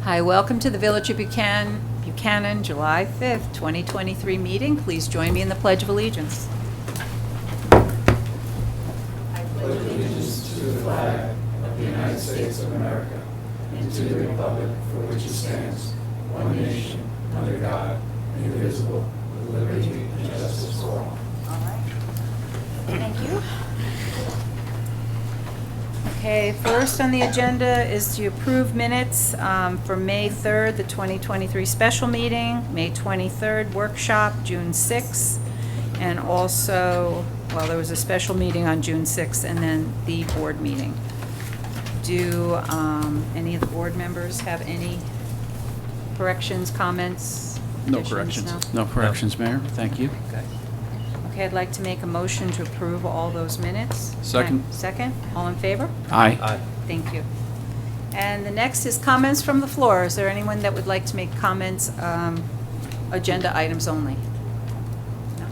Hi, welcome to the Village of Buchanan, July 5th, 2023 meeting. Please join me in the Pledge of Allegiance. I pledge allegiance to the flag of the United States of America and to the republic for which it stands, one nation, under God, indivisible, with liberty and justice for all. All right. Thank you. Okay, first on the agenda is to approve minutes for May 3rd, the 2023 special meeting, May 23rd workshop, June 6th, and also, well, there was a special meeting on June 6th, and then the board meeting. Do any of the board members have any corrections, comments? No additions? corrections. No corrections, Mayor. Thank you. Good. Okay, I'd like to make a motion to approve all those minutes. Second. Second, all in favor? Aye. Thank you. And the next is comments from the floor. Is there anyone that would like to make comments, agenda items only? No.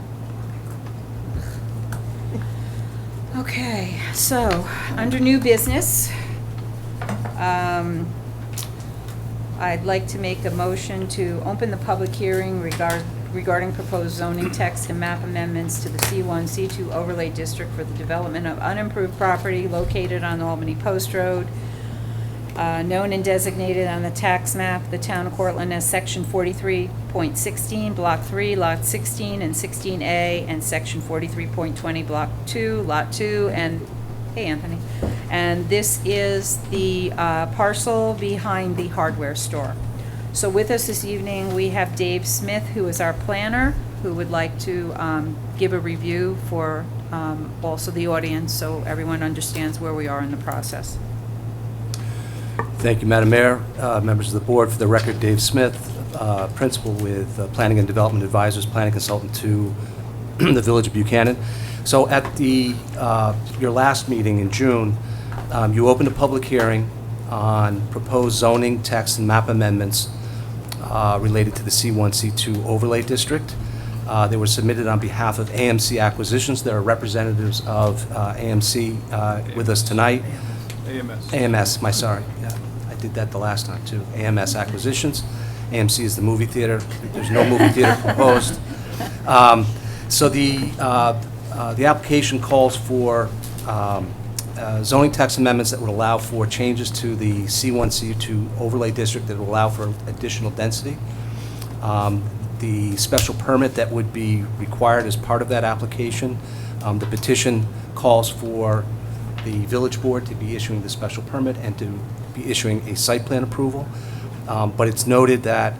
Okay, so, under new business, I'd like to make a motion to open the public hearing regarding proposed zoning text and map amendments to the C1, C2 overlay district for the development of unimproved property located on Albany Post Road, known and designated on the tax map, the town of Cortland as section 43.16, block 3, lot 16 and 16A, and section 43.20, block 2, lot 2, and, hey Anthony, and this is the parcel behind the hardware store. So with us this evening, we have Dave Smith, who is our planner, who would like to give a review for also the audience, so everyone understands where we are in the process. Thank you, Madam Mayor, members of the board. For the record, Dave Smith, Principal with Planning and Development Advisors, Planning Consultant to the Village of Buchanan. So at your last meeting in June, you opened a public hearing on proposed zoning, text, and map amendments related to the C1, C2 overlay district. They were submitted on behalf of AMC Acquisitions. There are representatives of AMC with us tonight. AMS, sorry. Yeah, I did that the last time, too. AMS Acquisitions. AMC is the movie theater. There's no movie theater proposed. So the application calls for zoning text amendments that would allow for changes to the C1, C2 overlay district that would allow for additional density. The special permit that would be required as part of that application. The petition calls for the village board to be issuing the special permit and to be issuing a site plan approval. But it's noted that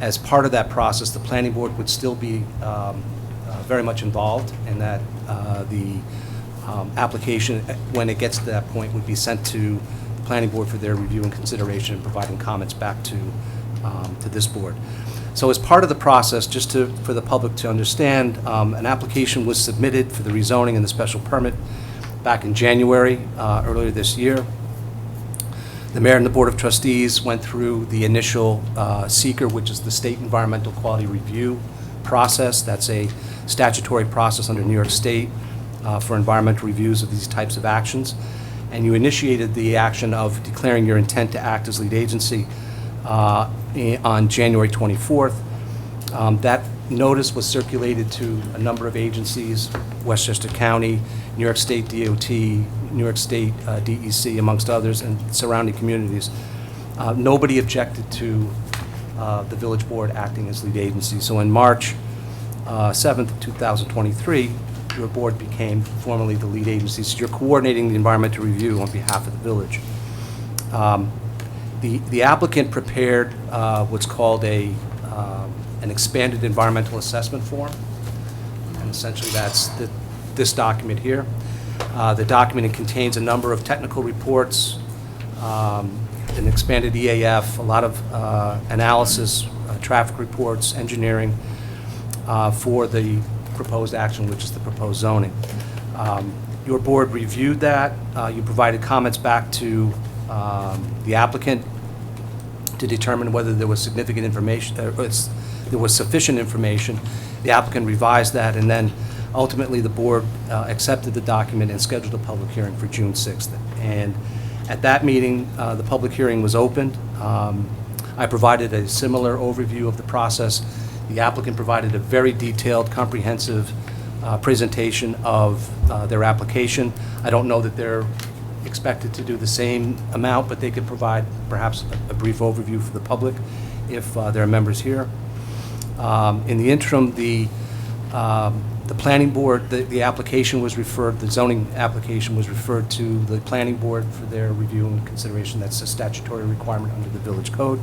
as part of that process, the planning board would still be very much involved, and that the application, when it gets to that point, would be sent to the planning board for their review and consideration and providing comments back to this board. So as part of the process, just for the public to understand, an application was submitted for the rezoning and the special permit back in January, earlier this year. The mayor and the board of trustees went through the initial seeker, which is the State Environmental Quality Review process. That's a statutory process under New York State for environmental reviews of these types of actions. And you initiated the action of declaring your intent to act as lead agency on January 24th. That notice was circulated to a number of agencies, Westchester County, New York State DOT, New York State DEC, amongst others, and surrounding communities. Nobody objected to the village board acting as lead agency. So in March 7th, 2023, your board became formally the lead agency. So you're coordinating the environmental review on behalf of the village. The applicant prepared what's called an expanded environmental assessment form, and essentially that's this document here. The document contains a number of technical reports, an expanded EAF, a lot of analysis, traffic reports, engineering for the proposed action, which is the proposed zoning. Your board reviewed that. You provided comments back to the applicant to determine whether there was significant information, there was sufficient information. The applicant revised that, and then ultimately the board accepted the document and scheduled a public hearing for June 6th. And at that meeting, the public hearing was opened. I provided a similar overview of the process. The applicant provided a very detailed, comprehensive presentation of their application. I don't know that they're expected to do the same amount, but they could provide perhaps a brief overview for the public if there are members here. In the interim, the planning board, the application was referred, the zoning application was referred to the planning board for their review and consideration. That's a statutory requirement under the village code.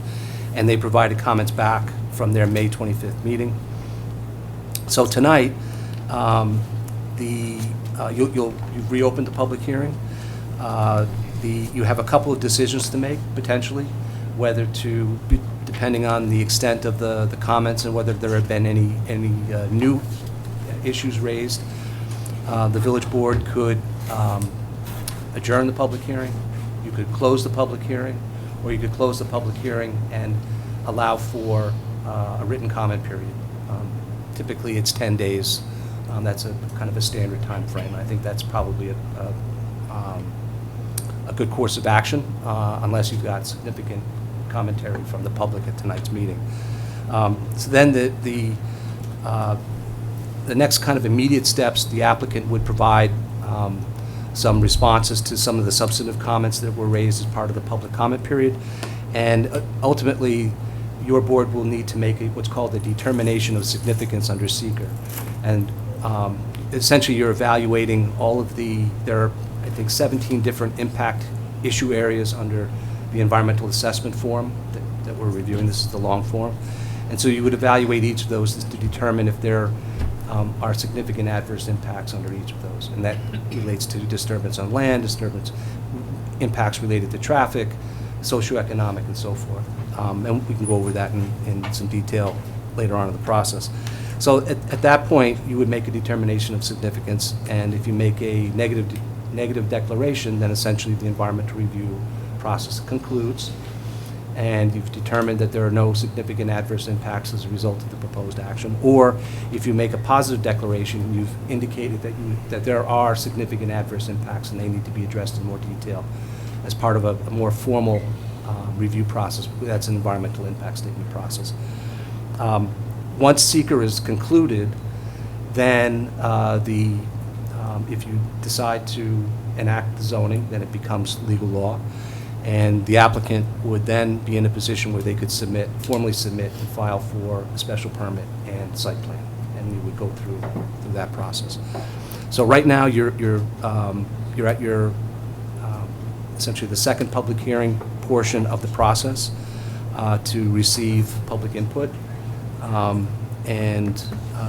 And they provided comments back from their May 25th meeting. So tonight, you've reopened the public hearing. You have a couple of decisions to make, potentially, whether to, depending on the extent of the comments and whether there have been any new issues raised. The village board could adjourn the public hearing, you could close the public hearing, or you could close the public hearing and allow for a written comment period. Typically, it's 10 days. That's a kind of a standard time frame. I think that's probably a good course of action, unless you've got significant commentary from the public at tonight's meeting. So then the next kind of immediate steps, the applicant would provide some responses to some of the substantive comments that were raised as part of the public comment period. And ultimately, your board will need to make what's called a determination of significance under seeker. And essentially, you're evaluating all of there are, I think, 17 different impact issue areas under the environmental assessment form that we're reviewing. This is the long form. And so you would evaluate each of those to determine if there are significant adverse impacts under each of those. And that relates to disturbance on land, disturbance, impacts related to traffic, socioeconomic, and so forth. And we can go over that in some detail later on in the process. So at that point, you would make a determination of significance, and if you make a negative declaration, then essentially the environmental review process concludes, and you've determined that there are no significant adverse impacts as a result of the proposed action. Or if you make a positive declaration, you've indicated that there are significant adverse impacts and they need to be addressed in more detail as part of a more formal review process. That's an environmental impact statement process. Once seeker is concluded, then if you decide to enact the zoning, then it becomes legal law. And the applicant would then be in a position where they could formally submit and file for a special permit and site plan. And we would go through that process. So right now, you're at your essentially the second public hearing portion of the process to receive public input.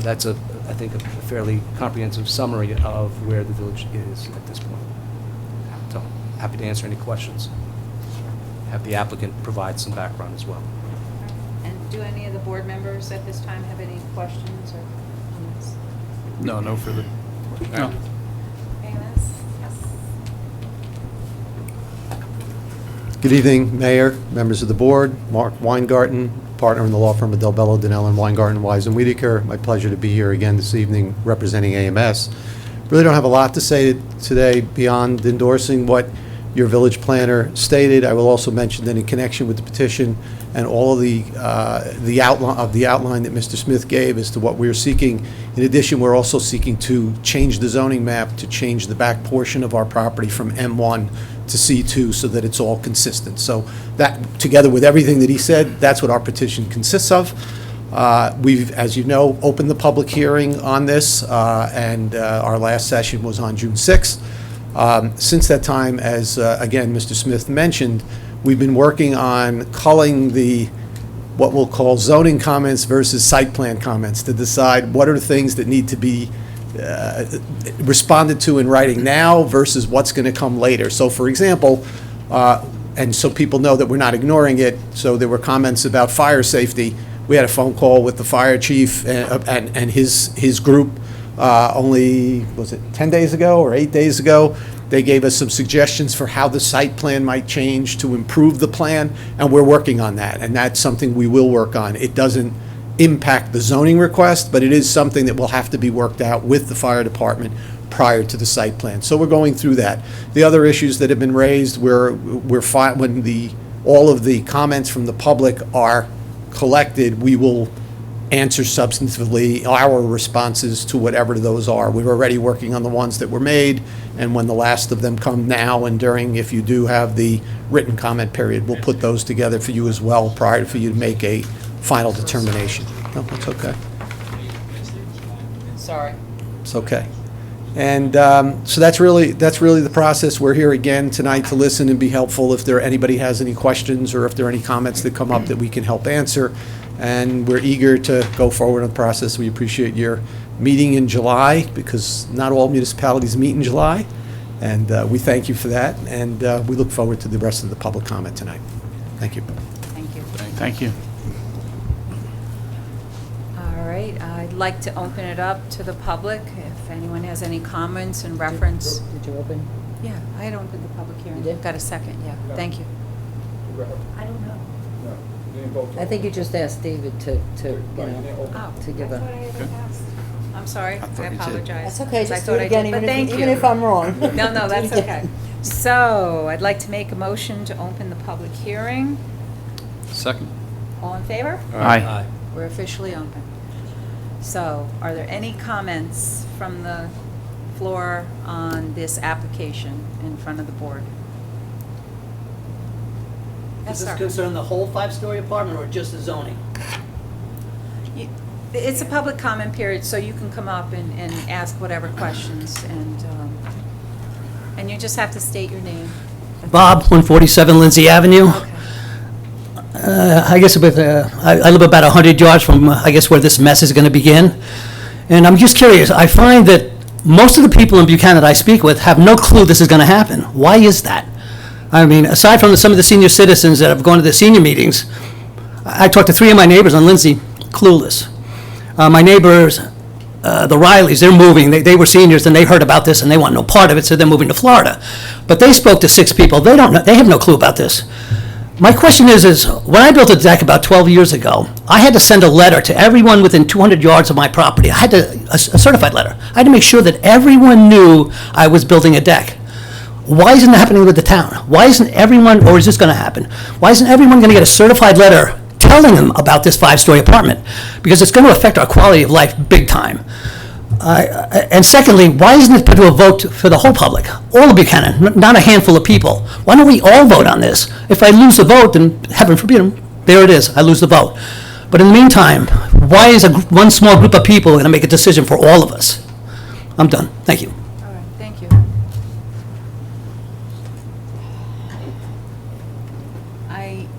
That's I think a fairly comprehensive summary of where the village is at this point. So happy to answer any questions. Have the applicant provide some background as well. And do any of the board members at this time have any questions or comments? No further. No. Yes. Good evening, Mayor, members of the board. Mark Weingarten, partner in the law firm of Del Bello, Donnell & Weingarten, Wise & Wiedeker. My pleasure to be here again this evening representing AMS. Really don't have a lot to say today beyond endorsing what your village planner stated. I will also mention that in connection with the petition and all of the outline that Mr. Smith gave as to what we're seeking, in addition, we're also seeking to change the zoning map to change the back portion of our property from M1 to C2 so that it's all consistent. So that, together with everything that he said, that's what our petition consists of. We've, as you know, opened the public hearing on this, and our last session was on June 6th. Since that time, as again Mr. Smith mentioned, we've been working on culling what we'll call zoning comments versus site plan comments to decide what are the things that need to be responded to in writing now versus what's going to come later. So, for example, and so people know that we're not ignoring it, so there were comments about fire safety. We had a phone call with the fire chief and his group only, was it 10 days ago or 8 days ago? They gave us some suggestions for how the site plan might change to improve the plan, and we're working on that, and that's something we will work on. It doesn't impact the zoning request, but it is something that will have to be worked out with the fire department prior to the site plan. So we're going through that. The other issues that have been raised, when the all of the comments from the public are collected, we will answer substantively our responses to whatever those are. We're already working on the ones that were made, and when the last of them come now and during, if you do have the written comment period, we'll put those together for you as well prior for you to make a final determination. No, that's okay. Sorry. It's okay. And so that's really the process. We're here again tonight to listen and be helpful if anybody has any questions or if there are any comments that come up that we can help answer. And we're eager to go forward in the process. We appreciate your meeting in July, because not all municipalities meet in July. And we thank you for that. And we look forward to the rest of the public comment tonight. Thank you. Thank you. Thank you. All right, I'd like to open it up to the public, if anyone has any comments in reference. Did you open? Yeah, I had opened the public hearing. You did? Got a second, yeah. Thank you. I don't know. I think you just asked David to Oh, to give I thought I a. had asked. I'm sorry, I thought I you did. apologize. That's okay, I just do thought it I again, did, but even thank if, you. even if I'm wrong. No, Do it that's again. okay. So, I'd like to make a motion to open the public hearing. Second. All in favor? Aye. We're officially open. So, are there any comments from the floor on this application in front of the board? Yes, Does this sir. concern the whole five-story apartment or just the zoning? You- It's a public comment period, so you can come up and ask whatever questions, and you just have to state your name. Bob, 147 Lindsay Avenue. Okay. I guess I live about 100 yards from, I guess, where this mess is going to begin. And I'm just curious, I find that most of the people in Buchanan that I speak with have no clue this is going to happen. Why is that? I mean, aside from some of the senior citizens that have gone to the senior meetings, I talked to 3 of my neighbors on Lindsay, clueless. My neighbors, the Rileys, they're moving. They were seniors, and they heard about this, and they want no part of it, so they're moving to Florida. But they spoke to 6 people. They don't know. They have no clue about this. My question is when I built a deck about 12 years ago, I had to send a letter to everyone within 200 yards of my property. I had a certified letter. I had to make sure that everyone knew I was building a deck. Why isn't it happening with the town? Why isn't everyone, or is this going to happen? Why isn't everyone going to get a certified letter telling them about this 5-story apartment? Because it's going to affect our quality of life big time. And secondly, why isn't it put to a vote for the whole public, all of Buchanan, not a handful of people? Why don't we all vote on this? If I lose the vote, then heaven forbid, there it is, I lose the vote. But in the meantime, why is one small group of people going to make a decision for all of us? I'm done. Thank you. All right, thank you.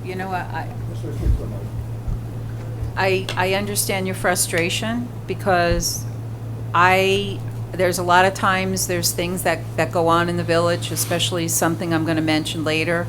You know what, I understand your frustration, because there's a lot of times, there's things that go on in the village, especially something I'm going to mention later,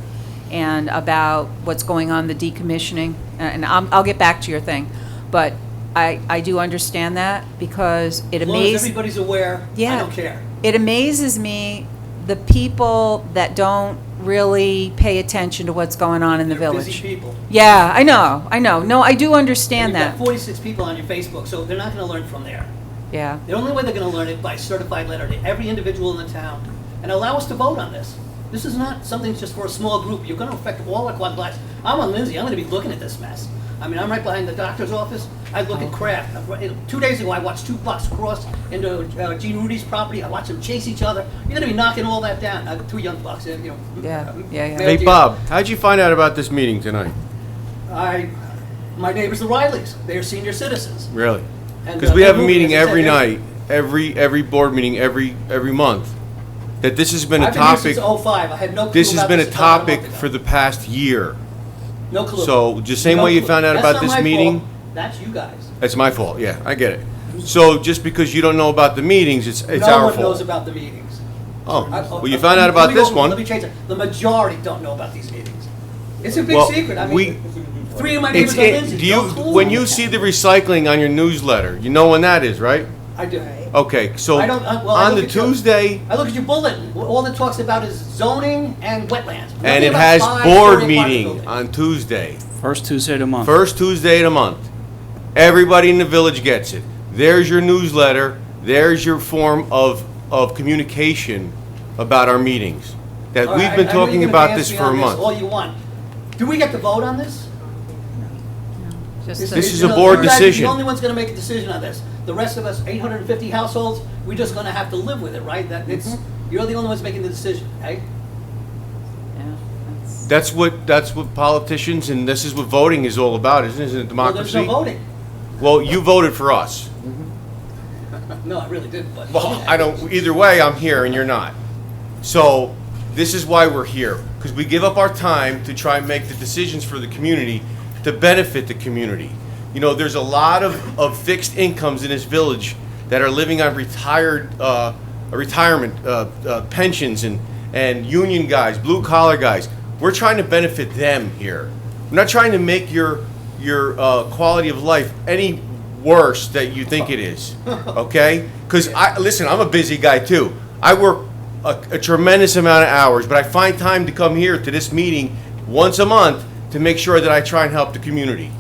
and about what's going on, the decommissioning, and I'll get back to your thing, but I do understand that, because it As long as amazes... everybody's aware, I Yeah. don't care. It amazes me, the people that don't really pay attention to what's going on in the They're village. busy people. Yeah, I know. No, I do understand And that. you've got 46 people on your Facebook, so they're not going to learn from there. Yeah, The only way they're going to learn it by certified letter to every individual in the town, and allow us to vote on this. This is not something just for a small group. You're going to affect all our quad lives. I'm on Lindsay. I'm going to be looking at this mess. I mean, I'm right behind the doctor's office. I look at Kraft. 2 days ago, I watched 2 bucks cross into Gene Rudy's property. I watched them chase each other. You're going to be knocking all that down. 2 young bucks, Yeah. male Hey, deal. Bob, how'd you find out about this meeting tonight? My neighbors, the Rileys, they're senior citizens. Really? And, Because we they're have a moving, meeting as I every said, night, every board meeting, every month, that this has been a I've been here topic, since '05. I had no clue this has about been a this until about topic month ago. for the past year. No clue. So, just same No way you clue. found out That's about not this my meeting, fault. That's you guys. it's my fault, yeah, I get it. So, just because you don't know about the meetings, it's No our one knows fault. about the meetings. Oh, I- well, you found out about this Let me one. change it. The majority don't know about these meetings. It's a big Well, secret. I we- mean, 3 of my It's, neighbors are Lindsay. do you, No clue. when you see the recycling on your newsletter, you know when that is, right? I do. Okay, so, I don't- well, I on look the at your- Tuesday, I look at your bulletin. All it talks about is zoning and wetlands. and Nothing it about has 5-story board apartment meeting buildings. on Tuesday. First Tuesday of the month. First Tuesday of the month. Everybody in the village gets it. There's your newsletter. There's your form of communication about our meetings. That All we've right, been I know you're talking gonna about advance this me for a on month. All you want. Do we get to vote on this? Just This the- is a board You guys are decision. the only one's gonna make a decision on this. The rest of us, 850 households, we're just gonna have to live with it, right? That it's, you're the only ones making the decision, right? Yeah, that's- That's what politicians, and this is what voting is all about, isn't it? Well, there's Democracy? no voting. Well, you voted for us. No, I really didn't, but. Well, I don't, either way, I'm here and you're not. So, this is why we're here, because we give up our time to try and make the decisions for the community to benefit the community. You know, there's a lot of fixed incomes in this village that are living on retirement pensions and union guys, blue collar guys. We're trying to benefit them here. We're not trying to make your quality of life any worse that you think it is, okay? Because listen, I'm a busy guy too. I work a tremendous amount of hours, but I find time to come here to this meeting once a month to make sure that I try and help the community.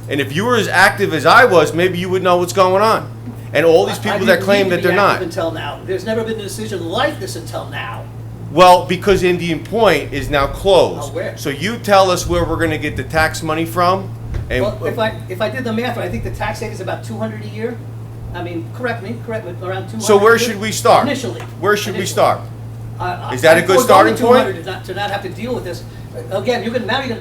And if you were as active as I was, maybe you would know what's going on. And all these people that claim that they're not. Until now, there's never been a decision like this until now. Well, because Indian Point is now closed. Oh, where? So you tell us where we're gonna get the tax money from, and Well, if I did the math, I think the tax rate is about 200 a year. I mean, correct me, around 200. so where a year? should we start? Initially. Where should we Initially. start? I- Is that a I'd good forego starting the point? 200 to not have to deal with this. Again,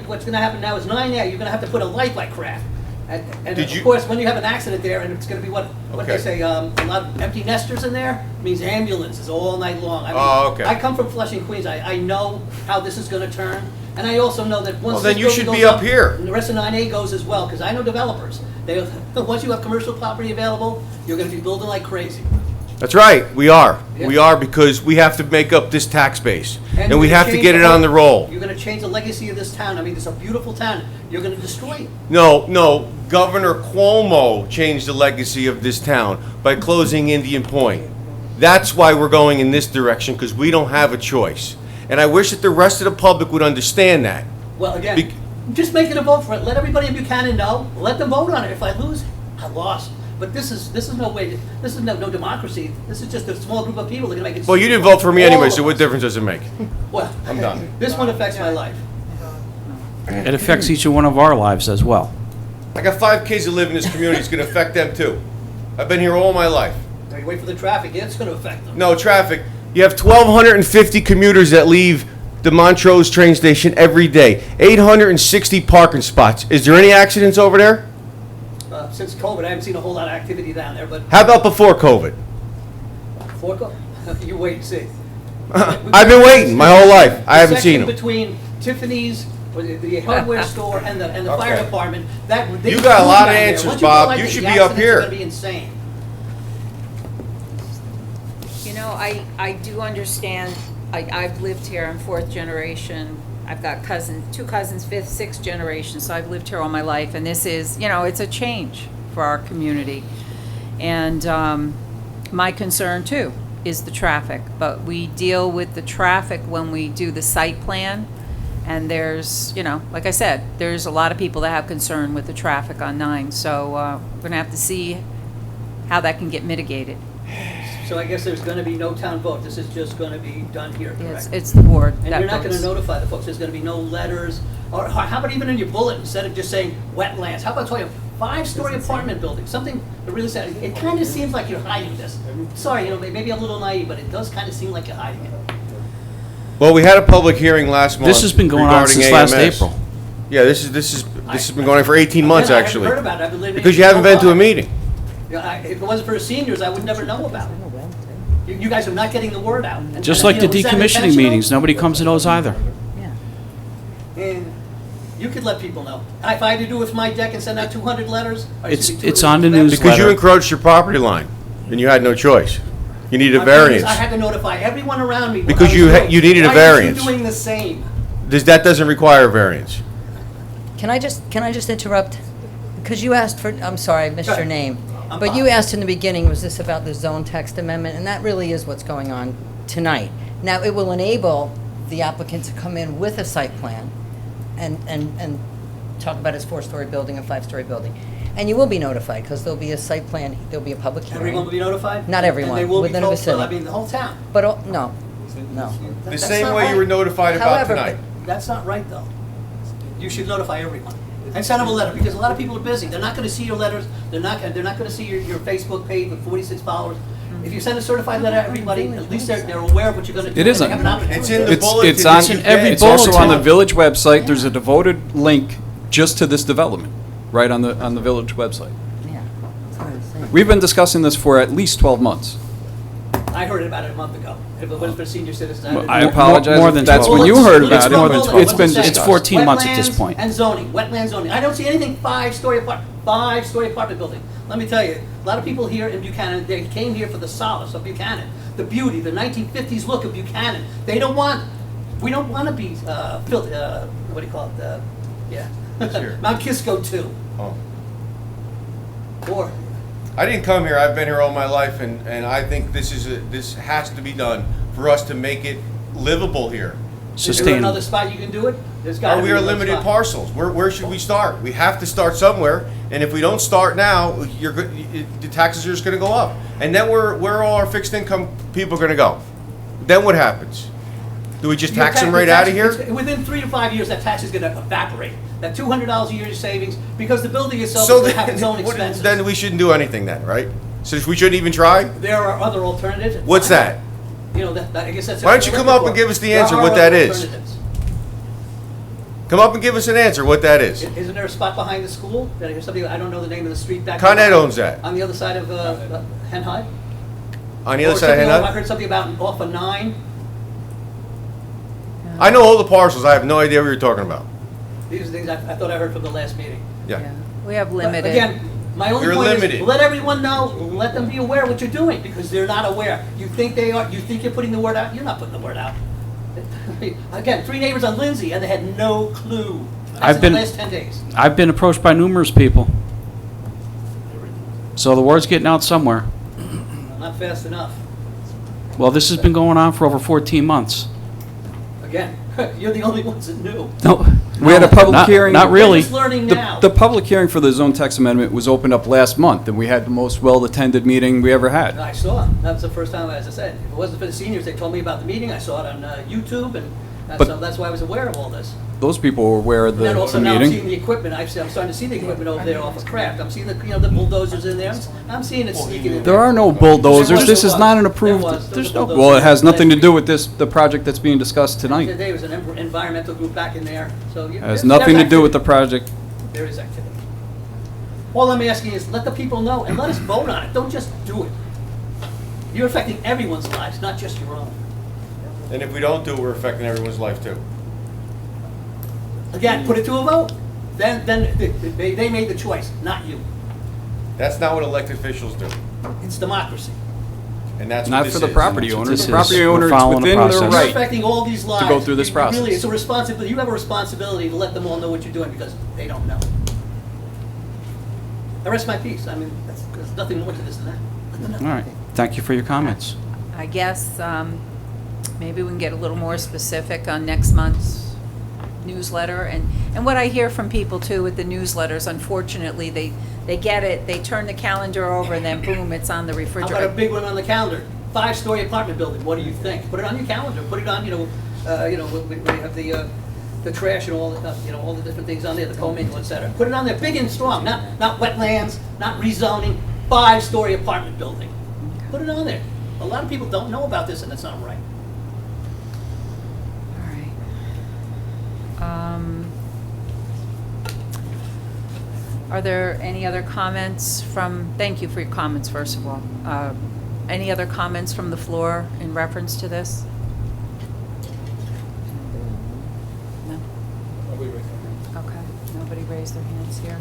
what's gonna happen now is 9A, you're gonna have to put a light like crap. And Did of you- course, when you have an accident there, and it's gonna be what they Okay. say, a lot of empty nesters in there, means ambulances all night long. I mean, Oh, okay. I come from Flushing, Queens, I know how this is gonna turn, and I also know that once Well, then this you building should be goes up here. and the rest of 9A goes as well, because I know developers. Once you have commercial property available, you're gonna be building like crazy. That's right, we are. Yeah. We are, because we have to make up this tax base. And you're we gonna have to change get it on the roll. You're gonna change the legacy of this town. I mean, it's a beautiful town. You're gonna destroy it. No, Governor Cuomo changed the legacy of this town by closing Indian Point. That's why we're going in this direction, because we don't have a choice. And I wish that the rest of the public would understand that. Well, again, Bec- just make it a vote for it. Let everybody in Buchanan know. Let them vote on it. If I lose, I lost. But this is no way. This is no democracy. This is just a small group of people that are gonna make it. Well, you didn't vote for me All anyway, of so what us. difference does it make? Well, I'm done. This one affects my life. It affects each one of our lives as well. I got 5 kids that live in this community, it's gonna affect them too. I've been here all my life. Now you wait for the traffic. Yeah, it's gonna affect them. No traffic. You have 1,250 commuters that leave the Montrose train station every day. 860 parking spots. Is there any accidents over there? Since COVID, I haven't seen a whole lot of activity down there. But How about before COVID? before COVID, you wait and see. I've been waiting my whole life. I haven't seen The them. section between Tiffany's, or the hardware store, and the fire Okay. department, that. they You got a move lot of down there. answers, Once go Bob. like You this, should the be up accidents are here. gonna be insane. You know, I do understand, I've lived here, I'm 4th generation. I've got two cousins, 5th, 6th generation, so I've lived here all my life. And this is, it's a change for our community. And my concern too is the traffic. But we deal with the traffic when we do the site plan. And there's, like I said, there's a lot of people that have concern with the traffic on 9. So we're gonna have to see how that can get mitigated. So I guess there's gonna be no town vote. This is just gonna be done here, correct? It's the board And that you're not gonna votes. notify the folks. There's gonna be no letters, or how about even in your bullet, instead of just saying wetlands, how about telling them 5-story apartment building, something that really said, it kind of seems like you're hiding this. Sorry, maybe I'm a little naive, but it does kind of seem like you're hiding it. Well, we had a public hearing last month. This has been going on regarding since last AMS. April. Yeah, this has been going on for 18 months, Again, I haven't actually. heard about it. I've been living Because you here haven't been to a so meeting. long. If it wasn't for the seniors, I would never know about it. You guys are not getting the word out. And- Just and, like the is that decommissioning intentional? meetings, nobody comes to those either. And you could let people know. If I had to do it with my deck and send out 200 letters, I should be doing It's it on the with them. news. Because you Letter. encroached your property line, and you had no choice. You needed a My point is, variance. I had to notify everyone around me. what Because I was you doing. you needed a variance. Why aren't you doing the same? That doesn't require a variance. Can I just interrupt? Because you asked for, I'm sorry, I missed Sure. your name. I'm But Bob. you asked in the beginning, was this about the zone text amendment? And that really is what's going on tonight. Now, it will enable the applicant to come in with a site plan and talk about his 4-story building, a 5-story building. And you will be notified, because there'll be a site plan, there'll be a public hearing. Everyone will be notified? Not everyone, And they will be within a told, vicinity. I mean, the whole town. But, no. The That's same not way you right. were notified about However, tonight. That's not right, though. you should notify everyone. And send them a letter, because a lot of people are busy. They're not gonna see your letters, they're not gonna see your Facebook page with 46 followers. If you send a certified letter to everybody, at least they're aware of what you're gonna do. It and isn't. they have an opportunity. It's in the It's bulletin. on, that you every get. it's also on the bulletin. village website. There's a devoted link just to this development, right on the village website. Yeah, that's what I was saying. We've been discussing this for at least 12 months. I heard about it a month ago. If it was for senior citizens, I Well, didn't I know. apologize more if than that's 12. when you Well, heard let's about it. go More than over 12. what's It's been- it say? it's 14 months at this Wetlands point. And zoning, wetland zoning. I don't see anything five-story apartment building. Let me tell you, a lot of people here in Buchanan, they came here for the solace of Buchanan, the beauty, the 1950s look of Buchanan. We don't want to be filthy, what do you call it? Sure. Mount Kisco too. Oh. Or, I didn't come here. I've been here all my life, and I think this has to be done for us to make it livable here. is there Sustainable. another spot you can do it? There's got to be We are another limited spot. parcels. Where should we start? We have to start somewhere, and if we don't start now, the taxes are just going to go up. And then where are all our fixed income people going to go? Then what happens? Do we just Your tax them tax- right out of here? Within 3 to 5 years, that tax is gonna evaporate. That $200 a year savings, because the building itself is So gonna have its own then, expenses. then we shouldn't do anything then, right? So we shouldn't even try? There are other alternatives. What's that? You know, I guess that's. Why don't you come up and give us the answer what that is? Come up and give us an answer what that is. Isn't there a spot behind the school? Did I hear something, I don't know the name of the street back. Con Ed there. owns that. On the other side of Hen High? On the other Or side of something off- I Hennah? heard something about off of 9. I know all the parcels. I have no idea what you're talking about. These are things I thought I heard from the last meeting. Yeah. We have But limited. again, my only You're point limited. is, let everyone know, let them be aware of what you're doing, because they're not aware. You think they are, you think you're putting the word out, you're not putting the word out. Again, 3 neighbors on Lindsay, and they had no clue. That's in the last 10 days. I've been approached by numerous people. So the word's getting out somewhere. Not fast enough. Well, this has been going on for over 14 months. Again, you're the only ones that knew. No. We had a public not- hearing. Not really. We're just learning now. The public hearing for the zone text amendment was opened up last month, and we had the most well-attended meeting we ever had. I saw it. That was the first time, as I said. If it wasn't for the seniors, they told me about the meeting. I saw it on YouTube, and that's why I was aware of all this. Those people were aware of And then the also now I'm seeing meeting. the equipment. I'm starting to see the equipment over there off of Craft. I'm seeing the bulldozers in there. I'm seeing it sneaking in. There are no bulldozers. This is not an approved. There was There's a no. bulldozer Well, it has nothing to last do week. with the project that's being discussed tonight. Today was an environmental group back in there, so. It has nothing to do with the project. There is activity. All I'm asking is, let the people know, and let us vote on it. Don't just do it. You're affecting everyone's lives, not just your own. And if we don't do it, we're affecting everyone's life too. Again, put it to a vote. Then they made the choice, not you. That's not what elected officials do. It's democracy. And that's what Not this for the is. property That's what owner. this The is. property We're owner, it's following the within their process. You're right. affecting all these lives. go through this process. Really, it's a responsibility. You have a responsibility to let them all know what you're doing, because they don't know. I rest my peace. I mean, there's nothing more to this than that. Let them know. All right. Thank you for your comments. I guess maybe we can get a little more specific on next month's newsletter. And what I hear from people too with the newsletters, unfortunately, they get it, they turn the calendar over, and then boom, it's on the How about a refrigerator. big one on the calendar? 5-story apartment building. What do you think? Put it on your calendar. Put it on, we have the trash and all the, all the different things on there, the commingle, et cetera. Put it on there, big and strong. Not wetlands, not rezoning. 5-story apartment building. Put it on there. A lot of people don't know about this, and it's not right. All right. Are there any other comments thank you for your comments, first of all. Any other comments from the floor in reference to this? No? Okay, nobody raised their hands here.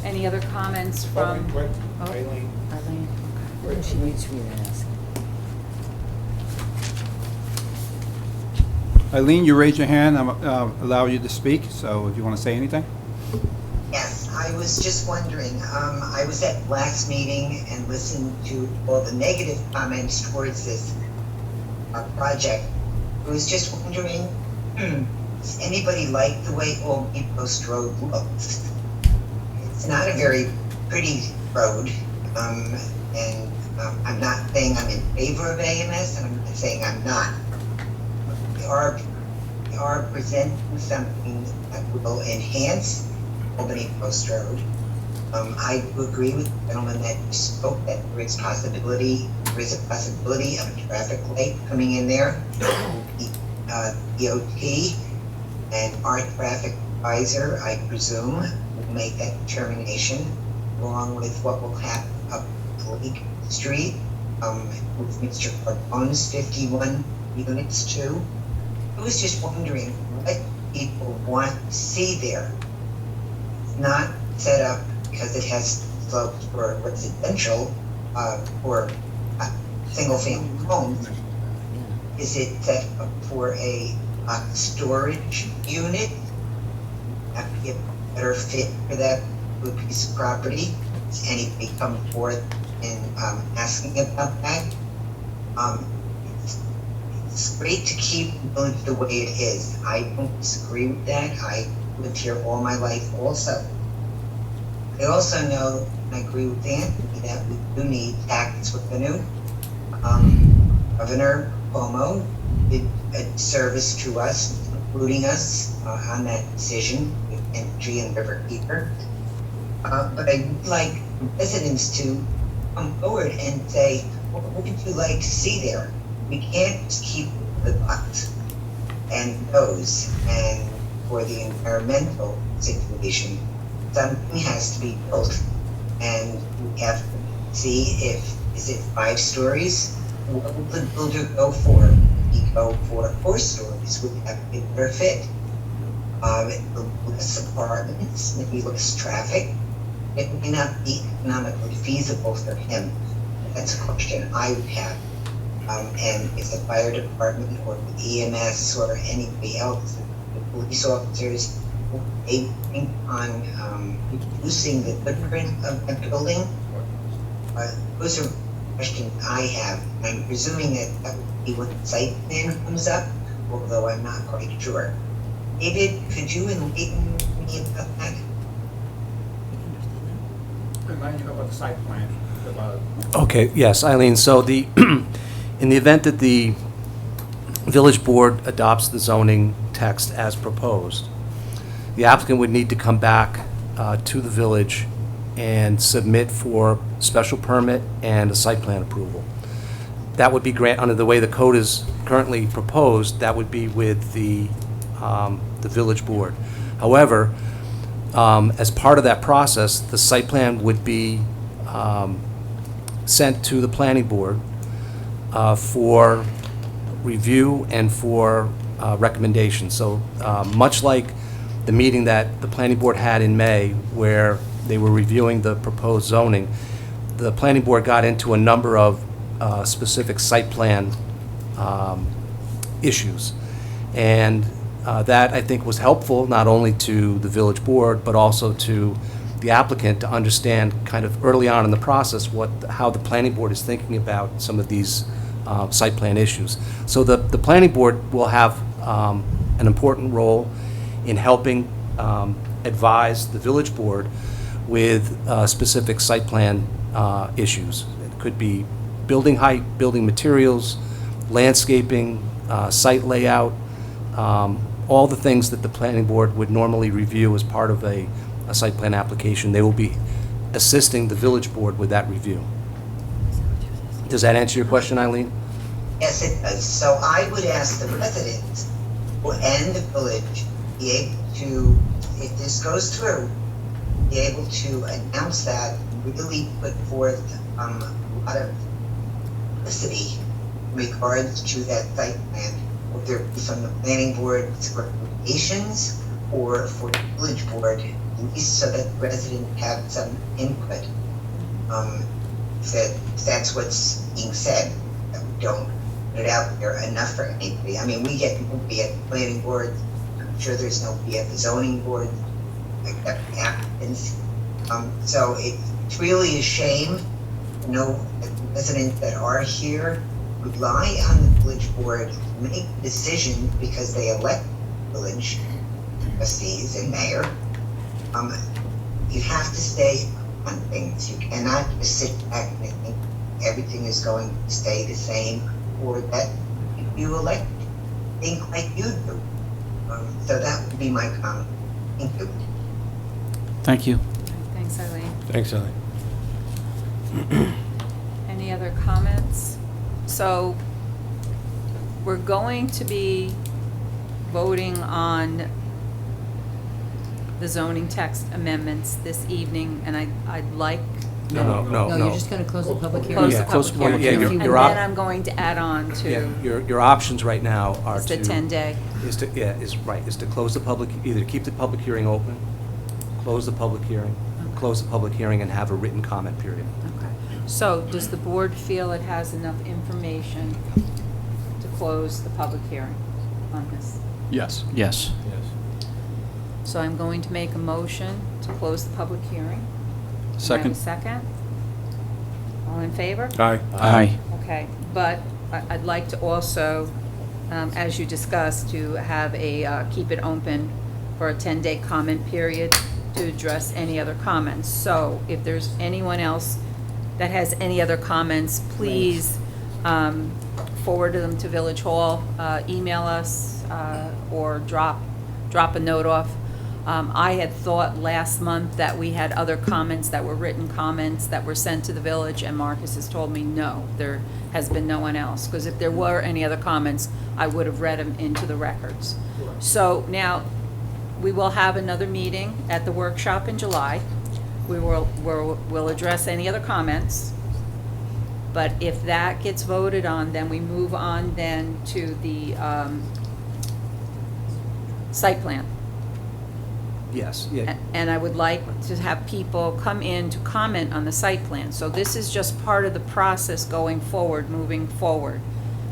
Any other comments from? Oh, Eileen. Eileen, okay. She needs me to ask. Eileen, you raised your hand, I'm allow you to speak, so if you want to say anything. Yes, I was just wondering, I was at last meeting and listened to all the negative comments towards this project. I was just wondering, does anybody like the way Old Post Road looks? It's not a very pretty road, and I'm not saying I'm in favor of AMS, and I'm not saying I'm not. There are presenting something that will enhance Albany Post Road. I do agree with the gentleman that spoke that there is a possibility of a traffic light coming in there. DOT and our traffic advisor, I presume, will make that determination, along with what will happen up Lake Street, with Mr. Carbone's 51 units too. I was just wondering what people want to see there. It's not set up because it has slopes for residential, or single-family homes. Is it set up for a storage unit? Have to get a better fit for that piece of property. Has anybody come forth and asking about that? It's great to keep the village the way it is. I don't disagree with that. I lived here all my life also. I also know, and I agree with Anthony, that we do need tax revenue. Governor Cuomo did a service to us, including us on that decision with Energy and Riverkeeper. But I would like residents to come forward and say, what would you like to see there? We can't just keep the bucks and those, and for the environmental situation, something has to be built, and we have to see is it 5 stories? What will the builder go for? If he go for 4 stories, would have a better fit. Less apartments, maybe less traffic. It may not be economically feasible for him. That's a question I would have. And if the fire department or the EMS or anybody else, the police officers, they think on reducing the footprint of the building, those are questions I have. I'm presuming that would be when the site plan comes up, although I'm not quite sure. David, could you enlighten me about that? Remind you about the site plan, about Okay, yes, Eileen, so in the event that the village board adopts the zoning text as proposed, the applicant would need to come back to the village and submit for special permit and a site plan approval. That would be under the way the code is currently proposed, that would be with the village board. However, as part of that process, the site plan would be sent to the planning board for review and for recommendation. So much like the meeting that the planning board had in May, where they were reviewing the proposed zoning, the planning board got into a number of specific site plan issues. And that, I think, was helpful not only to the village board, but also to the applicant to understand kind of early on in the process how the planning board is thinking about some of these site plan issues. So the planning board will have an important role in helping advise the village board with specific site plan issues. It could be building height, building materials, landscaping, site layout, all the things that the planning board would normally review as part of a site plan application. They will be assisting the village board with that review. Does that answer your question, Eileen? Yes, it does. So I would ask the residents and the village be able to, if this goes through, be able to announce that, really put forth a lot of publicity in regards to that site plan, whether it be from the planning board's recommendations or for the village board, at least so that residents have some input. If that's what's being said, that we don't put it out there enough for anybody. I mean, we get nobody at the planning board. I'm sure there's nobody at the zoning board, like that happens. So it's really a shame to know that the residents that are here rely on the village board to make a decision because they elect the village trustees and mayor. You have to stay on things. You cannot just sit back and think everything is going to stay the same, or that you elect think like you do. So that would be my comment. Thank you. Thank you. Thanks, Eileen. Thanks, Ellie. Any other comments? So we're going to be voting on the zoning text amendments this evening, and I'd like. No. No, you're just going to close the public hearing. Close the Yeah, public the public hearing. hearing. And Your then op- I'm going to add on Yeah, to your options right now are the to. 10-day. Is to close the public, either keep the public hearing open, close the public hearing, close the public hearing and have a written comment period. Okay. So does the board feel it has enough information to close the public hearing on this? Yes. Yes. So I'm going to make a motion to close the public hearing. Can I have a Second. second? All in favor? Aye. Aye. Okay, but I'd like to also, as you discussed, to have keep it open for a 10-day comment period to address any other comments. So if there's anyone else that has any other comments, please forward them to Village Hall, email us, or drop a note off. I had thought last month that we had other comments that were written comments that were sent to the village, and Marcus has told me, no, there has been no one else. Because if there were any other comments, I would have read them into the records. So now, we will have another meeting at the workshop in July. We'll address any other comments. But if that gets voted on, then we move on then to the site plan. Yes, yeah. And I would like to have people come in to comment on the site plan. So this is just part of the process going forward, moving forward.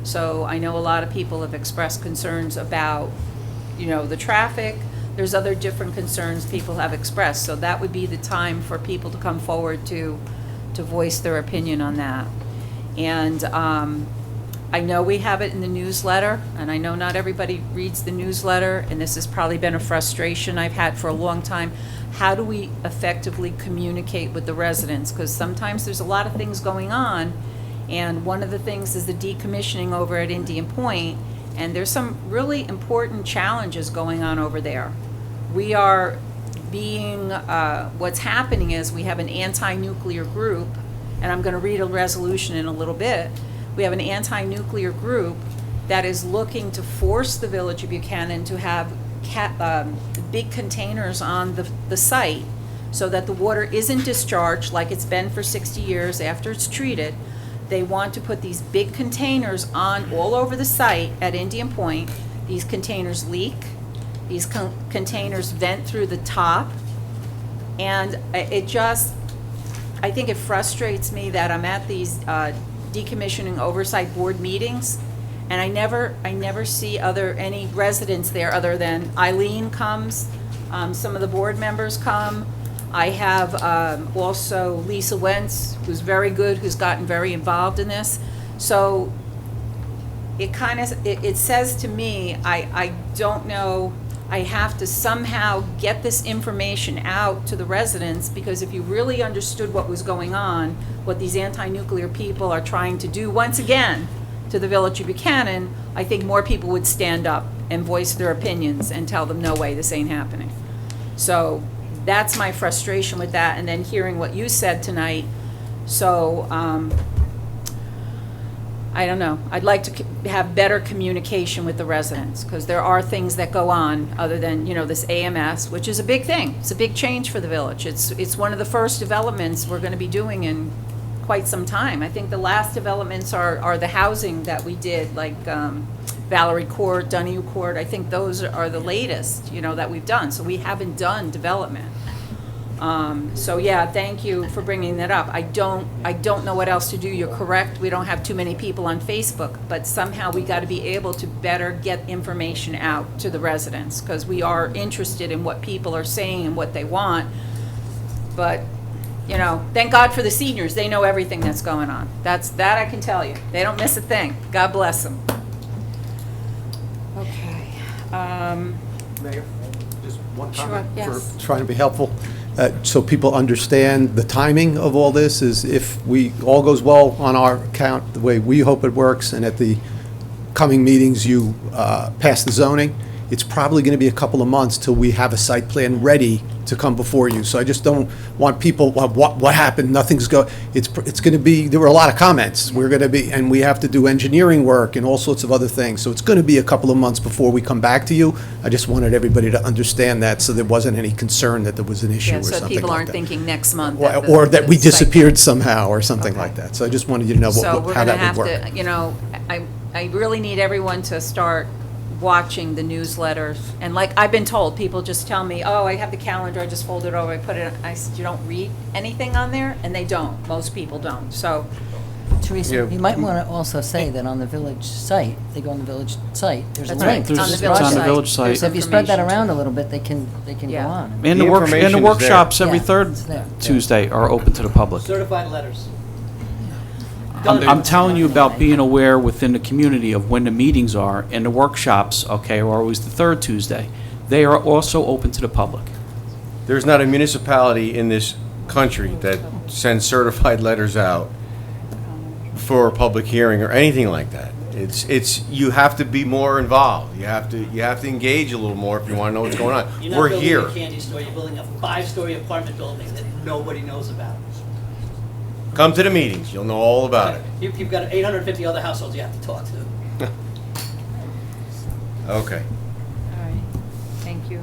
So I know a lot of people have expressed concerns about, the traffic. There's other different concerns people have expressed. So that would be the time for people to come forward to voice their opinion on that. And I know we have it in the newsletter, and I know not everybody reads the newsletter, and this has probably been a frustration I've had for a long time. How do we effectively communicate with the residents? Because sometimes there's a lot of things going on, and one of the things is the decommissioning over at Indian Point, and there's some really important challenges going on over there. We are what's happening is we have an anti-nuclear group, and I'm going to read a resolution in a little bit. We have an anti-nuclear group that is looking to force the Village of Buchanan to have big containers on the site so that the water isn't discharged like it's been for 60 years after it's treated. They want to put these big containers on all over the site at Indian Point. These containers leak. These containers vent through the top. And I think it frustrates me that I'm at these decommissioning oversight board meetings, and I never see any residents there other than Eileen comes, some of the board members come. I have also Lisa Wentz, who's very good, who's gotten very involved in this. So it says to me, I don't know, I have to somehow get this information out to the residents, because if you really understood what was going on, what these anti-nuclear people are trying to do, once again, to the Village of Buchanan, I think more people would stand up and voice their opinions and tell them, no way, this ain't happening. So that's my frustration with that, and then hearing what you said tonight. So, I don't know. I'd like to have better communication with the residents, because there are things that go on other than, this AMS, which is a big thing. It's a big change for the village. It's one of the first developments we're going to be doing in quite some time. I think the last developments are the housing that we did, like Valerie Court, Donahue Court. I think those are the latest, that we've done. So we haven't done development. So yeah, thank you for bringing that up. I don't know what else to do. You're correct. We don't have too many people on Facebook, but somehow we got to be able to better get information out to the residents, because we are interested in what people are saying and what they want. But, thank God for the seniors. They know everything that's going on. That I can tell you. They don't miss a thing. God bless them. Okay. Mayor, just one Sure, comment yes. for trying to be helpful. So people understand the timing of all this is if all goes well on our account, the way we hope it works, and at the coming meetings you pass the zoning, it's probably going to be a couple of months till we have a site plan ready to come before you. So I just don't want people, what happened, nothing's it's going to be, there were a lot of comments. We're going to be, and we have to do engineering work and all sorts of other things. So it's going to be a couple of months before we come back to you. I just wanted everybody to understand that, so there wasn't any concern that there was an issue Yeah, or so something people like aren't that. thinking next month. Or that we the site plan- disappeared somehow or something Okay. like that. So I just wanted you to know So we're how gonna that would have work. to, you know, I really need everyone to start watching the newsletters. And like I've been told, people just tell me, oh, I have the calendar, I just fold it over, I put it, I said, you don't read anything on there? And they don't, most people don't, so. Teresa, Yeah. you might want to also say that on the village site, they go on the village site, there's a That's right, link. it's on the It's village on the site. village site. There's So if you spread that information. around a little bit, they can go Yeah. on. And The the information is there. workshops every Yeah, third it's there. Tuesday are open to the public. Certified letters. I'm telling you about being aware within the community of when the meetings are, and the workshops, okay, are always the third Tuesday. They are also open to the public. There's not a municipality in this country that sends certified letters out for a public hearing or anything like that. It's you have to be more involved. You have to engage a little more if you want to know what's going on. You're not We're building here. a candy store, you're building a 5-story apartment building that nobody knows about. Come to the meetings. You'll know all about it. You've got 850 other households you have to talk to. Okay. All right, thank you.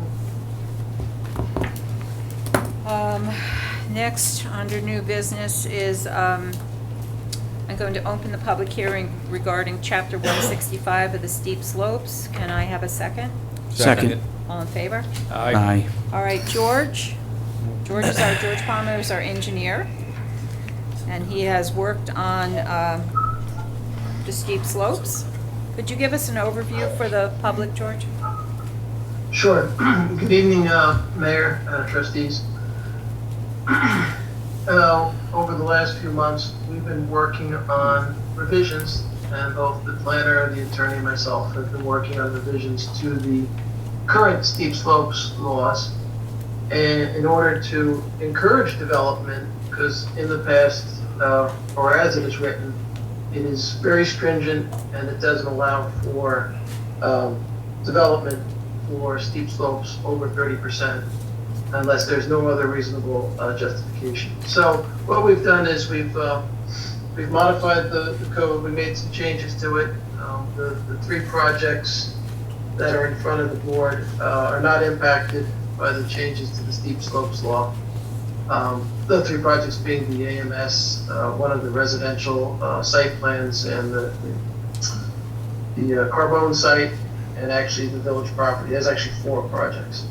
Next, under new business is, I'm going to open the public hearing regarding Chapter 165 of the steep slopes. Can I have a second? Second. All in favor? Aye. All right, George Palmer is our engineer, and he has worked on the steep slopes. Could you give us an overview for the public, George? Sure. Good evening, Mayor, Trustees. Over the last few months, we've been working on revisions, and both the planner, the attorney, and myself have been working on revisions to the current steep slopes laws, and in order to encourage development, because in the past, or as it is written, it is very stringent and it doesn't allow for development for steep slopes over 30% unless there's no other reasonable justification. So what we've done is we've modified the code, we made some changes to it. The 3 projects that are in front of the board are not impacted by the changes to the steep slopes law. The 3 projects being the AMS, one of the residential site plans, and the Carbone site, and actually the village property. There's actually 4 projects.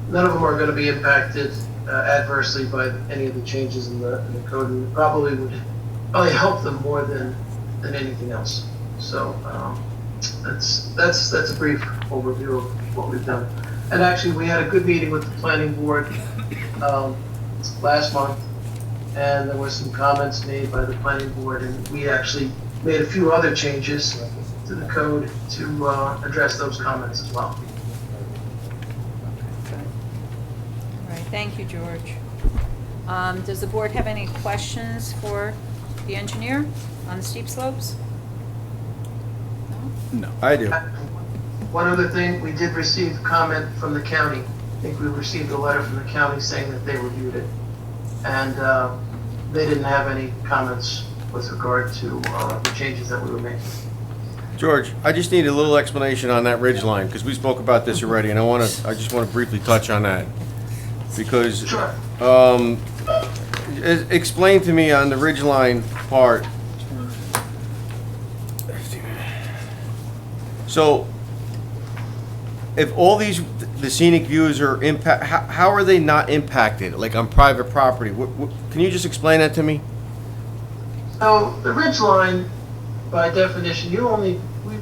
None of them are going to be impacted adversely by any of the changes in the code, and probably would help them more than anything else. So that's a brief overview of what we've done. And actually, we had a good meeting with the planning board last month, and there were some comments made by the planning board, and we actually made a few other changes to the code to address those comments as well. All right, thank you, George. Does the board have any questions for the engineer on the steep slopes? No? I do. One other thing, we did receive comment from the county. I think we received a letter from the county saying that they reviewed it. And they didn't have any comments with regard to the changes that we were making. George, I just need a little explanation on that ridge line, because we spoke about this already, and I just want to briefly touch on that. Because, Sure. explain to me on the ridge line part. So, if all these, the scenic views are how are they not impacted, like on private property? Can you just explain that to me? So the ridge line, by definition,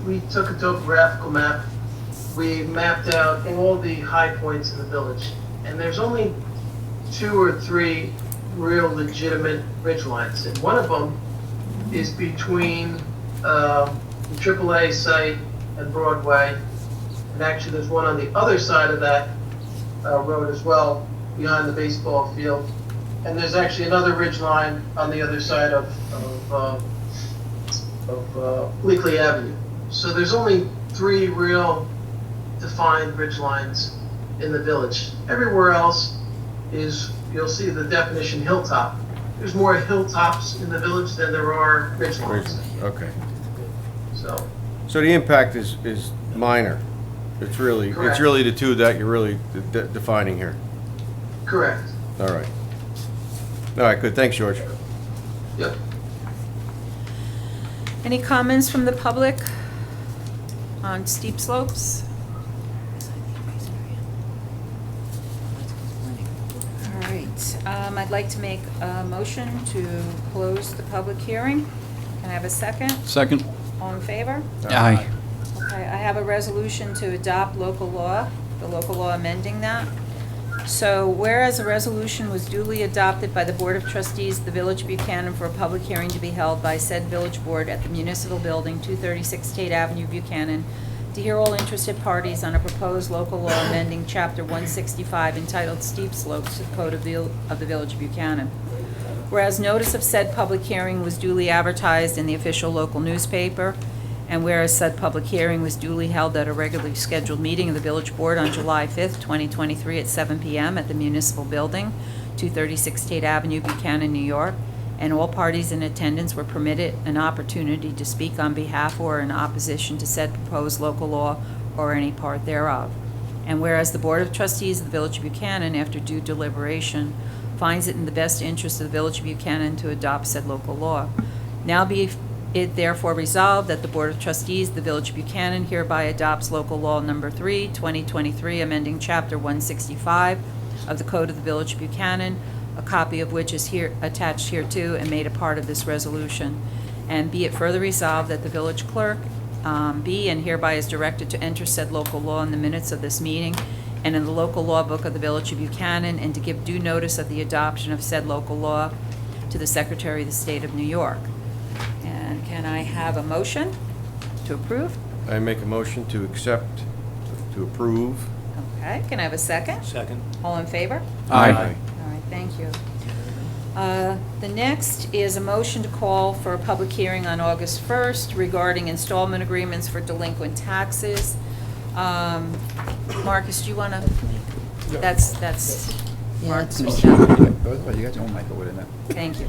we took a topographical map. We mapped out all the high points in the village. And there's only 2 or 3 real legitimate ridge lines. And one of them is between the AAA site and Broadway. And actually there's one on the other side of that road as well, behind the baseball field. And there's actually another ridge line on the other side of Bleakley Avenue. So there's only 3 real defined ridge lines in the village. Everywhere else you'll see the definition hilltop. There's more hilltops in the village than there are ridge lines. Okay. So, So the impact is minor. It's really Correct. the two that you're really defining here. correct. All right. All right, good. Thanks, George. Yep. Any comments from the public on steep slopes? All right, I'd like to make a motion to close the public hearing. Can I have a second? Second? All in favor? Aye. Okay, I have a resolution to adopt local law, the local law amending that. So whereas a resolution was duly adopted by the Board of Trustees of the Village of Buchanan for a public hearing to be held by said village board at the municipal building, 236 State Avenue, Buchanan, to hear all interested parties on a proposed local law amending Chapter 165 entitled Steep Slopes to the Code of the Village of Buchanan. Whereas notice of said public hearing was duly advertised in the official local newspaper, and whereas said public hearing was duly held at a regularly scheduled meeting of the village board on July 5th, 2023 at 7 p.m. at the municipal building, 236 State Avenue, Buchanan, New York, and all parties in attendance were permitted an opportunity to speak on behalf or in opposition to said proposed local law or any part thereof. And whereas the Board of Trustees of the Village of Buchanan, after due deliberation, finds it in the best interest of the Village of Buchanan to adopt said local law. Now be it therefore resolved that the Board of Trustees of the Village of Buchanan hereby adopts local law number 3, 2023, amending Chapter 165 of the Code of the Village of Buchanan, a copy of which is here attached hereto and made a part of this resolution. And be it further resolved that the village clerk be and hereby is directed to enter said local law in the minutes of this meeting and in the local law book of the Village of Buchanan, and to give due notice of the adoption of said local law to the Secretary of the State of New York. And can I have a motion to approve? I make a motion to accept, to approve. Okay, can I have a second? Second. All in favor? Aye. All right, thank you. The next is a motion to call for a public hearing on August 1st regarding installment agreements for delinquent taxes. Marcus, do you want to? That's Yeah, Mark's it's- stuff. You got your own mic over there now. Thank you.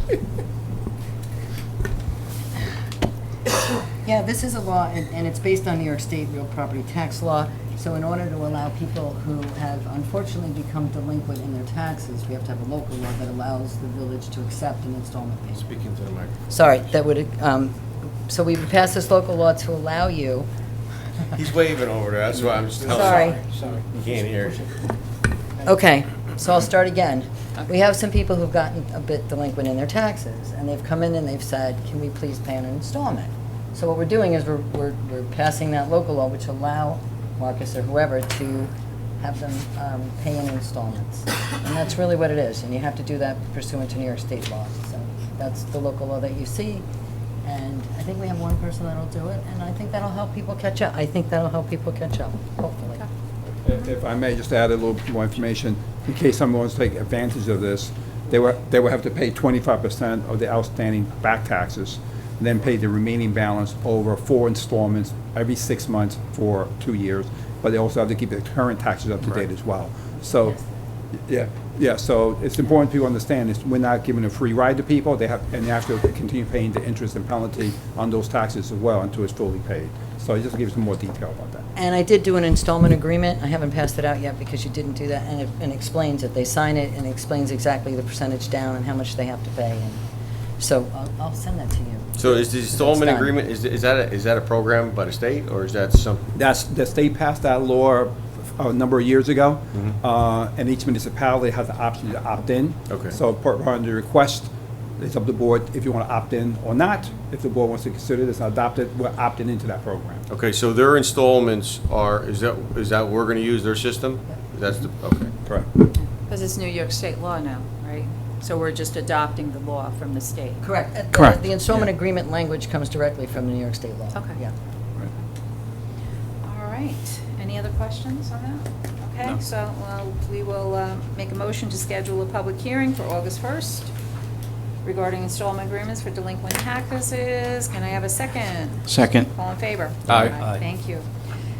Yeah, this is a law, and it's based on New York State real property tax law. So in order to allow people who have unfortunately become delinquent in their taxes, we have to have a local law that allows the village to accept an installment payment. Speaking to the mic. Sorry, that would, so we would pass this local law to allow you. He's waving over there, that's why I'm just telling you. Sorry. You can't hear you. Okay, so I'll start again. We have some people who've gotten a bit delinquent in their taxes, and they've come in and they've said, can we please pay an installment? So what we're doing is we're passing that local law which allow Marcus or whoever to have them pay in installments. And that's really what it is, and you have to do that pursuant to New York State law. So that's the local law that you see, and I think we have one person that'll do it, and I think that'll help people catch up. Hopefully. If I may just add a little more information, in case someone wants to take advantage of this, they will have to pay 25% of the outstanding back taxes, and then pay the remaining balance over 4 installments every 6 months for 2 years. But they also have to keep the current taxes up to date as well. So, yeah. So it's important people understand is we're not giving a free ride to people. They have to continue paying the interest and penalty on those taxes as well until it's fully paid. So it just gives some more detail about that. And I did do an installment agreement. I haven't passed it out yet because you didn't do that, and it explains it. They sign it, and it explains exactly the percentage down and how much they have to pay. And so I'll send that to you. So is the installment done. agreement, is that a program by the state, or is that some? The state passed that law a number of years ago, and each municipality has the option to opt in. Okay. So part of the request, it's up to the board if you want to opt in or not. If the board wants to consider this and adopt it, we're opting into that program. Okay, so their installments is that we're gonna use their system? That's the, okay. Correct. Because it's New York State law now, right? So we're just adopting the law from the state. Correct. Correct. The installment agreement language comes directly from the New York State law. Okay. Yeah. All right. Any other questions on that? Okay, so we will make a motion to schedule a public hearing for August 1st regarding installment agreements for delinquent taxes. Can I have a second? Second. All in favor? Aye. Thank you.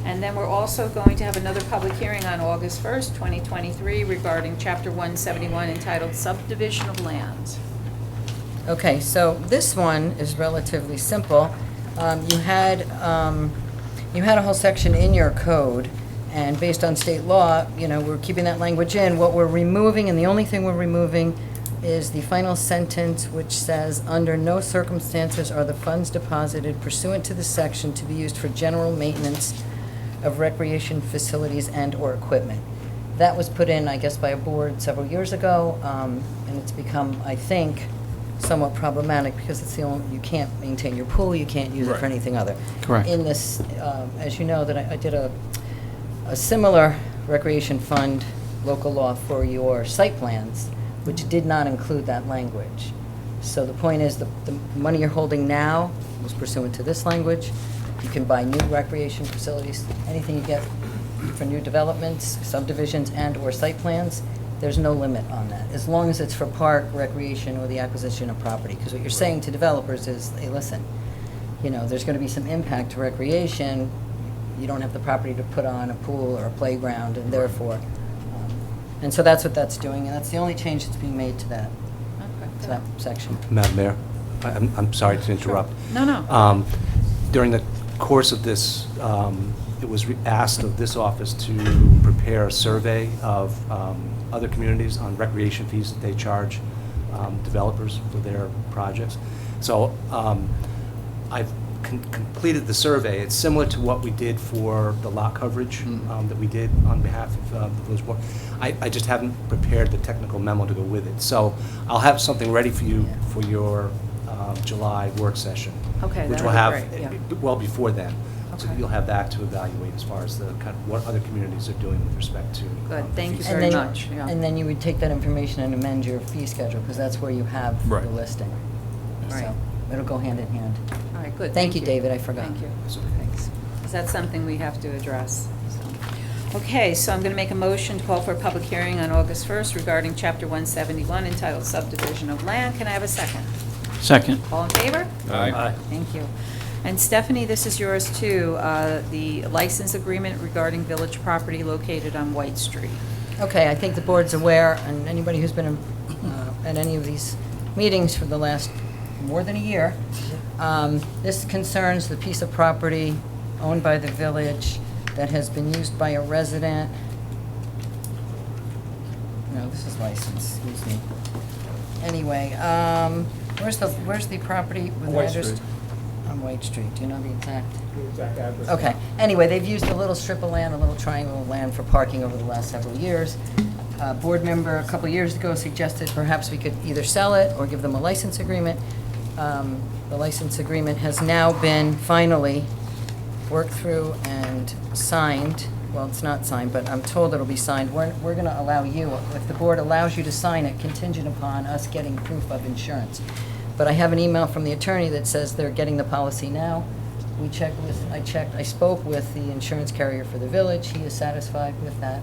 And then we're also going to have another public hearing on August 1st, 2023, regarding Chapter 171 entitled Subdivision of Lands. Okay, so this one is relatively simple. You had a whole section in your code, and based on state law, we're keeping that language in. What we're removing, and the only thing we're removing, is the final sentence, which says, "Under no circumstances are the funds deposited pursuant to this section to be used for general maintenance of recreation facilities and/or equipment." That was put in, I guess, by a board several years ago, and it's become, I think, somewhat problematic because it's the only, you can't maintain your pool, you can't use it for anything other. Correct. In this, as you know, that I did a similar recreation fund local law for your site plans, which did not include that language. So the point is, the money you're holding now was pursuant to this language. You can buy new recreation facilities, anything you get for new developments, subdivisions, and/or site plans. There's no limit on that, as long as it's for park, recreation, or the acquisition of property. Because what you're saying to developers is, hey, listen, there's going to be some impact to recreation. You don't have the property to put on a pool or a playground, and therefore, and so that's what that's doing, and that's the only change that's being made to that section. Madam Mayor, I'm sorry to interrupt. No. During the course of this, it was asked of this office to prepare a survey of other communities on recreation fees that they charge developers for their projects. So I've completed the survey. It's similar to what we did for the lot coverage that we did on behalf of the village board. I just haven't prepared the technical memo to go with it. So I'll have something ready for you for your July work session. Okay, which that'd we'll be have great, yeah. well before then. So Okay. you'll have that to evaluate as far as the kind of what other communities are doing with respect to. Good, the thank you fees. very much. Yeah. And then you would take that information and amend your fee schedule, because that's where you have the Right. listing. Right. So it'll go hand in hand. All right, good. Thank you, David, I forgot. Thank you. Thanks. Because that's something we have to address. So. Okay, so I'm going to make a motion to call for a public hearing on August 1st regarding Chapter 171 entitled Subdivision of Land. Can I have a second? Second. All in favor? Aye. Thank you. And Stephanie, this is yours too, the license agreement regarding village property located on White Street. Okay, I think the board's aware, and anybody who's been at any of these meetings for the last more than a year, this concerns the piece of property owned by the village that has been used by a resident. No, this is license, excuse me. Anyway, where's the property with the White address? Street. On White Street, do you know the exact? Exact address. Okay, anyway, they've used a little strip of land, a little triangle of land for parking over the last several years. A board member a couple years ago suggested perhaps we could either sell it or give them a license agreement. The license agreement has now been finally worked through and signed. Well, it's not signed, but I'm told it'll be signed. We're going to allow you, if the board allows you to sign it, contingent upon us getting proof of insurance. But I have an email from the attorney that says they're getting the policy now. I spoke with the insurance carrier for the village. He is satisfied with that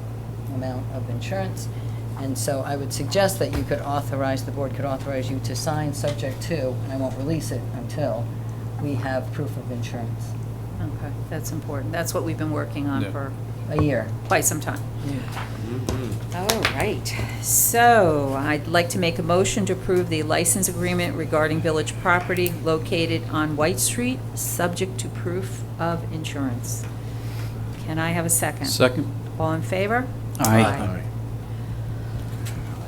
amount of insurance. And so I would suggest that you could authorize, the board could authorize you to sign subject to, and I won't release it until we have proof of insurance. Okay, that's important. That's what we've been working on Yeah. for A year. quite some time. All right, so I'd like to make a motion to approve the license agreement regarding village property located on White Street, subject to proof of insurance. Can I have a second? Second. All in favor? Aye.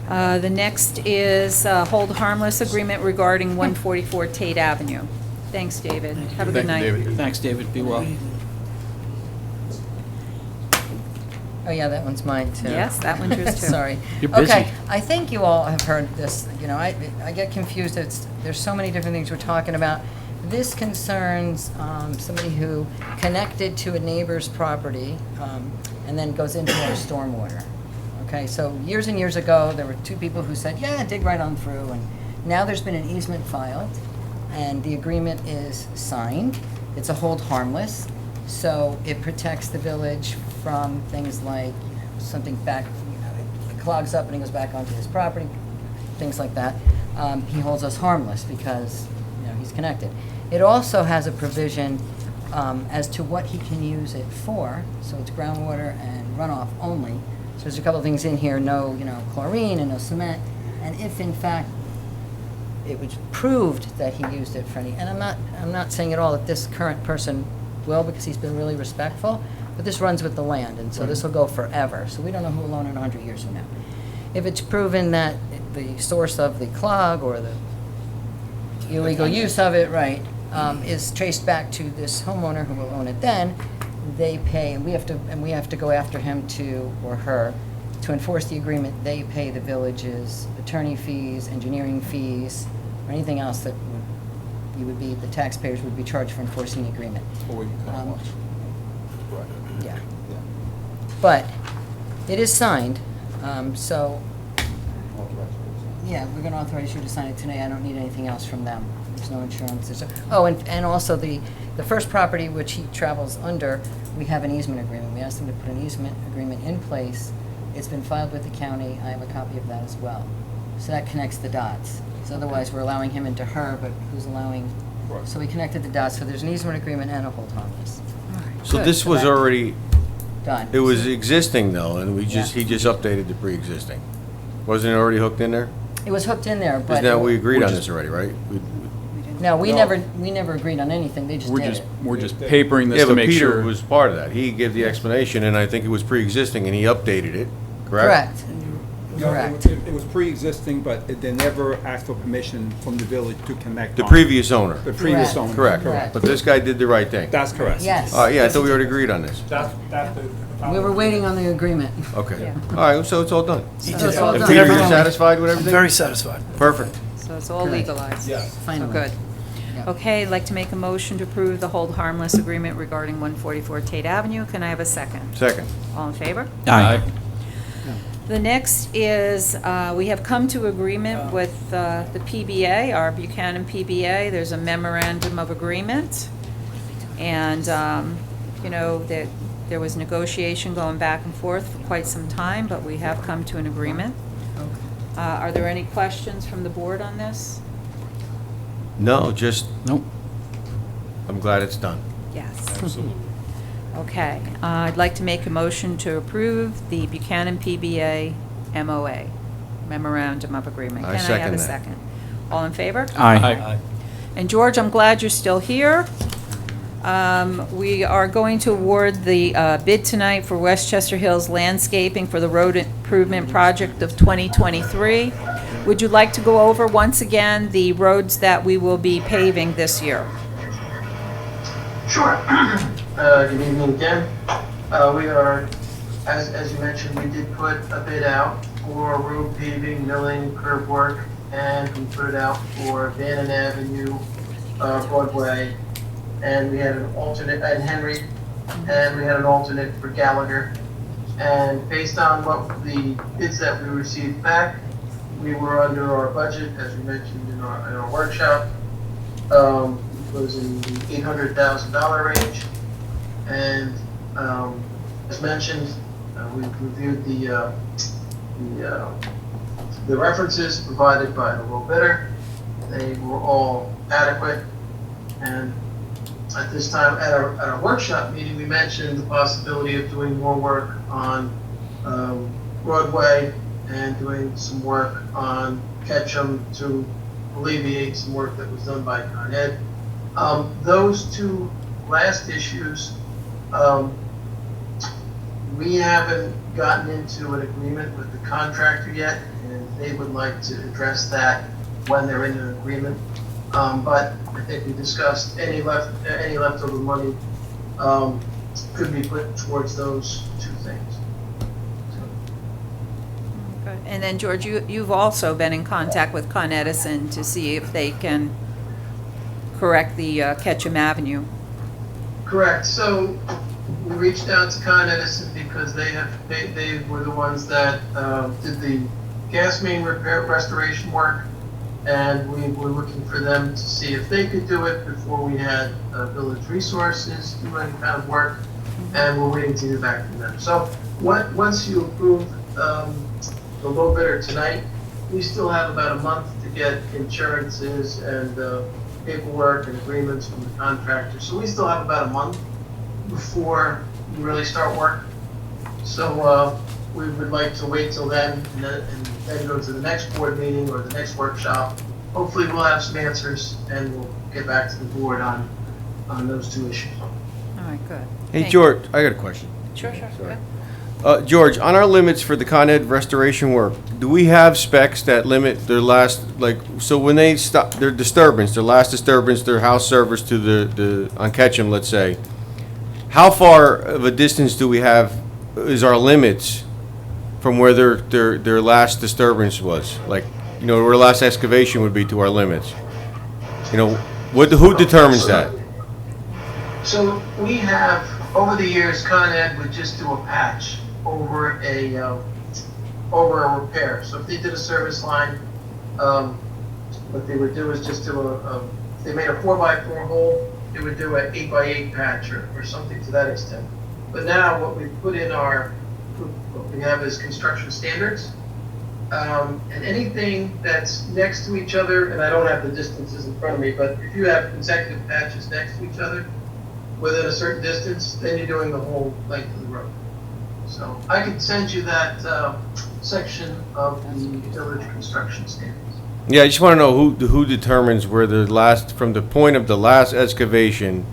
The next is hold harmless agreement regarding 144 Tate Avenue. Thanks, David. Have a good night. Thanks, David. Be well. Oh, yeah, that one's mine, too. Yes, that one's yours, too. Sorry. You're busy. Okay, I think you all have heard this, I get confused, there's so many different things we're talking about. This concerns somebody who connected to a neighbor's property and then goes into our stormwater. Okay, so years and years ago, there were two people who said, yeah, dig right on through, and now there's been an easement filed, and the agreement is signed. It's a hold harmless, so it protects the village from things like something back, it clogs up and he goes back onto his property, things like that. He holds us harmless because, he's connected. It also has a provision as to what he can use it for. So it's groundwater and runoff only. So there's a couple of things in here, no, chlorine and no cement. And if in fact it was proved that he used it for any, and I'm not saying at all that this current person will, because he's been really respectful, but this runs with the land, and so this will go forever. So we don't know who will own it 100 years from now. If it's proven that the source of the clog or the illegal use of it, right, is traced back to this homeowner who will own it then, they pay, and we have to go after him or her to enforce the agreement. They pay the village's attorney fees, engineering fees, or anything else that the taxpayers would be charged for enforcing the agreement. Or you cut wash. Yeah. But it is signed, so, yeah, we're gonna authorize you to sign it today. I don't need anything else from them. There's no insurance. Oh, and also the first property which he travels under, we have an easement agreement. We asked them to put an easement agreement in place. It's been filed with the county. I have a copy of that as well. So that connects the dots. So otherwise, we're allowing him into her, but who's allowing? Right. So we connected the dots. So there's an easement agreement and a hold harmless. So Good. this So was that- already, Done. it was existing though, and he just updated the pre-existing. Wasn't it already hooked in there? It was hooked in there, but. Because now we agreed We're on just- this already, right? No, we No. never agreed on anything. They just did it. We're just papering this Yeah, to but make Peter sure. was part of that. He gave the explanation, and I think it was pre-existing, and he updated it, correct? Correct. No, Correct. It was pre-existing, but they never asked for permission from the village to connect. The on. previous owner. The previous Correct. owner. Correct. But this guy did the right thing. That's correct. Yes. Yeah, I thought we already agreed on this. That's We were waiting on the agreement. Okay. Yeah. All right, so it's all done. So it's all And done. Peter, you're satisfied with everything? Very satisfied. Perfect. So it's all Good. legalized? Yes. So Finally. good. Yeah. Okay, I'd like to make a motion to approve the hold harmless agreement regarding 144 Tate Avenue. Can I have a second? Second. All in favor? Aye. The next is, we have come to agreement with the PBA, our Buchanan PBA. There's a memorandum of agreement. And, that there was negotiation going back and forth for quite some time, but we have come to an agreement. Are there any questions from the board on this? No, just, Nope. I'm glad it's done. Yes. Okay, I'd like to make a motion to approve the Buchanan PBA MOA, Memorandum of Agreement. I Can I have second a that. second? All in favor? Aye. And George, I'm glad you're still here. We are going to award the bid tonight for Westchester Hills Landscaping for the road improvement project of 2023. Would you like to go over once again the roads that we will be paving this year? Sure. Good evening again. We are, as you mentioned, we did put a bid out for road paving, milling, curb work, and we put it out for Bannon Avenue, Broadway, and we had an alternate at Henry, and we had an alternate for Gallagher. And based on what the bids that we received back, we were under our budget, as we mentioned in our workshop. Was in the $800,000 range. And as mentioned, we reviewed the references provided by the low bidder. They were all adequate. And at this time, at our workshop meeting, we mentioned the possibility of doing more work on Broadway and doing some work on Ketchum to alleviate some work that was done by Con Ed. Those two last issues, we haven't gotten into an agreement with the contractor yet, and they would like to address that when they're in an agreement. But I think we discussed any leftover money could be put towards those two things. Good. And then, George, you've also been in contact with Con Edison to see if they can correct the Ketchum Avenue. Correct. So we reached out to Con Edison because they were the ones that did the gas main repair restoration work, and we were looking for them to see if they could do it before we had Village Resources do any kind of work, and we're waiting to hear back from them. So once you approve the low bidder tonight, we still have about a month to get insurances and paperwork and agreements from the contractor. So we still have about a month before we really start work. So we would like to wait till then and then go to the next board meeting or the next workshop. Hopefully we'll have some answers and we'll get back to the board on those two issues. All right, good. Hey, Thank George, I got a question. you. Sure, sure, Sorry. good. George, on our limits for the Con Ed restoration work, do we have specs that limit their last, like, so when they stop, their disturbance, their last disturbance, their house service to the on Ketchum, let's say, how far of a distance do we have, is our limits from where their last disturbance was? Like, you know, where the last excavation would be to our limits? You know, who determines that? So we have, over the years, Con Ed would just do a patch over a repair. So if they did a service line, what they would do is just do if they made a 4x4 hole, they would do an 8x8 patch or something to that extent. But now what we put in what we have is construction standards. And anything that's next to each other, and I don't have the distances in front of me, but if you have consecutive patches next to each other within a certain distance, then you're doing the whole length of the road. So I could send you that section of the village construction standards. Yeah, I just want to know who determines where from the point of the last excavation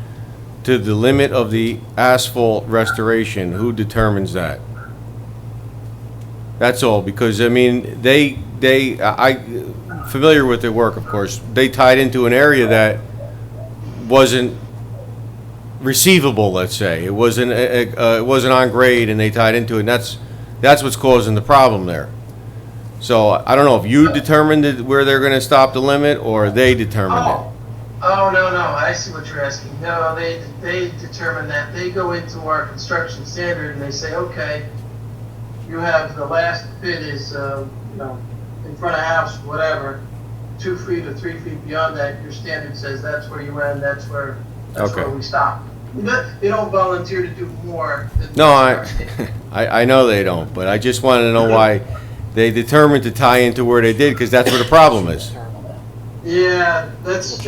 to the limit of the asphalt restoration, who determines that? That's all, because, I mean, I'm familiar with their work, of course. They tied into an area that wasn't receivable, let's say. It wasn't on grade, and they tied into it, and that's what's causing the problem there. So I don't know if you determined where they're going to stop the limit, or they determined it. Oh, no, I see what you're asking. No, they determine that. They go into our construction standard and they say, okay, you have the last pit is, in front of house, whatever, 2 feet or 3 feet beyond that, your standard says that's where you end, that's where we stop. They don't volunteer to do more than. No, I know they don't, but I just wanted to know why they determined to tie into where they did, because that's where the problem is. Yeah, that's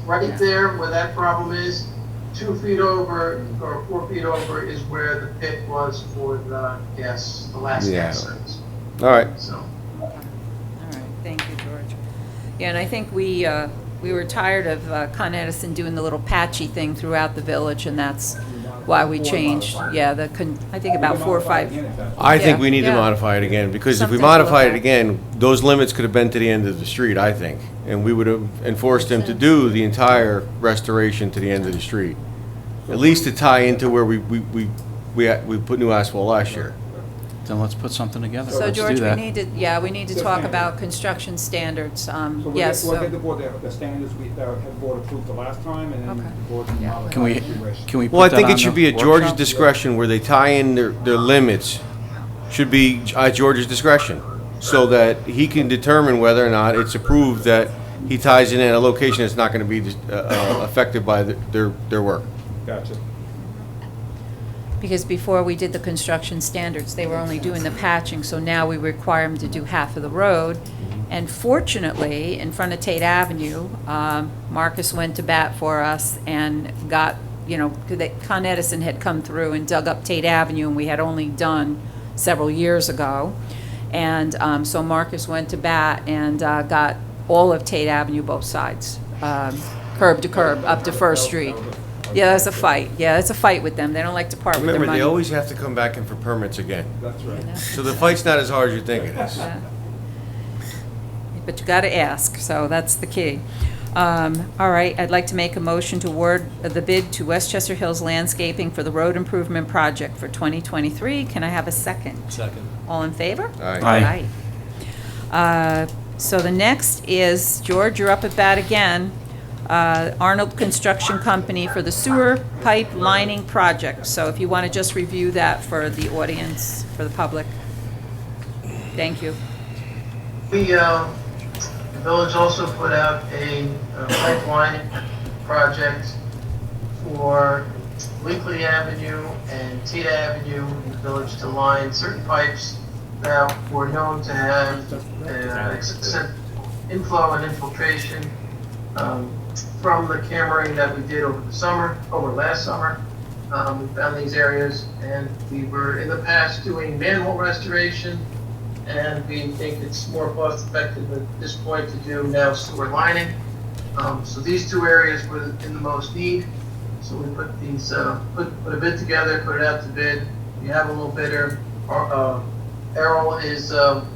right there where that problem is. 2 feet over or 4 feet over is where the pit was for the last gas service. All right. So. All right, thank you, George. Yeah, and I think we were tired of Con Edison doing the little patchy thing throughout the village, and that's why we changed. Yeah, I think about 4 or 5. I think we need to modify it again, because if we Something to modify look it at. again, those limits could have been to the end of the street, I think. And we would have enforced them to do the entire restoration to the end of the street. At least to tie into where we put new asphalt last year. Then let's put something together. So Let's do George, that. we need to talk about construction standards. So we'll Yes, get the so, board, the standards that the board approved the last time, and then Okay. the board can Yeah. modify Can we, if you wish. can we put Well, I that think on it should the be at George's workshop? discretion, where they tie in their limits, should be at George's discretion, so that he can determine whether or not it's approved that he ties it in a location that's not going to be affected by their work. Gotcha. because before we did the construction standards, they were only doing the patching, so now we require them to do half of the road. And fortunately, in front of Tate Avenue, Marcus went to bat for us and got, Con Edison had come through and dug up Tate Avenue, and we had only done several years ago. And so Marcus went to bat and got all of Tate Avenue, both sides, curb to curb, up to First Street. Yeah, that's a fight. Yeah, it's a fight with them. They don't like to part with their Remember, money. they always have to come back in for permits again. That's right. So the fight's not as hard as you think it is. Yeah. But you got to ask, so that's the key. All right, I'd like to make a motion to award the bid to Westchester Hills Landscaping for the road improvement project for 2023. Can I have a second? Second. All in favor? Aye. Aye. So the next is, George, you're up at bat again. Arnold Construction Company for the sewer pipe lining project. So if you want to just review that for the audience, for the public. Thank you. The village also put out a pipeline project for Linkley Avenue and Tate Avenue in the village to line certain pipes that were known to have excessive inflow and infiltration From the cammering that we did over last summer, we found these areas, and we were in the past doing manhole restoration, and we think it's more cost effective at this point to do now sewer lining. So these two areas were in the most need. So we put these, put a bid together, put it out to bid. We have a little bidder. Errol is a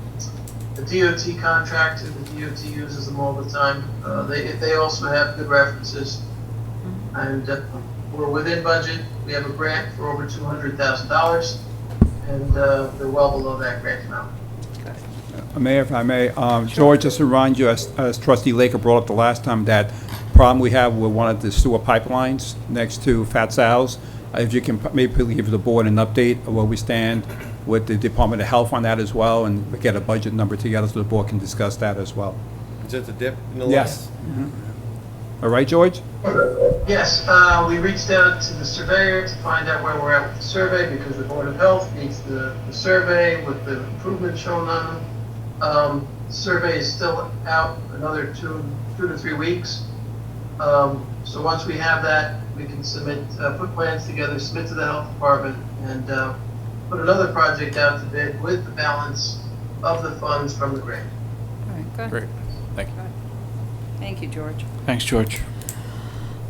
DOT contractor. The DOT uses them all the time. They also have good references. And we're within budget. We have a grant for over $200,000, and they're well below that grant amount. Mayor, if I may, George, just to remind you, as Trustee Laker brought up the last time, that problem we have with one of the sewer pipelines next to Fat Sal's. If you can maybe give the board an update of where we stand with the Department of Health on that as well, and we get a budget number together so the board can discuss that as well. Is that the dip in the Yes. All right, George? Yes, we reached out to the surveyor to find out where we're at with the survey, because the Board of Health needs the survey with the improvements shown on them. Survey is still out another two to 3 weeks. So once we have that, we can submit, put plans together, submit to the health department, and put another project out to bid with the balance of the funds from the grant. All right, good. Great, thank you. Thank you, George. Thanks, George.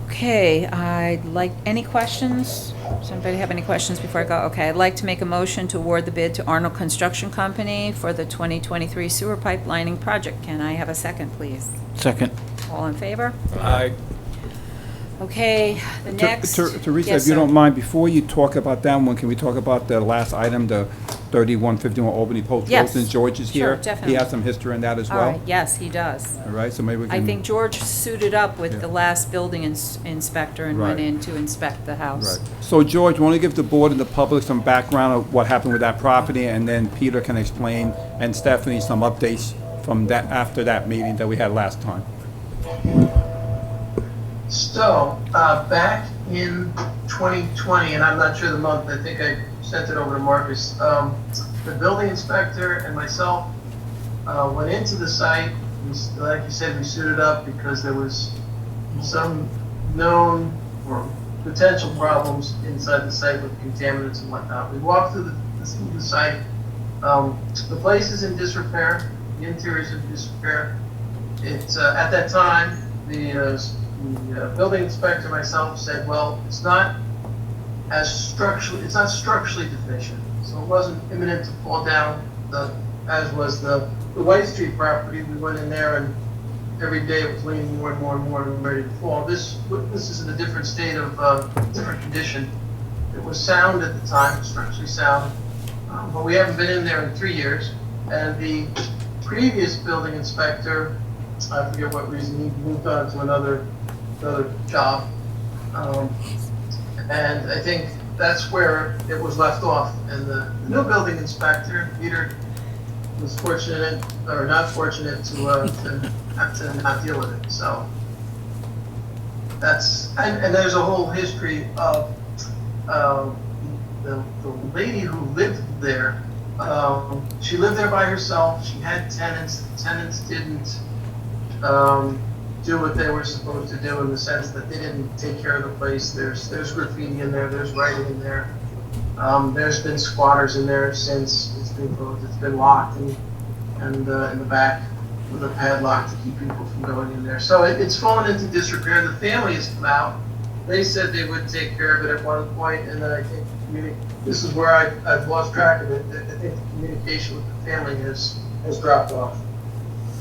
Okay, I'd like, any questions? Does anybody have any questions before I go? Okay, I'd like to make a motion to award the bid to Arnold Construction Company for the 2023 sewer pipelining project. Can I have a second, please? Second. All in favor? Aye. Okay, the next. Teresa, Yes, if you sir. don't mind, before you talk about that one, can we talk about the last item, the 3151 Albany Post Road? Yes. Since George is Sure, here. definitely. He has some history in that as All well. right, yes, he does. All right, so maybe we can. I think George suited up with Yeah. the last building inspector and went Right. in to inspect the house. Right. So George, want to give the board and the public some background of what happened with that property, and then Peter can explain, and Stephanie, some updates from that, after that meeting that we had last time. So, back in 2020, and I'm not sure the month, I think I sent it over to Marcus, the building inspector and myself went into the site. Like you said, we suited up because there was some known or potential problems inside the site with contaminants and whatnot. We walked through the site. The place is in disrepair. The interior is in disrepair. It's at that time, the building inspector and myself said, well, it's not structurally deficient, so it wasn't imminent to fall down, as was the White Street property. We went in there, and every day it was leaning more and more and more and ready to fall. This is in a different state of, different condition. It was sound at the time, structurally sound, but we haven't been in there in 3 years, and the previous building inspector, I forget what reason, he moved on to another job. And I think that's where it was left off. And the new building inspector, Peter, was fortunate, or not fortunate, to have to not deal with it. So that's, and there's a whole history of the lady who lived there. She lived there by herself. She had tenants. The tenants didn't do what they were supposed to do, in the sense that they didn't take care of the place. There's graffiti in there, there's writing in there. There's been squatters in there since it's been closed. It's been locked and in the back with a padlock to keep people from going in there. So it's fallen into disrepair. The family has come out. They said they would take care of it at one point, and then I think this is where I've lost track of it. I think the communication with the family has dropped off.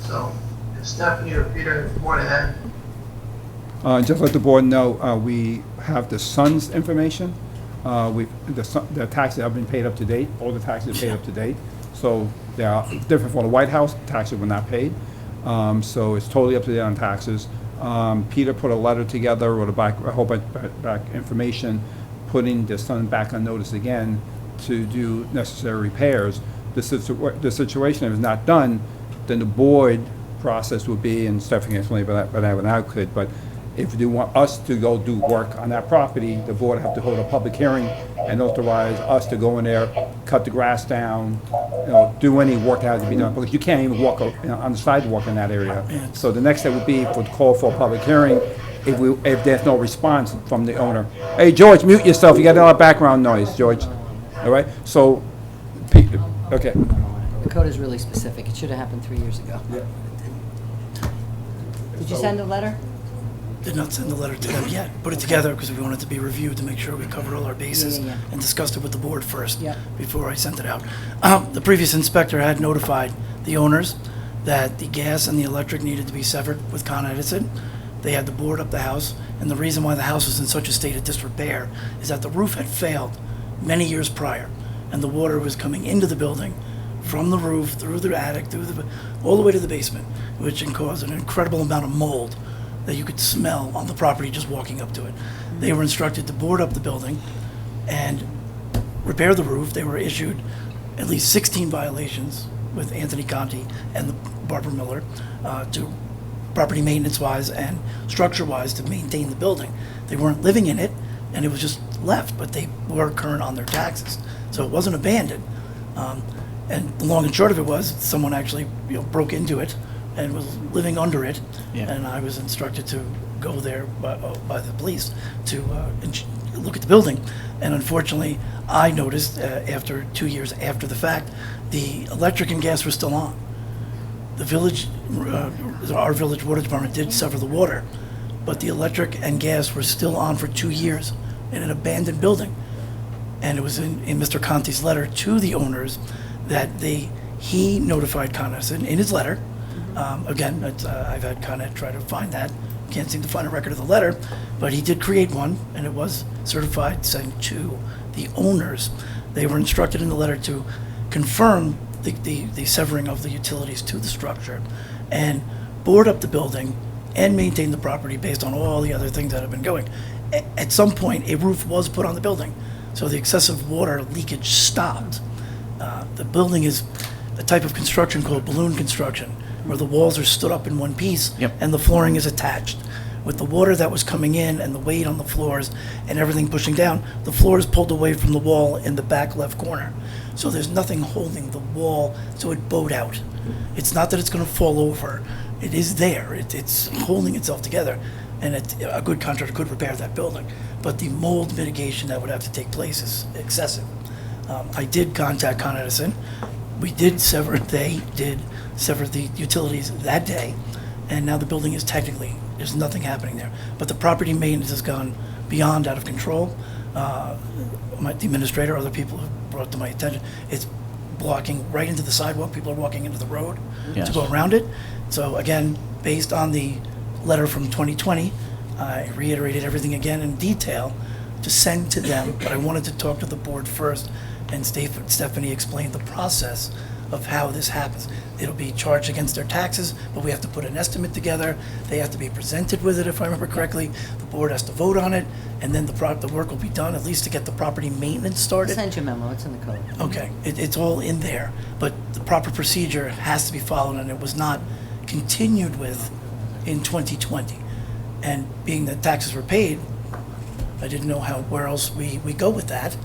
So if Stephanie or Peter have more to add. Just let the board know, we have the son's information. The taxes have been paid up to date. All the taxes are paid up to date. So they are different from the White House. Taxes were not paid. So it's totally up to date on taxes. Peter put a letter together, wrote a whole back information, putting the son back on notice again to do necessary repairs. The situation, if it's not done, then the board process would be, and Stephanie can explain better than I could, but If they want us to go do work on that property, the board have to hold a public hearing and authorize us to go in there, cut the grass down, do any work that has to be done, because you can't even walk on the sidewalk in that area. So the next step would be for the call for a public hearing if there's no response from the owner. Hey, George, mute yourself. You got a lot of background noise, George. All right? So, okay. The code is really specific. It should have happened 3 years ago. Did you send a letter? Did not send the letter to them yet. Put it together because we wanted it to be reviewed to make sure we covered all our bases Yeah. and discussed it with the board first Yeah. before I sent it out. The previous inspector had notified the owners that the gas and the electric needed to be severed with Con Edison. They had to board up the house, and the reason why the house was in such a state of disrepair is that the roof had failed many years prior, and the water was coming into the building from the roof, through the attic, all the way to the basement, which can cause an incredible amount of mold that you could smell on the property just walking up to it. They were instructed to board up the building and repair the roof. They were issued at least 16 violations with Anthony Conti and Barbara Miller to property maintenance-wise and structure-wise to maintain the building. They weren't living in it, and it was just left, but they were current on their taxes. So it wasn't abandoned. And the long and short of it was, someone actually broke into it and was living under it, and I was instructed to go there by the police to look at the building. And unfortunately, I noticed after 2 years after the fact, the electric and gas were still on. The village, our village water department did sever the water, but the electric and gas were still on for 2 years in an abandoned building. And it was in Mr. Conti's letter to the owners that he notified Con Edison in his letter. Again, I've had Con Ed try to find that. Can't seem to find a record of the letter, but he did create one, and it was certified, sent to the owners. They were instructed in the letter to confirm the severing of the utilities to the structure and board up the building and maintain the property based on all the other things that have been going. At some point, a roof was put on the building, so the excessive water leakage stopped. The building is a type of construction called balloon construction, where the walls are stood up in one piece and the flooring is attached. With the water that was coming in and the weight on the floors and everything pushing down, the floor is pulled away from the wall in the back left corner. So there's nothing holding the wall, so it bowed out. It's not that it's going to fall over. It is there. It's holding itself together, and a good contractor could repair that building. But the mold mitigation that would have to take place is excessive. I did contact Con Edison. They did sever the utilities that day, and now the building is technically, there's nothing happening there. But the property maintenance has gone beyond out of control. The administrator, other people have brought to my attention, it's blocking right into the sidewalk. People are walking into the road to go around it. So again, based on the letter from 2020, I reiterated everything again in detail to send to them, but I wanted to talk to the board first, and Stephanie explained the process of how this happens. It'll be charged against their taxes, but we have to put an estimate together. They have to be presented with it, if I remember correctly. The board has to vote on it, and then the work will be done, at least to get the property maintenance started. Send you a memo, it's in the code. Okay, it's all in there, but the proper procedure has to be followed, and it was not continued with in 2020. And being that taxes were paid, I didn't know where else we go with that.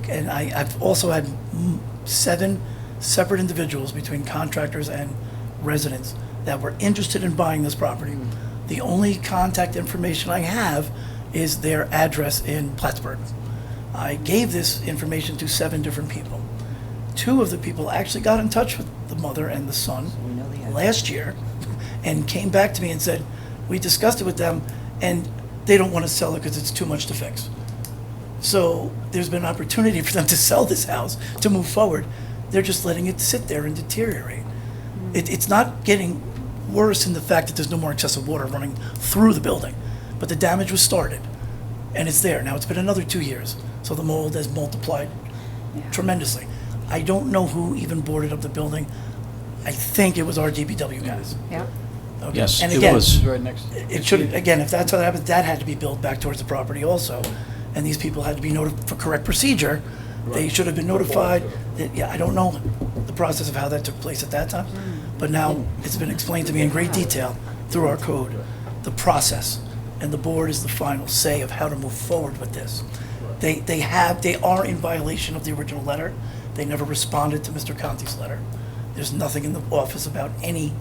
And I've also had 7 separate individuals between contractors and residents that were interested in buying this property. The only contact information I have is their address in Plattsburgh. I gave this information to 7 different people. 2 of the people actually got in touch with the mother and the son last year and came back to me and said, we discussed it with them and they don't want to sell it because it's too much to fix. So there's been an opportunity for them to sell this house, to move forward. They're just letting it sit there and deteriorate. It's not getting worse in the fact that there's no more excessive water running through the building, but the damage was started, and it's there. Now it's been another 2 years, so the mold has multiplied tremendously. I don't know who even boarded up the building. I think it was our DPW guys. Yeah. Okay. Yes, And it again, was. It should, again, if that's what happened, that had to be billed back towards the property also. And these people had to be notified for correct procedure. They should have been notified. I don't know the process of how that took place at that time, but now it's been explained to me in great detail through our code, the process. and the board is the final say of how to move forward with this. They are in violation of the original letter. They never responded to Mr. Conti's letter. There's nothing in the office about any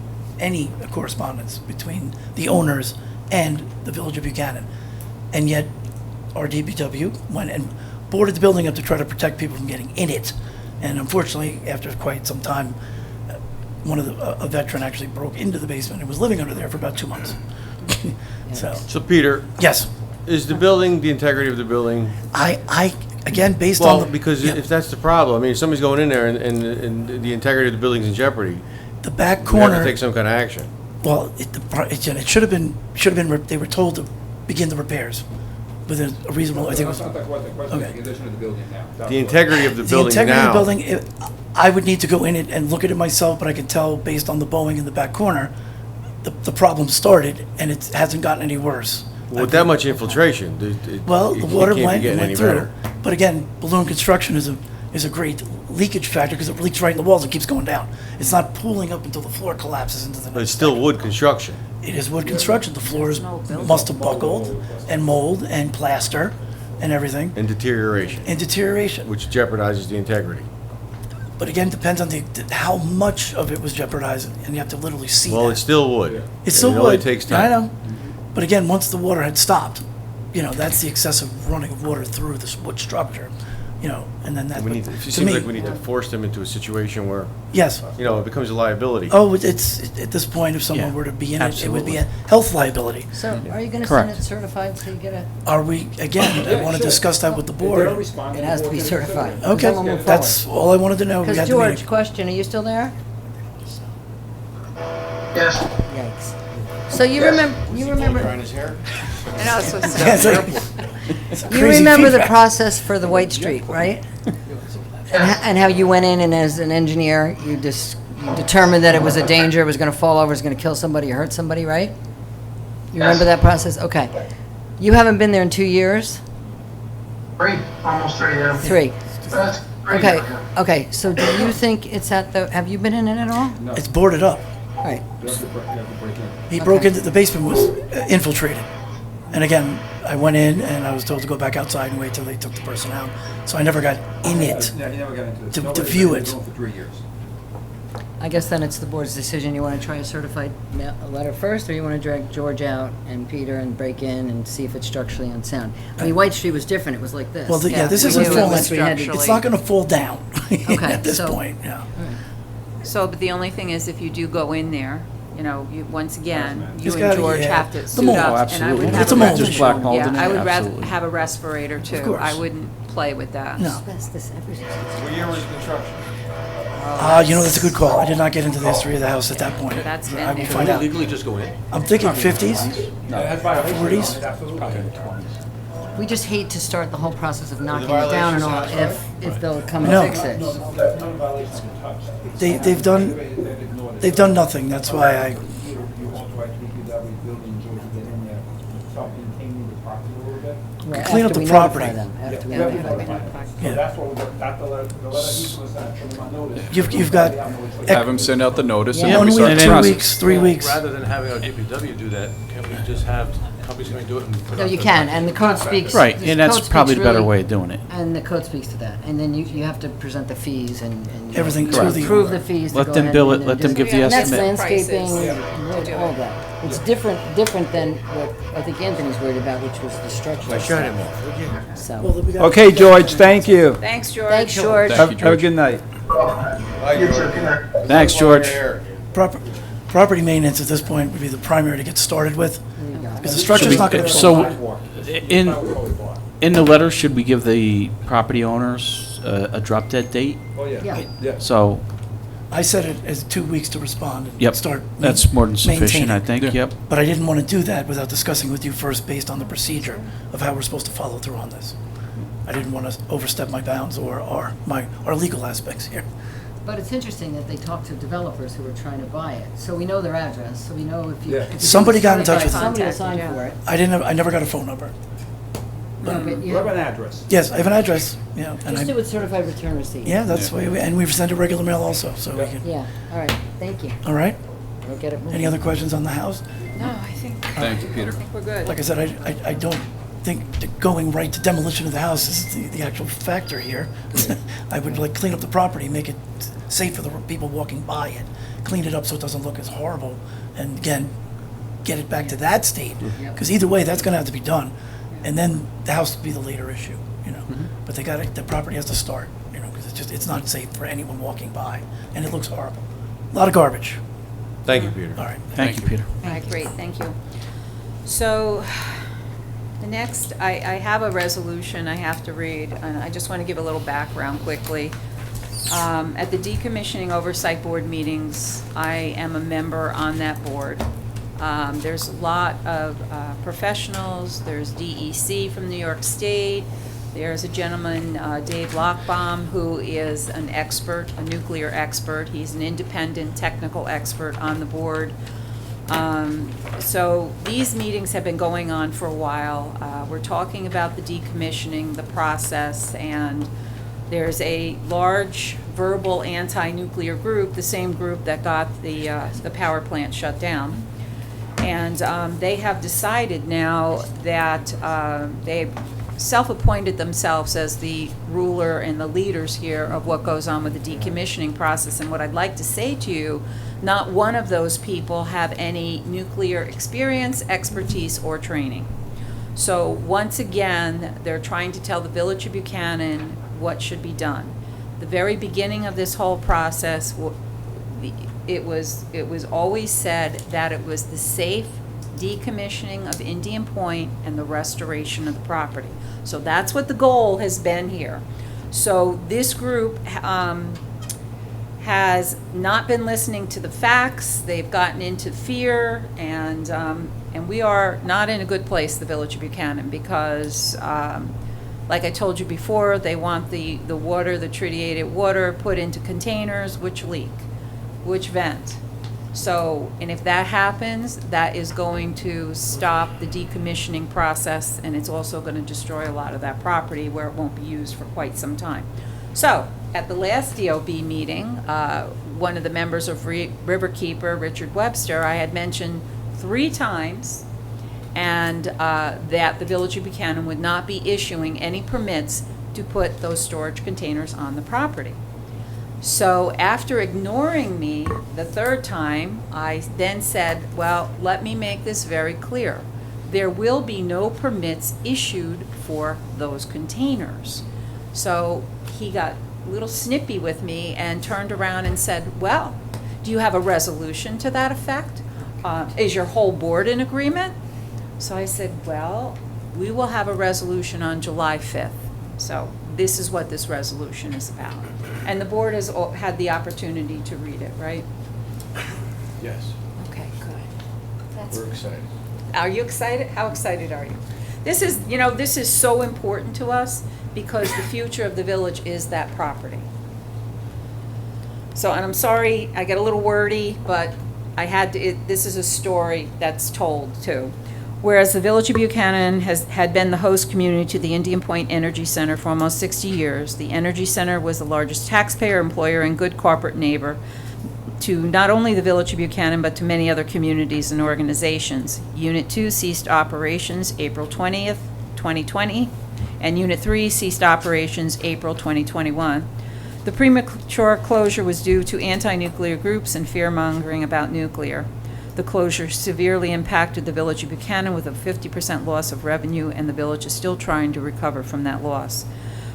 correspondence between the owners and the Village of Buchanan. And yet, our DPW went and boarded the building up to try to protect people from getting in it. And unfortunately, after quite some time, a veteran actually broke into the basement and was living under there for about 2 months. So Peter, Yes, is the building, the integrity of the building? again, based on Well, the. because yeah, if that's the problem, I mean, if somebody's going in there and the integrity of the building's in jeopardy, the back we have corner. to take some kind of action. Well, it should have been, they were told to begin the repairs within a reasonable, I think it was. That's not the question, Okay. the condition of the building now. The integrity of the The building integrity of the now. building, I would need to go in it and look at it myself, but I can tell based on the bowing in the back corner, the problem started and it hasn't gotten any worse. With that much infiltration, Well, it the water can't be went getting any through. better. But again, balloon construction is a great leakage factor because it leaks right in the walls and keeps going down. It's not pooling up until the floor collapses into the But it's next. still wood construction. It is wood construction. The floors must have buckled and mold and plaster and everything And deterioration, and deterioration. which jeopardizes the integrity. But again, depends on how much of it was jeopardized, and you have to literally see Well, that. it's still wood. It's still and wood. It only takes time. I know. But again, once the water had stopped, that's the excessive running of water through this wood structure, and then that. We need, but it to seems me- like we need to force them into a situation where, Yes. it becomes a liability. Oh, it's, at this point, if someone Yeah, were to be in it, it would be a absolutely. health liability. So are you going to Correct. send it certified so you get a, Are we, again, I want to discuss that with the board. it has to be certified? 'cause Okay, then we'll move that's forward. all I wanted to know. We Because had the George, meeting. question, are you still there? Yes, Yikes. So you remember, Drying his hair? I know, it's so Yeah, it's sad. like- it's you crazy remember the feedback. process for the White Street, right? And how you went in and as an engineer, you determined that it was a danger, it was going to fall over, it was going to kill somebody or hurt somebody, right? You remember that process? Okay. You haven't been there in 2 years? almost 3 now. 3. That's great. Okay, okay, so do you think it's have you been in it at all? It's boarded up. Right. You have to break in. He broke into, the basement was infiltrated. And again, I went in and I was told to go back outside and wait till they took the person out. So I never got in it. Yeah, you never got into this. To Nobody's view been in it. the room for 3 years. I guess then it's the board's decision. You want to try a certified letter first, or you want to drag George out and Peter and break in and see if it's structurally unsound? I mean, White Street was different. It was like this. Well, yeah, this we isn't knew it falling. was structurally- It's not going to fall down Okay, at this so- point, yeah. So, but the only thing is, if you do go in there, once again, you It's and gotta- George yeah. have to The suit mold. up. Oh, And I absolutely. would have It's a mold Just issue. black mold in Yeah, it, I would rather absolutely. have a respirator too. course. I wouldn't play with that. No. Asbestos, everything. What year was the construction? That's a good call. I did not get into the history of the house at that point. That's been I will there. find out. Legally just go in? I'm thinking 50s. 40s? We just hate to start the whole process of knocking it violations down and all not if they'll come and No. fix it. They've done nothing. That's why I, You authorize DPW building George to get in there, start maintaining the property a little bit. Right, Clean up after the we property. notify them, after we Yeah, notify them. So that's what, that's the letter he was actually on notice. you've got Have him send out the notice. and Yeah. then 1 we start week, the 2 process. weeks, 3 weeks. Rather than having our DPW do that, can't we just have companies come and do it and put No, out you the- can, and the code speaks. Right, the and that's code probably speaks the better really- way of doing it. And the code speaks to that, and then you have to present the fees and. Everything to Correct. the Prove owner. the fees. to Let go them ahead bill and it, let them do- give the Yeah, That's estimate. landscaping, Prices. and all that. It's different than what I think Anthony's worried about, which was the structure. I shut him off. So, Well, we got- Okay, George, thank you. Thanks, George. thanks, George. Thank you, Have a George. good night. You too, good night. Thanks, George. Property maintenance at this point would be the primary to get started with, because the structure's Should not we- going to. So, in the letter, should we give the property owners a drop dead date? Oh, Yeah. So, I set it as 2 weeks to respond and yep, start. that's more than sufficient, I maintaining. think, yep. But I didn't want to do that without discussing with you first based on the procedure of how we're supposed to follow through on this. I didn't want to overstep my bounds or our legal aspects here. But it's interesting that they talked to developers who were trying to buy it, so we know their address, so we know if you. Yeah. if you Somebody got in touch with certified, them. Somebody will sign Contacted, for it. I never got a phone number. No, but you You have have- an address. Yes, I have an address, yeah. And Just do I, it certified return receipt. yeah, that's why, and we've sent a regular mail also, so we can, Yeah, all right, thank you. all right? We'll get it moving. Any other questions on the house? No, I think Thank you, Peter. I think we're good. Like I said, I don't think that going right to demolition of the house is the actual factor here. I would like clean up the property, make it safe for the people walking by it, clean it up so it doesn't look as horrible, and again, get it back to that state. Because either way, that's gonna have to be done. And then the house will be the later issue, you know? But the property has to start, you know, because it's not safe for anyone walking by, and it looks horrible. A lot of garbage. Thank you, Peter. All right. Thank you, Peter. All right, great, thank you. So, the next, I have a resolution I have to read, and I just want to give a little background quickly. At the Decommissioning Oversight Board meetings, I am a member on that board. There's a lot of professionals, there's DEC from New York State, there's a gentleman, Dave Lochbaum, who is an expert, a nuclear expert. He's an independent technical expert on the board. So these meetings have been going on for a while. We're talking about the decommissioning, the process, and there's a large verbal anti-nuclear group, the same group that got the power plant shut down. And they have decided now that they self-appointed themselves as the ruler and the leaders here of what goes on with the decommissioning process. And what I'd like to say to you, not one of those people have any nuclear experience, expertise, or training. So once again, they're trying to tell the Village of Buchanan what should be done. The very beginning of this whole process, it was always said that it was the safe decommissioning of Indian Point and the restoration of the property. So that's what the goal has been here. So this group has not been listening to the facts. They've gotten into fear, and we are not in a good place, the Village of Buchanan, because like I told you before, they want the water, the tritiated water, put into containers which leak, which vent. So, and if that happens, that is going to stop the decommissioning process, and it's also going to destroy a lot of that property where it won't be used for quite some time. So, at the last DOB meeting, one of the members of Riverkeeper, Richard Webster, I had mentioned 3 times and that the Village of Buchanan would not be issuing any permits to put those storage containers on the property. So after ignoring me the 3rd time, I then said, well, let me make this very clear. There will be no permits issued for those containers. So he got a little snippy with me and turned around and said, well, do you have a resolution to that effect? Is your whole board in agreement? So I said, well, we will have a resolution on July 5th. So this is what this resolution is about. And the board has had the opportunity to read it, right? Yes, Okay, good. we're excited. Are you excited? How excited are you? This is, you know, this is so important to us because the future of the village is that property. So, and I'm sorry, I get a little wordy, but I had to, this is a story that's told too. Whereas the Village of Buchanan had been the host community to the Indian Point Energy Center for almost 60 years, the Energy Center was the largest taxpayer, employer, and good corporate neighbor to not only the Village of Buchanan, but to many other communities and organizations. Unit 2 ceased operations April 20th, 2020, and Unit 3 ceased operations April 2021. The premature closure was due to anti-nuclear groups and fear-mongering about nuclear. The closure severely impacted the Village of Buchanan with a 50% loss of revenue, and the village is still trying to recover from that loss.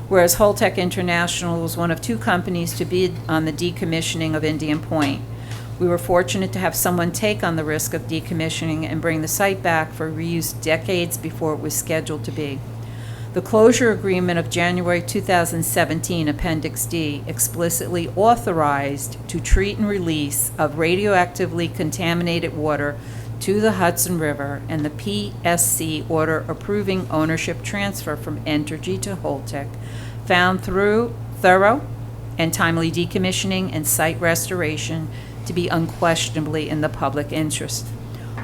Whereas Holtec International was one of 2 companies to bid on the decommissioning of Indian Point. We were fortunate to have someone take on the risk of decommissioning and bring the site back for reuse decades before it was scheduled to be. The closure agreement of January 2017, Appendix D, explicitly authorized to treat and release of radioactively contaminated water to the Hudson River, and the PSC order approving ownership transfer from Entergy to Holtec found through thorough and timely decommissioning and site restoration to be unquestionably in the public interest.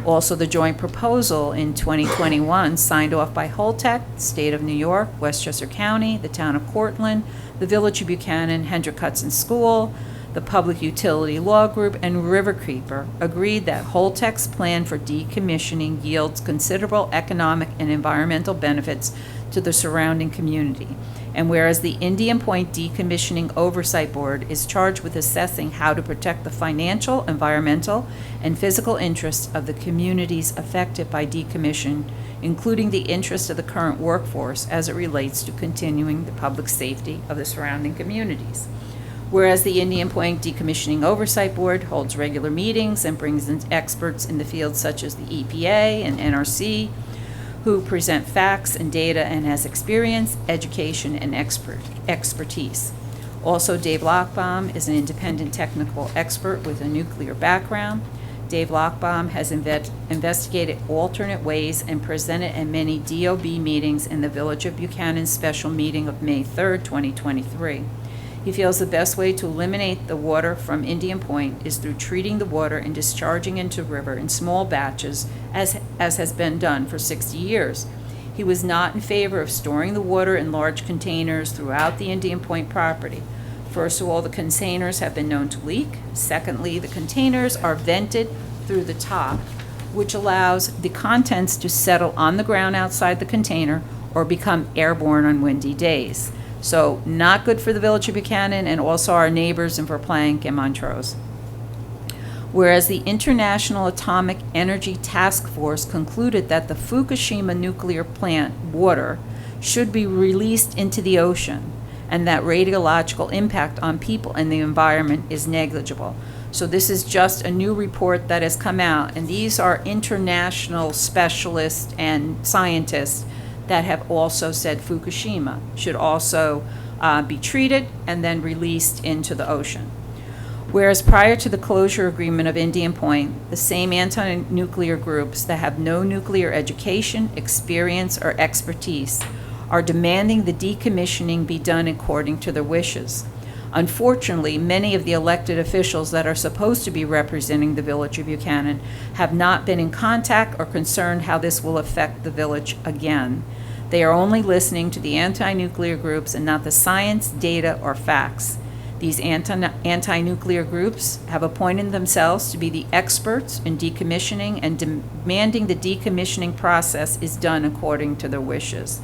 Also, the joint proposal in 2021, signed off by Holtec, the State of New York, Westchester County, the Town of Cortland, the Village of Buchanan, Hendrick Hudson School, The Public Utility Law Group and Riverkeeper agreed that Holtec's plan for decommissioning yields considerable economic and environmental benefits to the surrounding community. And whereas the Indian Point Decommissioning Oversight Board is charged with assessing how to protect the financial, environmental, and physical interests of the communities affected by decommission, including the interest of the current workforce as it relates to continuing the public safety of the surrounding communities. Whereas the Indian Point Decommissioning Oversight Board holds regular meetings and brings in experts in the field such as the EPA and NRC, who present facts and data and has experience, education, and expertise. Also, Dave Lochbaum is an independent technical expert with a nuclear background. Dave Lochbaum has investigated alternate ways and presented at many DOB meetings in the Village of Buchanan special meeting of May 3rd, 2023. He feels the best way to eliminate the water from Indian Point is through treating the water and discharging into the river in small batches, as has been done for 60 years. He was not in favor of storing the water in large containers throughout the Indian Point property. First of all, the containers have been known to leak. Secondly, the containers are vented through the top, which allows the contents to settle on the ground outside the container or become airborne on windy days. So not good for the Village of Buchanan and also our neighbors in Verplanck and Montrose. Whereas the International Atomic Energy Task Force concluded that the Fukushima nuclear plant water should be released into the ocean and that radiological impact on people and the environment is negligible. So this is just a new report that has come out, and these are international specialists and scientists that have also said Fukushima should also be treated and then released into the ocean. Whereas prior to the closure agreement of Indian Point, the same anti-nuclear groups that have no nuclear education, experience, or expertise are demanding the decommissioning be done according to their wishes. Unfortunately, many of the elected officials that are supposed to be representing the Village of Buchanan have not been in contact or concerned how this will affect the village again. They are only listening to the anti-nuclear groups and not the science, data, or facts. These anti-nuclear groups have appointed themselves to be the experts in decommissioning and demanding the decommissioning process is done according to their wishes.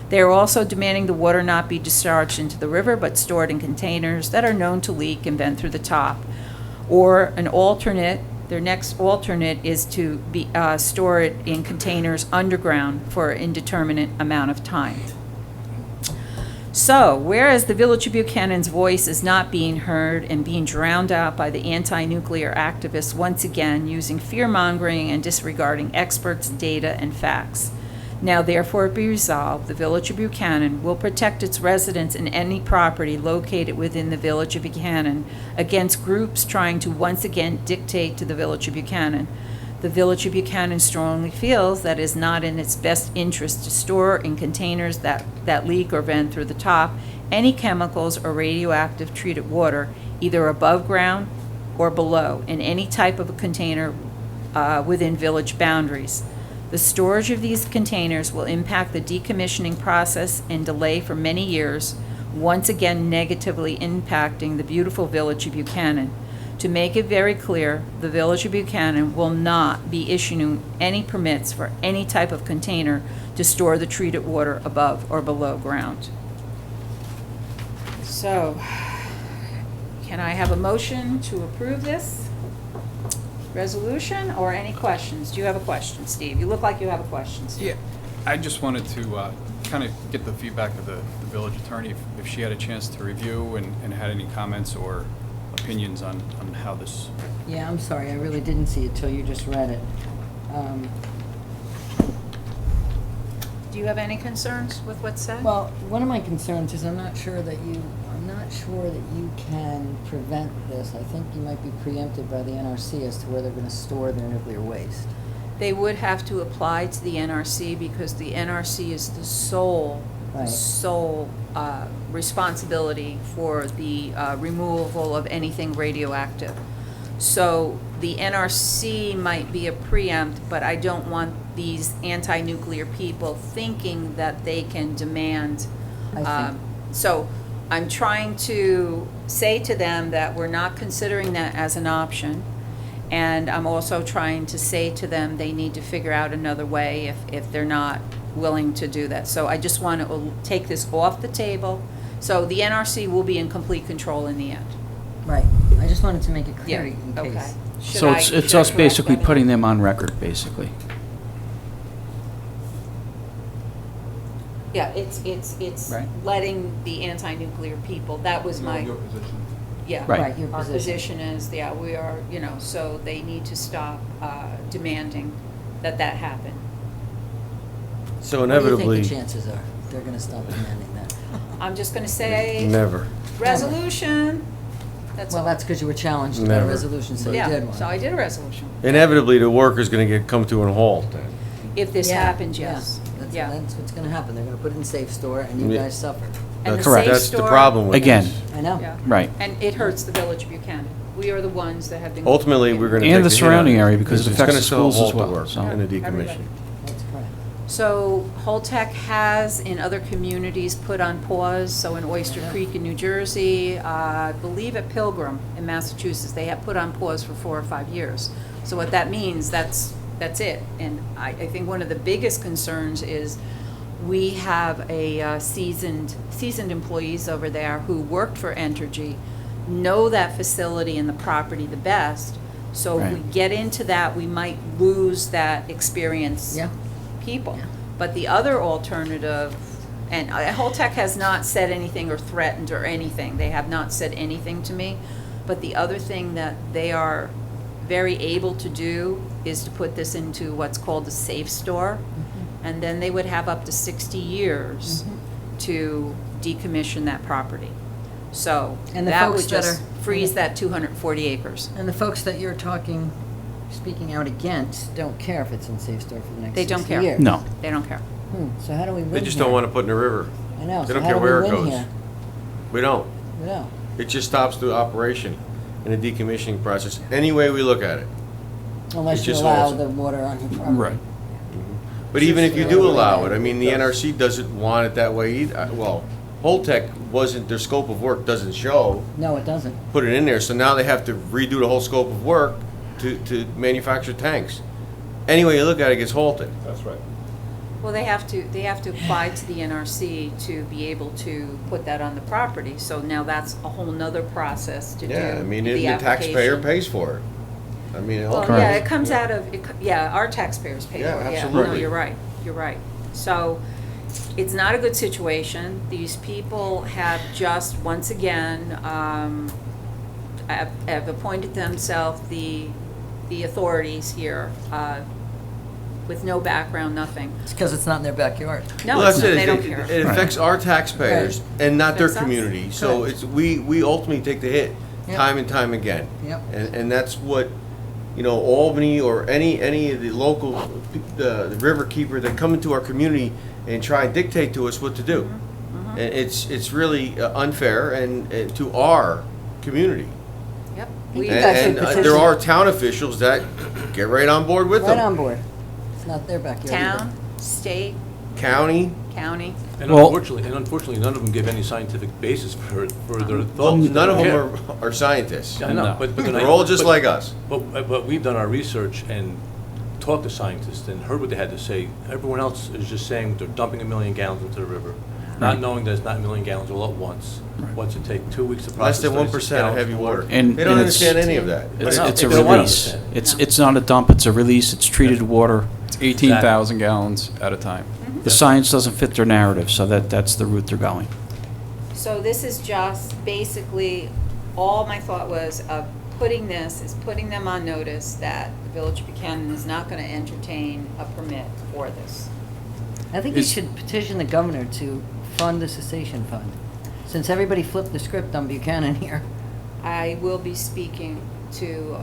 They are also demanding the water not be discharged into the river but stored in containers that are known to leak and vent through the top. Or an alternate, their next alternate is to be store it in containers underground for an indeterminate amount of time. So, whereas the Village of Buchanan's voice is not being heard and being drowned out by the anti-nuclear activists once again using fear-mongering and disregarding experts, data, and facts. Now therefore be resolved, the Village of Buchanan will protect its residents and any property located within the Village of Buchanan against groups trying to once again dictate to the Village of Buchanan. The Village of Buchanan strongly feels that it is not in its best interest to store in containers that leak or vent through the top any chemicals or radioactive treated water, either above ground or below, in any type of a container within village boundaries. The storage of these containers will impact the decommissioning process and delay for many years, once again negatively impacting the beautiful Village of Buchanan. To make it very clear, the Village of Buchanan will not be issuing any permits for any type of container to store the treated water above or below ground. So, can I have a motion to approve this resolution, or any questions? Do you have a question, Steve? You look like you have a question, Steve. Yeah, I just wanted to kind of get the feedback of the village attorney, if she had a chance to review and had any comments or opinions on how this... Yeah, I'm sorry, I really didn't see it till you just read it. Do you have any concerns with what's said? Well, one of my concerns is I'm not sure that you can prevent this. I think you might be preempted by the NRC as to where they're going to store their nuclear waste. They would have to apply to the NRC because the NRC is the sole responsibility for the removal of anything radioactive. So the NRC might be a preempt, but I don't want these anti-nuclear people thinking that they can demand. So I'm trying to say to them that we're not considering that as an option. And I'm also trying to say to them they need to figure out another way if they're not willing to do that. So I just want to take this off the table. So the NRC will be in complete control in the end. Right. I just wanted to make it clear Yeah, in okay. case. Should So I- it's should I us correct basically that? putting them on record, basically. Yeah, it's Right. letting the anti-nuclear people, that was my, Your position. yeah. Right. Right, your Our position. position is, yeah, we are, so they need to stop demanding that happen. So What do inevitably, you think the chances are they're going to stop demanding that? I'm just gonna say, never. resolution, that's all. Well, that's because you were challenged by a Never. resolution, so you did Yeah, one. so I did a resolution. Inevitably, the worker's going to come to a halt then. If this Yeah, happens, yeah. yes. That's, Yeah. that's what's going to happen. They're going to put it in safe store, and you Yeah. guys suffer. And the That's Correct. safe That's the store- problem with Again. this. I know. Yeah. Right. And it hurts the village of Buchanan. We are the ones that have been. Ultimately, we're going to And the surrounding area, because it affects the schools as well, Work so. and the decommission. Everybody. That's correct. So Holtec has, in other communities, put on pause, so in Oyster Creek in New Jersey, I believe at Pilgrim in Massachusetts, they have put on pause for 4 or 5 years. So what that means, that's it. And I think one of the biggest concerns is we have a seasoned employees over there who worked for Entergy, know that facility and the property the best. So if we Right. get into that, we might lose that experience Yeah. people. Yeah. But the other alternative, and Holtec has not said anything or threatened or anything. They have not said anything to me. But the other thing that they are very able to do is to put this into what's called a safe store. And then they would have up to 60 years to decommission that property. So And the that folks would that just are- freeze that 240 acres. And the folks that you're speaking out against don't care if it's in safe store for the next They don't 60 care. years. No. They don't care. So how do we win They just here? don't want to put in the river. I know. They So don't how care do we where it win goes. here? We don't. We don't. It just stops the operation in the decommissioning process, any way we look at it. Unless It you just allow holds it. the water on your property. Right. But even if you the do other way allow down. it, I mean, the NRC doesn't want it that way either. Well, Holtec wasn't, their scope of work doesn't show, No, it doesn't. put it in there, so now they have to redo the whole scope of work to manufacture tanks. Any way you look at it, it gets halted. That's right. Well, they have to apply to the NRC to be able to put that on the property. So now that's a whole nother process to do Yeah, I mean, the the taxpayer application. pays for it. I mean, Well, Correct. yeah, it comes out of, our taxpayers pay for it. Yeah, No, absolutely. you're right. So it's not a good situation. These people have just, once again, have appointed themselves the authorities here with no background, nothing. It's because it's not in their backyard. No, Well, it's that's not, it. they don't care. It affects our taxpayers and not their Affects us. community. So Correct. it's, we ultimately take the hit Yep. time and time again. Yep. And that's what, Albany or any of the local, the river keeper that come into our community and try and dictate to us what to do. Mm-hmm. And it's really unfair and to our community. Yep. You We- guys should And petition. there are town officials that get right on board with Right them. on board. It's not their backyard. either. Town, state, County. county. And Well- unfortunately, none of them give any scientific basis for their Well, thoughts. none of Yeah. them are scientists. I know, No. but They're all just like us. But we've done our research and talked to scientists and heard what they had to say. Everyone else is just saying they're dumping 1 million gallons into the river, not knowing that it's not 1 million gallons all at once. What's it take, 2 weeks to process? Less than 36 1% of gallons heavy water. And- They don't and it's- understand any of that. It's, No, it's a they don't wanna release. understand. It's not a dump, it's a release, it's treated water. It's 18,000 gallons at a time. The science doesn't fit their narrative, so that's the route they're going. So this is just basically, all my thought was of putting them on notice that the Village of Buchanan is not going to entertain a permit for this. I think you Is- should petition the governor to fund the cessation fund, since everybody flipped the script on Buchanan here. I will be speaking to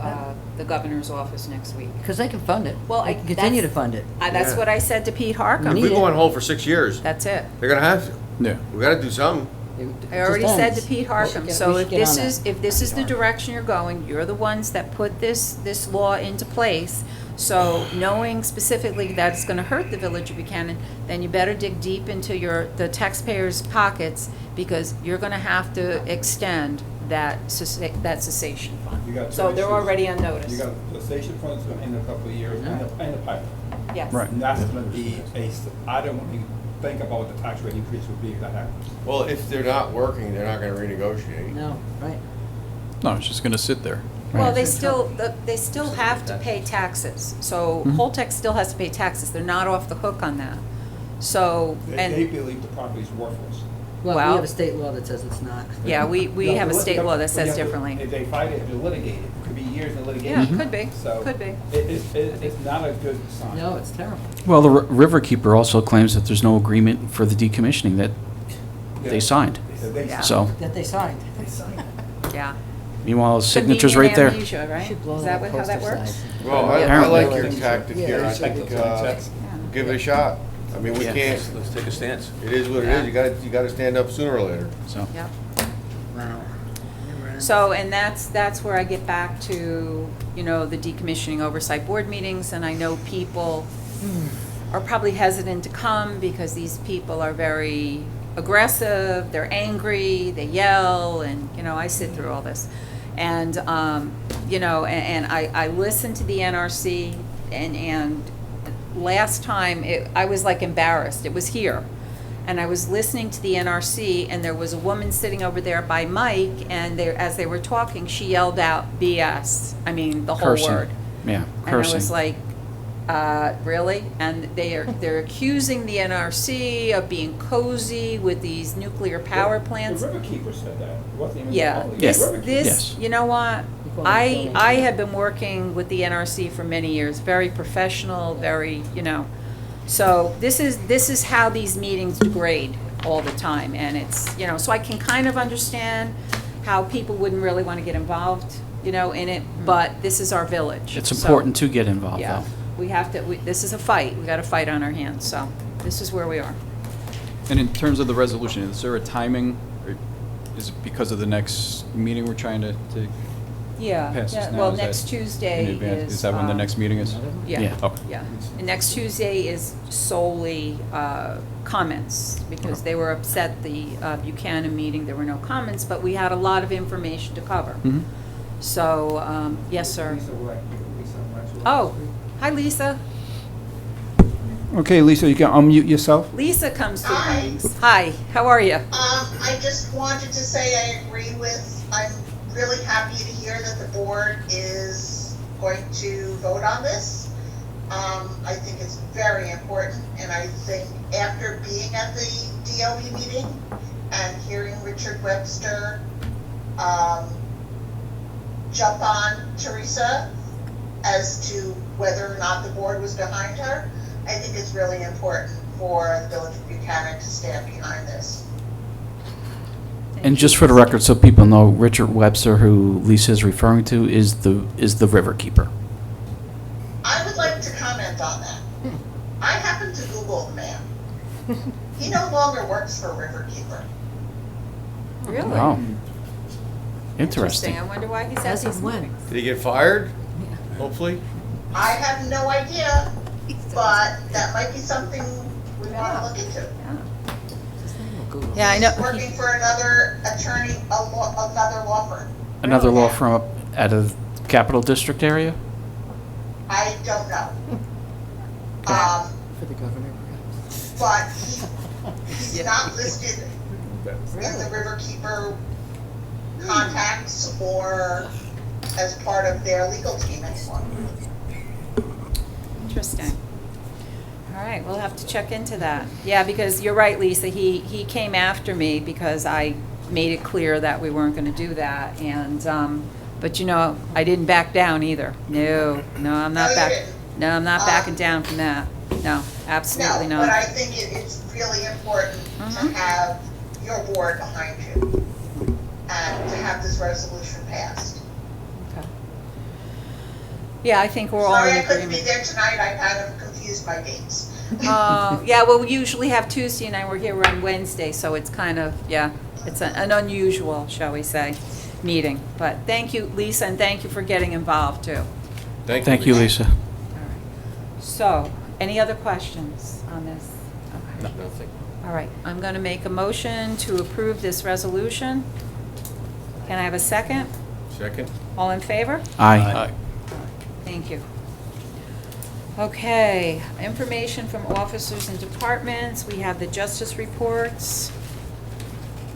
the governor's office next week. Because they can fund it. Well, They can continue to that's- fund it. That's Yeah. what I said to Pete If Harkam. we go on hold for 6 years, That's it. they're gonna have to. Yeah. We gotta do something. I already said to Pete We Harkam, should so if get this on is, that. if this is the direction you're going, you're the ones that put this law into place. So knowing specifically that it's gonna hurt the Village of Buchanan, then you better dig deep into the taxpayers' pockets, because you're gonna have to extend that cessation You fund. got So two they're issues. already on notice. You got the station funds in a couple of years, and the pipeline. Yes. Right. And that's gonna be I don't want to think about what the tax rate increase would be if that happens. Well, if they're not working, they're not gonna renegotiate. No, right. No, it's just gonna sit there. Well, they still have to pay taxes, so Holtec still has to pay taxes, they're not off the hook on that. So, They and, believe the property is worthless. Well, Well- we have a state law that says it's not. yeah, we No, have a but state you law have- that but says you have to- differently. If they fight it, they litigate it. It could be years in Yeah, litigation. could be, So could be. It's not a good sign. No, it's terrible. Well, the Riverkeeper also claims that there's no agreement for the decommissioning that they signed. Yeah. So, That they signed. Yeah. meanwhile, the signature's right there. Convenient amnesia, right? Should blow Is that that how that poster works? size. Well, I Apparently. like your tactic here. I think, give it a shot. I mean, we Yeah. can't, Let's take a stance. it is what it is. You gotta stand up sooner or later. So, Yep. Wow. Never ends. So, and that's where I get back to, the decommissioning oversight board meetings, and I know people are probably hesitant to come because these people are very aggressive, they're angry, they yell, and, I sit through all this. And, and I listened to the NRC, and last time, I was like embarrassed, it was here. And I was listening to the NRC, and there was a woman sitting over there by Mike, and as they were talking, she yelled out BS. I mean, the whole cursing. word. Yeah, And I was cursing. like, really? And they're accusing the NRC of being cozy with these nuclear power plants. The Riverkeeper said that. It wasn't even the Yeah, public. Yes. The Riverkeeper. this, you know what? I have been working with the NRC for many years, very professional, very, So this is how these meetings degrade all the time, and it's, so I can kind of understand how people wouldn't really want to get involved, in it, but this is our village. It's So, important to get involved, Yeah, though. we have to, this is a fight, we got a fight on our hands, so this is where we are. And in terms of the resolution, is there a timing, or is it because of the next meeting we're trying to Yeah, pass this now? well, Is that next Tuesday in advance? is. Is that when the next meeting is? Yeah, Yeah. Okay. yeah. And next Tuesday is solely comments, because they were upset the Buchanan meeting, there were no comments, but we had a lot of information to cover. Mhm. So, yes, sir. Lisa Wright- Lisa Wright- Oh, hi, Lisa. Okay, Lisa, you can unmute yourself. Lisa comes to Hi. meetings. Hi, how are you? I just wanted to say I agree I'm really happy to hear that the board is going to vote on this. I think it's very important, and I think after being at the DOE meeting and hearing Richard Webster, jump on Teresa as to whether or not the board was behind her, I think it's really important for the Village of Buchanan to stand behind this. And just for the record, so people know, Richard Webster, who Lisa is referring to, is the Riverkeeper. I would like to comment on that. I happened to Google the man. He no longer works for Riverkeeper. Really? Wow. Interesting. I wonder why he's at As these of when? meetings. Did he get fired? Hopefully. I have no idea, but that might be something we want to look into. Yeah, I know. He's working for another attorney, another law firm. Another law firm up out of Capital District area? I don't know. For the governor, perhaps. But he's not listed in the Riverkeeper contacts or as part of their legal team anymore. Interesting. All right, we'll have to check into that. Yeah, because you're right, Lisa, he came after me because I made it clear that we weren't going to do that, and, but I didn't back down either. No, I'm not No, you back. didn't. No, I'm not backing down from that. No, absolutely No, but I not. think it's really important to Mhm. have your board behind you and to have this resolution passed. Okay. Yeah, I think we're all Sorry in I couldn't be agreement. there tonight, I kind of confused my dates. Yeah, well, we usually have Tuesday night, we're here on Wednesday, so it's kind of, yeah. It's an unusual, shall we say, meeting. But thank you, Lisa, and thank you for getting involved, too. Thank you, Lisa. So, any other questions on this? Okay. Nothing. All right, I'm going to make a motion to approve this resolution. Can I have a second? Second? All in favor? Aye. Thank you. Okay, information from officers and departments. We have the justice reports.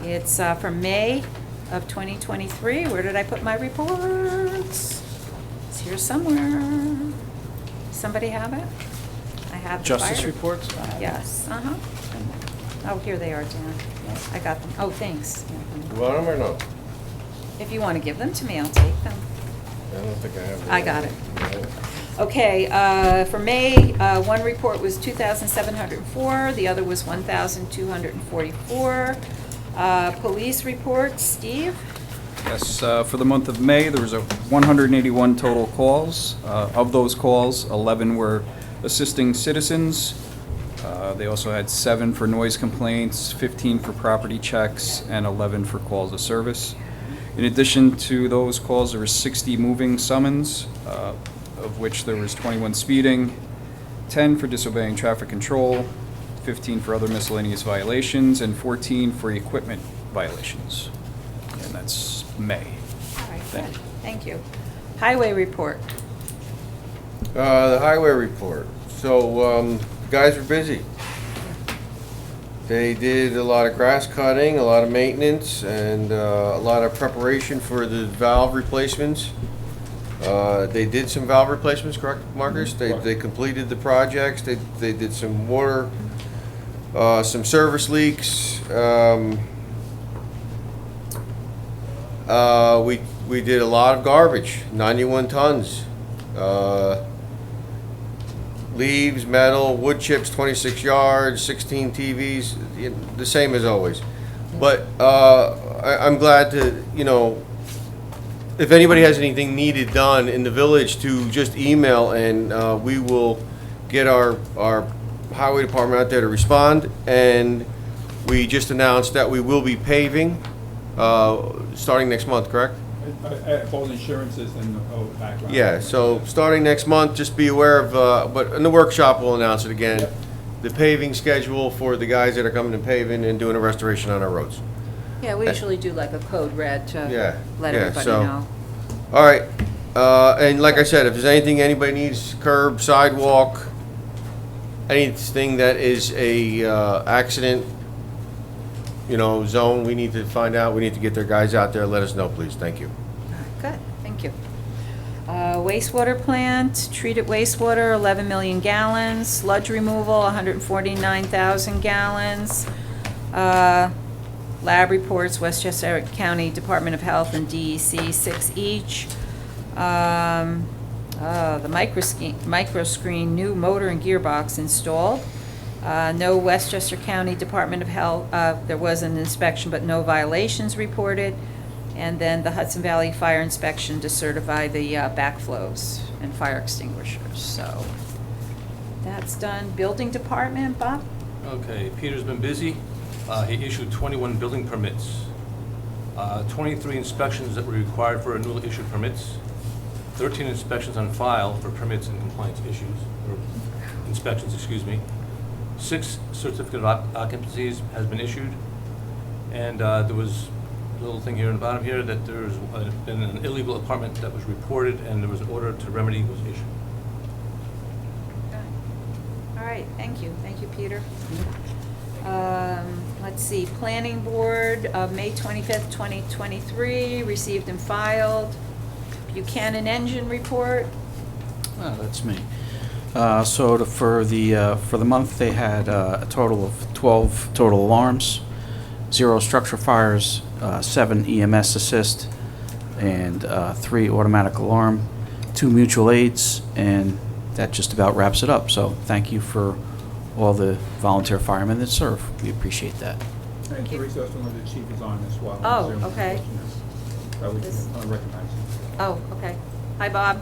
It's from May of 2023. Where did I put my reports? It's here somewhere. Somebody have it? I have the Justice fire- reports? Yes, uh-huh. Oh, here they are, Dan. I got them. Oh, thanks. You want them or no? If you want to give them to me, I'll take them. I don't think I have them. I got it. Okay, for May, one report was 2,704, the other was 1,244. Police reports, Steve? Yes, for the month of May, there was 181 total calls. Of those calls, 11 were assisting citizens. They also had 7 for noise complaints, 15 for property checks, and 11 for calls of service. In addition to those calls, there were 60 moving summons, of which there was 21 speeding, 10 for disobeying traffic control, 15 for other miscellaneous violations, and 14 for equipment violations. And that's May. All right, good. Thank you. Highway report. The highway report. So, guys were busy. They did a lot of grass cutting, a lot of maintenance, and a lot of preparation for the valve replacements. They did some valve replacements, correct, Marcus? They completed the projects. They did some water, some service leaks. We did a lot of garbage, 91 tons. Leaves, metal, wood chips, 26 yards, 16 TVs, the same as always. But I'm glad to, if anybody has anything needed done in the village, to just email, and we will get our highway department out there to respond. And we just announced that we will be paving starting next month, correct? Both insurances and the whole background. Yeah, so starting next month, just be aware of, but in the workshop, we'll announce it again. Yep. The paving schedule for the guys that are coming and paving and doing a restoration on our roads. Yeah, we usually do like a code red to let yeah, everybody so- know. All right, and like I said, if there's anything anybody needs, curb, sidewalk, anything that is a accident, zone, we need to find out, we need to get their guys out there, let us know, please, thank you. Good, thank you. Wastewater plant, treated wastewater, 11 million gallons. Sludge removal, 149,000 gallons. Lab reports, Westchester County Department of Health and DEC, 6 each. The microscreen new motor and gearbox installed. No Westchester County Department of Health, there was an inspection, but no violations reported. And then the Hudson Valley Fire Inspection to certify the backflows and fire extinguishers. So that's done. Building Department, Bob? Okay, Peter's been busy. He issued 21 building permits, 23 inspections that were required for newly issued permits, 13 inspections on file for permits and compliance issues, or inspections, excuse me. 6 certificate of occupancies has been issued, and there was a little thing here in the bottom here that there's been an illegal apartment that was reported, and there was an order to remedy was issued. All right, thank you. Thank you, Peter. Let's see, Planning Board of May 25th, 2023, received and filed. Buchanan Engine Report. Oh, that's me. For the month, they had a total of 12 total alarms, 0 structure fires, 7 EMS assist, and 3 automatic alarm, 2 mutual aids, and that just about wraps it up. So thank you for all the volunteer firemen that serve. We appreciate that. And Teresa, also the chief is on as well. Oh, Zoom. okay. So we can recognize him. Oh, okay. Hi, Bob.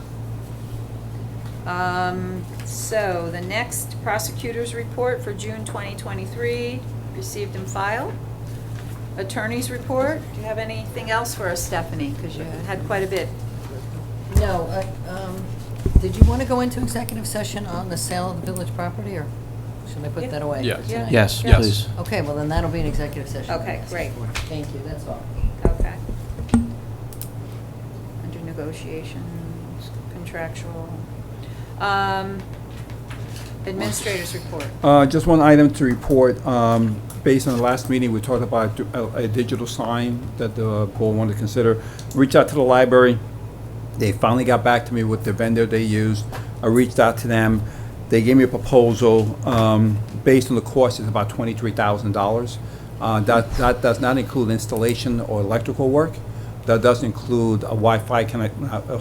So the next prosecutor's report for June 2023, received and filed. Attorney's report, do you have anything else for us, Stephanie? Because you had quite a bit. No, did you want to go into executive session on the sale of the village property, or should I put that away? Yeah. for tonight? Yes, Yes. please. Okay, well, then that'll be an executive session. Okay, great. Thank you, that's all. Okay. Under negotiations, contractual. Administrators report. Just one item to report. Based on the last meeting, we talked about a digital sign that the board wanted to consider. Reached out to the library. They finally got back to me with the vendor they used. I reached out to them. They gave me a proposal. Based on the cost, it's about $23,000. That does not include installation or electrical work. That does include a Wi-Fi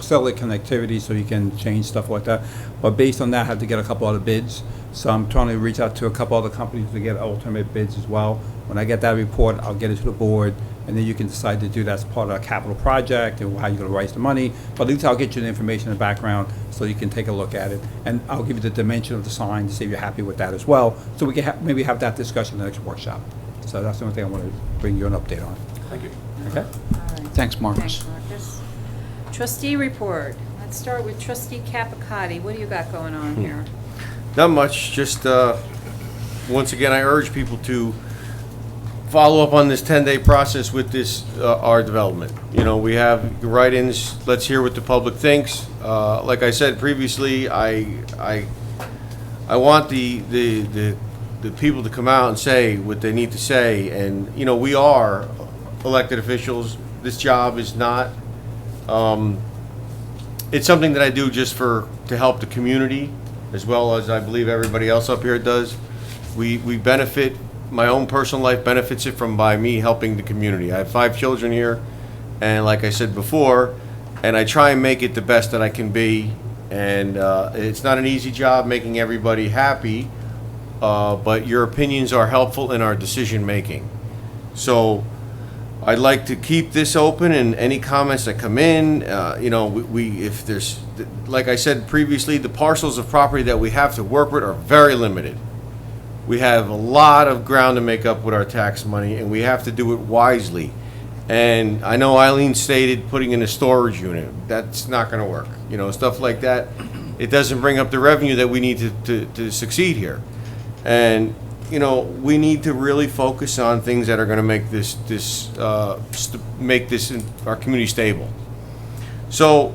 cellular connectivity, so you can change stuff like that. But based on that, I have to get a couple other bids. So I'm trying to reach out to a couple other companies to get alternate bids as well. When I get that report, I'll get it to the board, and then you can decide to do that as part of a capital project and how you're going to raise the money. But at least I'll get you the information in the background so you can take a look at it. And I'll give you the dimension of the sign to see if you're happy with that as well. So we can maybe have that discussion in the next workshop. So that's the only thing I want to bring you an update on. Thank you. Okay? All right. Thanks, Marcus. Thanks, Marcus. Trustee report. Let's start with Trustee Capicati. What do you got going on here? Not much, just, once again, I urge people to follow up on this 10-day process with this, our development. You know, we have write-ins, let's hear what the public thinks. Like I said previously, I want the people to come out and say what they need to say, and, you know, we are elected officials. This job is not, it's something that I do just to help the community, as well as I believe everybody else up here does. We benefit, my own personal life benefits it from by me helping the community. I have 5 children here, and like I said before, and I try and make it the best that I can be. And it's not an easy job making everybody happy, but your opinions are helpful in our decision making. So I'd like to keep this open, and any comments that come in, you know, if there's, like I said previously, the parcels of property that we have to work with are very limited. We have a lot of ground to make up with our tax money, and we have to do it wisely. And I know Eileen stated putting in a storage unit. That's not going to work. You know, stuff like that, it doesn't bring up the revenue that we need to succeed here. And you know, we need to really focus on things that are going to make make this our community stable. So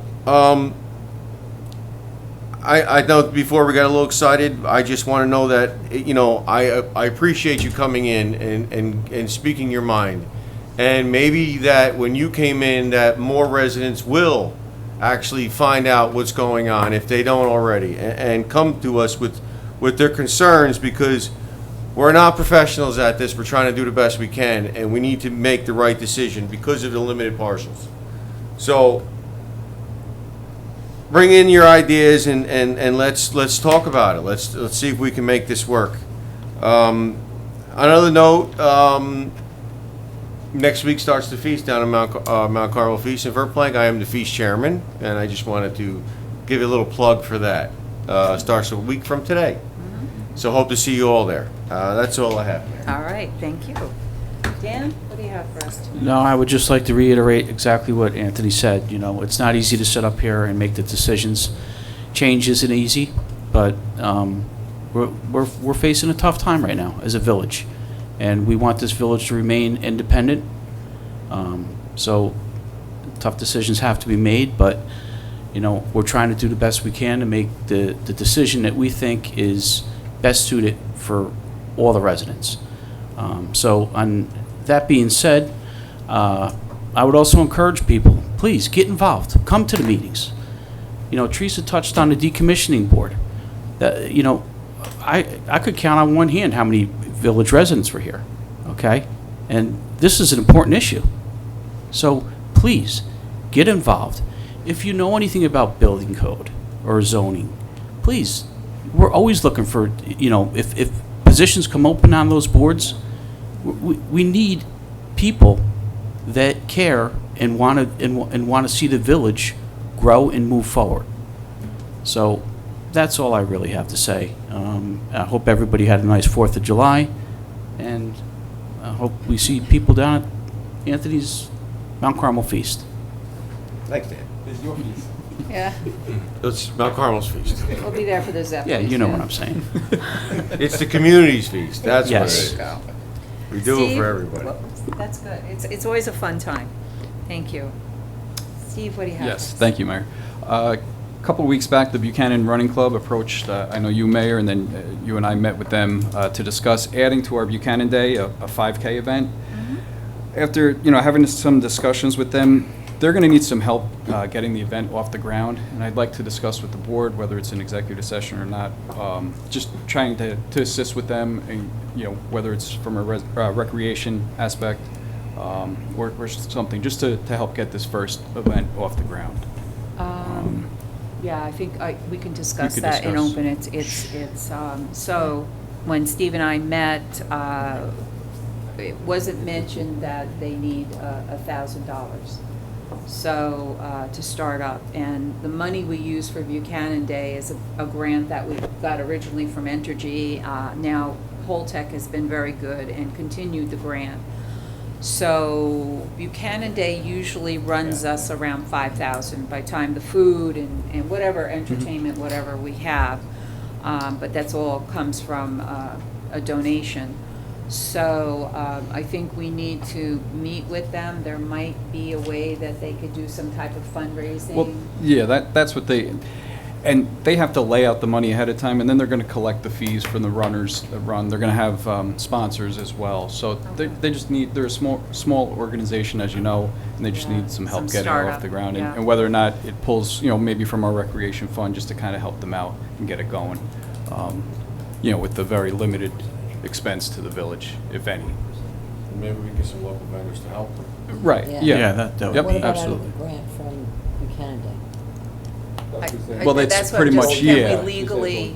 I know before we got a little excited. I just want to know that, you know, I appreciate you coming in and speaking your mind, and maybe that when you came in, that more residents will actually find out what's going on if they don't already, and come to us with their concerns, because we're not professionals at this. We're trying to do the best we can, and we need to make the right decision because of the limited parcels. So bring in your ideas, and let's talk about it. Let's see if we can make this work. On another note, next week starts the feast down in Mount Carmel Feast in Verplank. I am the feast chairman, and I just wanted to give you a little plug for that. Starts a week from today. So hope to see you all there. That's all I have. All right, thank you. Dan, what do you have for us tonight? No, I would just like to reiterate exactly what Anthony said. You know, it's not easy to sit up here and make the decisions. Change isn't easy, but we're facing a tough time right now as a village, and we want this village to remain independent. So tough decisions have to be made, but you know, we're trying to do the best we can to make the decision that we think is best suited for all the residents. So on that being said, I would also encourage people, please get involved. Come to the meetings. You know, Teresa touched on the decommissioning board. You know, I could count on one hand how many village residents were here, okay? And this is an important issue. So please, get involved. If you know anything about building code or zoning, please, we're always looking for, you know, if positions come open on those boards, we need people that care and want to see the village grow and move forward. So that's all I really have to say. I hope everybody had a nice 4th of July, and I hope we see people down at Anthony's Mount Carmel Feast. Thanks, Dan. Yeah, It's Mount Carmel's feast. we'll be there for the Zeppelin. Yeah, you know what I'm saying. It's the community's feast, that's what it Yes. is. We do it Steve? for everybody. That's good. It's always a fun time. Thank you. Steve, what do you have? Yes, thank you, Mayor. A couple of weeks back, the Buchanan Running Club approached, I know you, Mayor, and then you and I met with them to discuss adding to our Buchanan Day a 5K event. After, having some discussions with them, they're going to need some help getting the event off the ground, and I'd like to discuss with the board, whether it's an executive session or not, just trying to assist with them, and, whether it's from a recreation aspect or something, just to help get this first event off the ground. Yeah, I think we can discuss We could that and discuss. open it. So when Steve and I met, it wasn't mentioned that they need $1,000. So, to start up, and the money we use for Buchanan Day is a grant that we got originally from Entergy. Now, Holtec has been very good and continued the grant. So Buchanan Day usually runs us around 5,000 by time the food and whatever entertainment, whatever we have. But that's all comes from a donation. So I think we need to meet with them. There might be a way that they could do some type of fundraising. Well, yeah, that's what and they have to lay out the money ahead of time, and then they're going to collect the fees from the runners that run. They're going to have sponsors as well. So they just they're a small organization, as you know, and they just need some help getting it off the ground. yeah. And whether or not it pulls, maybe from our recreation fund, just to kind of help them out and get it going, with the very limited expense to the village, if any. Maybe we get some local vendors to help them. Right, Yeah. yeah. Yeah, that would Yep, What about out absolutely. of the grant from Buchanan Day? Well, that's what I'm pretty just- much, can yeah. we legally,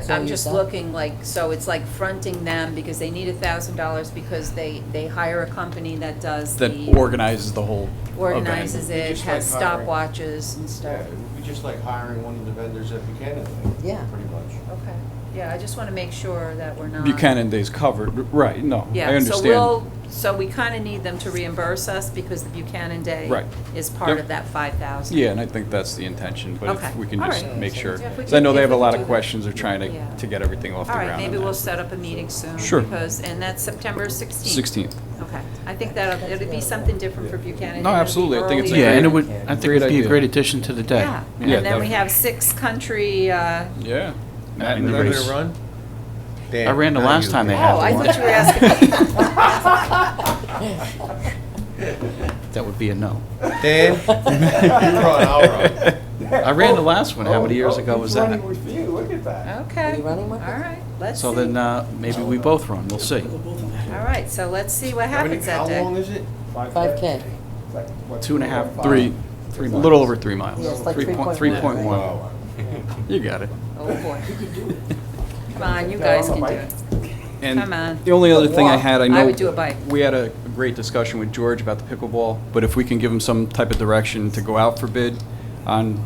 So I'm you just said- looking so it's like fronting them because they need $1,000 because they hire a company that does That the, organizes the whole organizes event. it, Just has like hiring. stopwatches and Yeah, stuff. it would be just like hiring one of the vendors at Buchanan, Yeah. pretty much. Okay, yeah, I just want to make sure that we're not. Buchanan Day's covered, right, no, I Yeah, understand. so we kind of need them to reimburse us because the Buchanan Day Right. is part Yep. of that 5,000. Yeah, and I think that's the intention, but Okay, if we can all just right. make sure. Yeah, if we Because I know can- they if have a we lot can of do that. questions, they're trying Yeah. to get everything off the All ground. right, maybe on we'll that. set up a meeting soon. Sure. And that's September 16th. 16th. Okay, I think it'd be something different for Buchanan. No, It'd be absolutely. I think it's a earlier. Yeah, and it great- would, I think great it'd be a idea. great addition to the day. Yeah, Yeah, and then we definitely. have 6 country, Yeah. And Is that everybody's- gonna run? Dan, I ran the not last you. time they oh, had I one. thought you were asking. That would be a no. Dan, you run, I'll run. I ran the last one. How many years ago was that? with you, look at that. Okay, Are you running with all us? right, let's see. So then maybe we both run. We'll see. All right, so let's see what How many- happens that How day. long is it? 5K. 2.5, 3 3 a miles. little over 3 miles. Yeah, it's like 3.1. 3.1. Wow. You got it. Oh, boy. Come on, you guys can do it. And Come on. the only other thing I had, I know. I would do a bike. We had a great discussion with George about the pickleball, but if we can give him some type of direction to go out for bid on,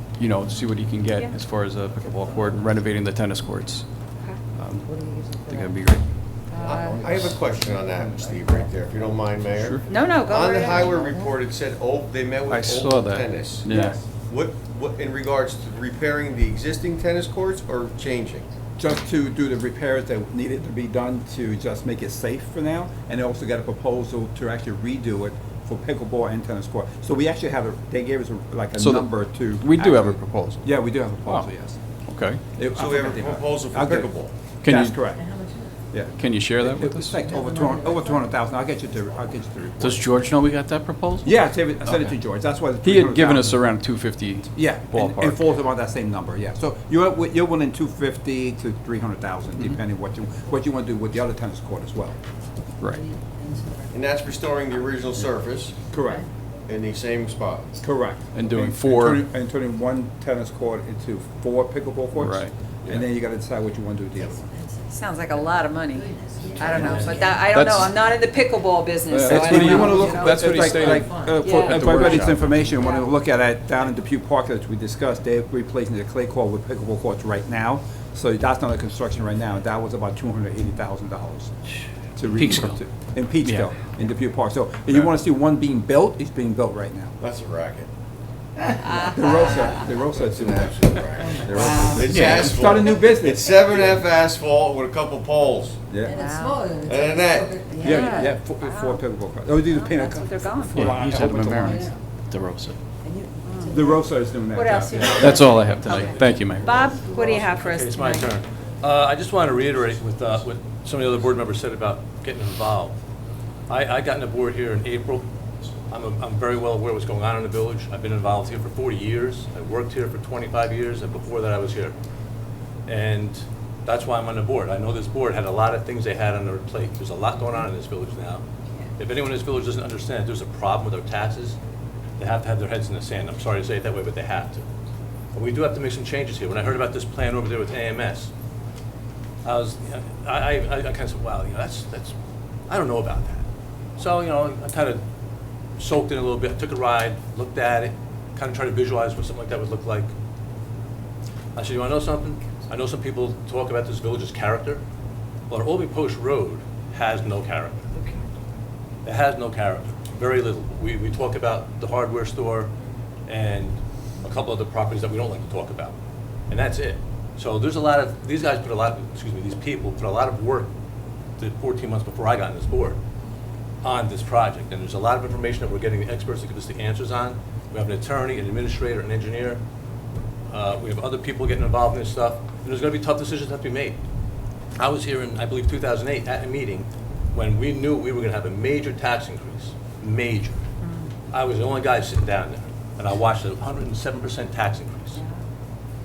see what he can get Yeah. as far as a pickleball court and renovating the tennis courts. Okay. What are you using I for think that? that'd be great. I have a question on that, Steve, right there, if you don't mind, Mayor. No, go right On the ahead. highway report, it said, they met with I saw Oval that. Tennis. Yeah. What, in regards to repairing the existing tennis courts or changing? Just to do the repairs that needed to be done to just make it safe for now, and they also got a proposal to actually redo it for pickleball and tennis court. So we actually have they gave us a So number to. We do have a actually- proposal. Yeah, we do have a proposal, Wow. yes. Okay. So we have a proposal for I'll get it. pickleball? Can That's you- correct. Yeah. Can you share that with It's us? like over 200,000. I'll get you the report. Does George know we got that proposal? Yeah, I sent it to Okay. George. That's why. He had given us 300,000. around 250 Yeah, and ballpark. it falls about that same number, yeah. So you're willing 250 to 300,000, depending what you want to do with the other tennis court as well. Right. And that's restoring the original surface Correct. in the same spot? Correct. And doing four- And turning one tennis court into 4 pickleball courts. Right. And then you gotta decide what you want to do with the other one. Sounds like a lot of money. I don't know, but I don't know, That's- I'm not in the pickleball business, so That's I what don't he- know. you wanna look- you know? that's what he It's stated like, Yeah. for At the everybody's workshop. information, when Yeah. we look at it down in Depew Park that we discussed, they're replacing the clay court with pickleball courts right now. So that's not a construction right now. That was about $280,000. to Peekskill. in Peekskill, Yeah. in Depew Park. So if you want to see one being built, it's being built right now. That's a racket. The Rosa is doing that. It's Yeah, asphalt. start a new business. It's 7F asphalt with a couple poles. Yeah, And a net. yeah, four pickleball courts. Oh, these are painted. That's what they're going for. Yeah, he's had Open to Memorial. lines. DeRosa. The Rosa is doing that. What else job, you yeah. got? That's all I have tonight. Okay. Thank you, Mayor. Bob, what do you have for us Okay, it's my tonight? turn. I just want to reiterate what some of the other board members said about getting involved. I got on the board here in April. I'm very well aware of what's going on in the village. I've been involved here for 40 years. I worked here for 25 years, and before that I was here. And that's why I'm on the board. I know this board had a lot of things they had on their plate. There's a lot going on in this village now. If anyone in this village doesn't understand, there's a problem with our taxes, they have to have their heads in the sand. I'm sorry to say it that way, but they have to. And we do have to make some changes here. When I heard about this plan over there with AMS, I kind of said, wow, that's I don't know about that. So, I kind of soaked in a little bit, took a ride, looked at it, kind of tried to visualize what something like that would look like. I said, you want to know something? I know some people talk about this village's character. Well, our Albany Post Road has no character. It has no character, very little. We talk about the hardware store and a couple other properties that we don't like to talk about, and that's it. So there's a lot of, these people put a lot of work, the 14 months before I got on this board, on this project. And there's a lot of information that we're getting the experts to give us the answers on. We have an attorney, an administrator, an engineer. We have other people getting involved in this stuff. And there's going to be tough decisions that have to be made. I was here in, I believe, 2008 at a meeting when we knew we were going to have a major tax increase. Major. I was the only guy sitting down there. And I watched a 107% tax increase.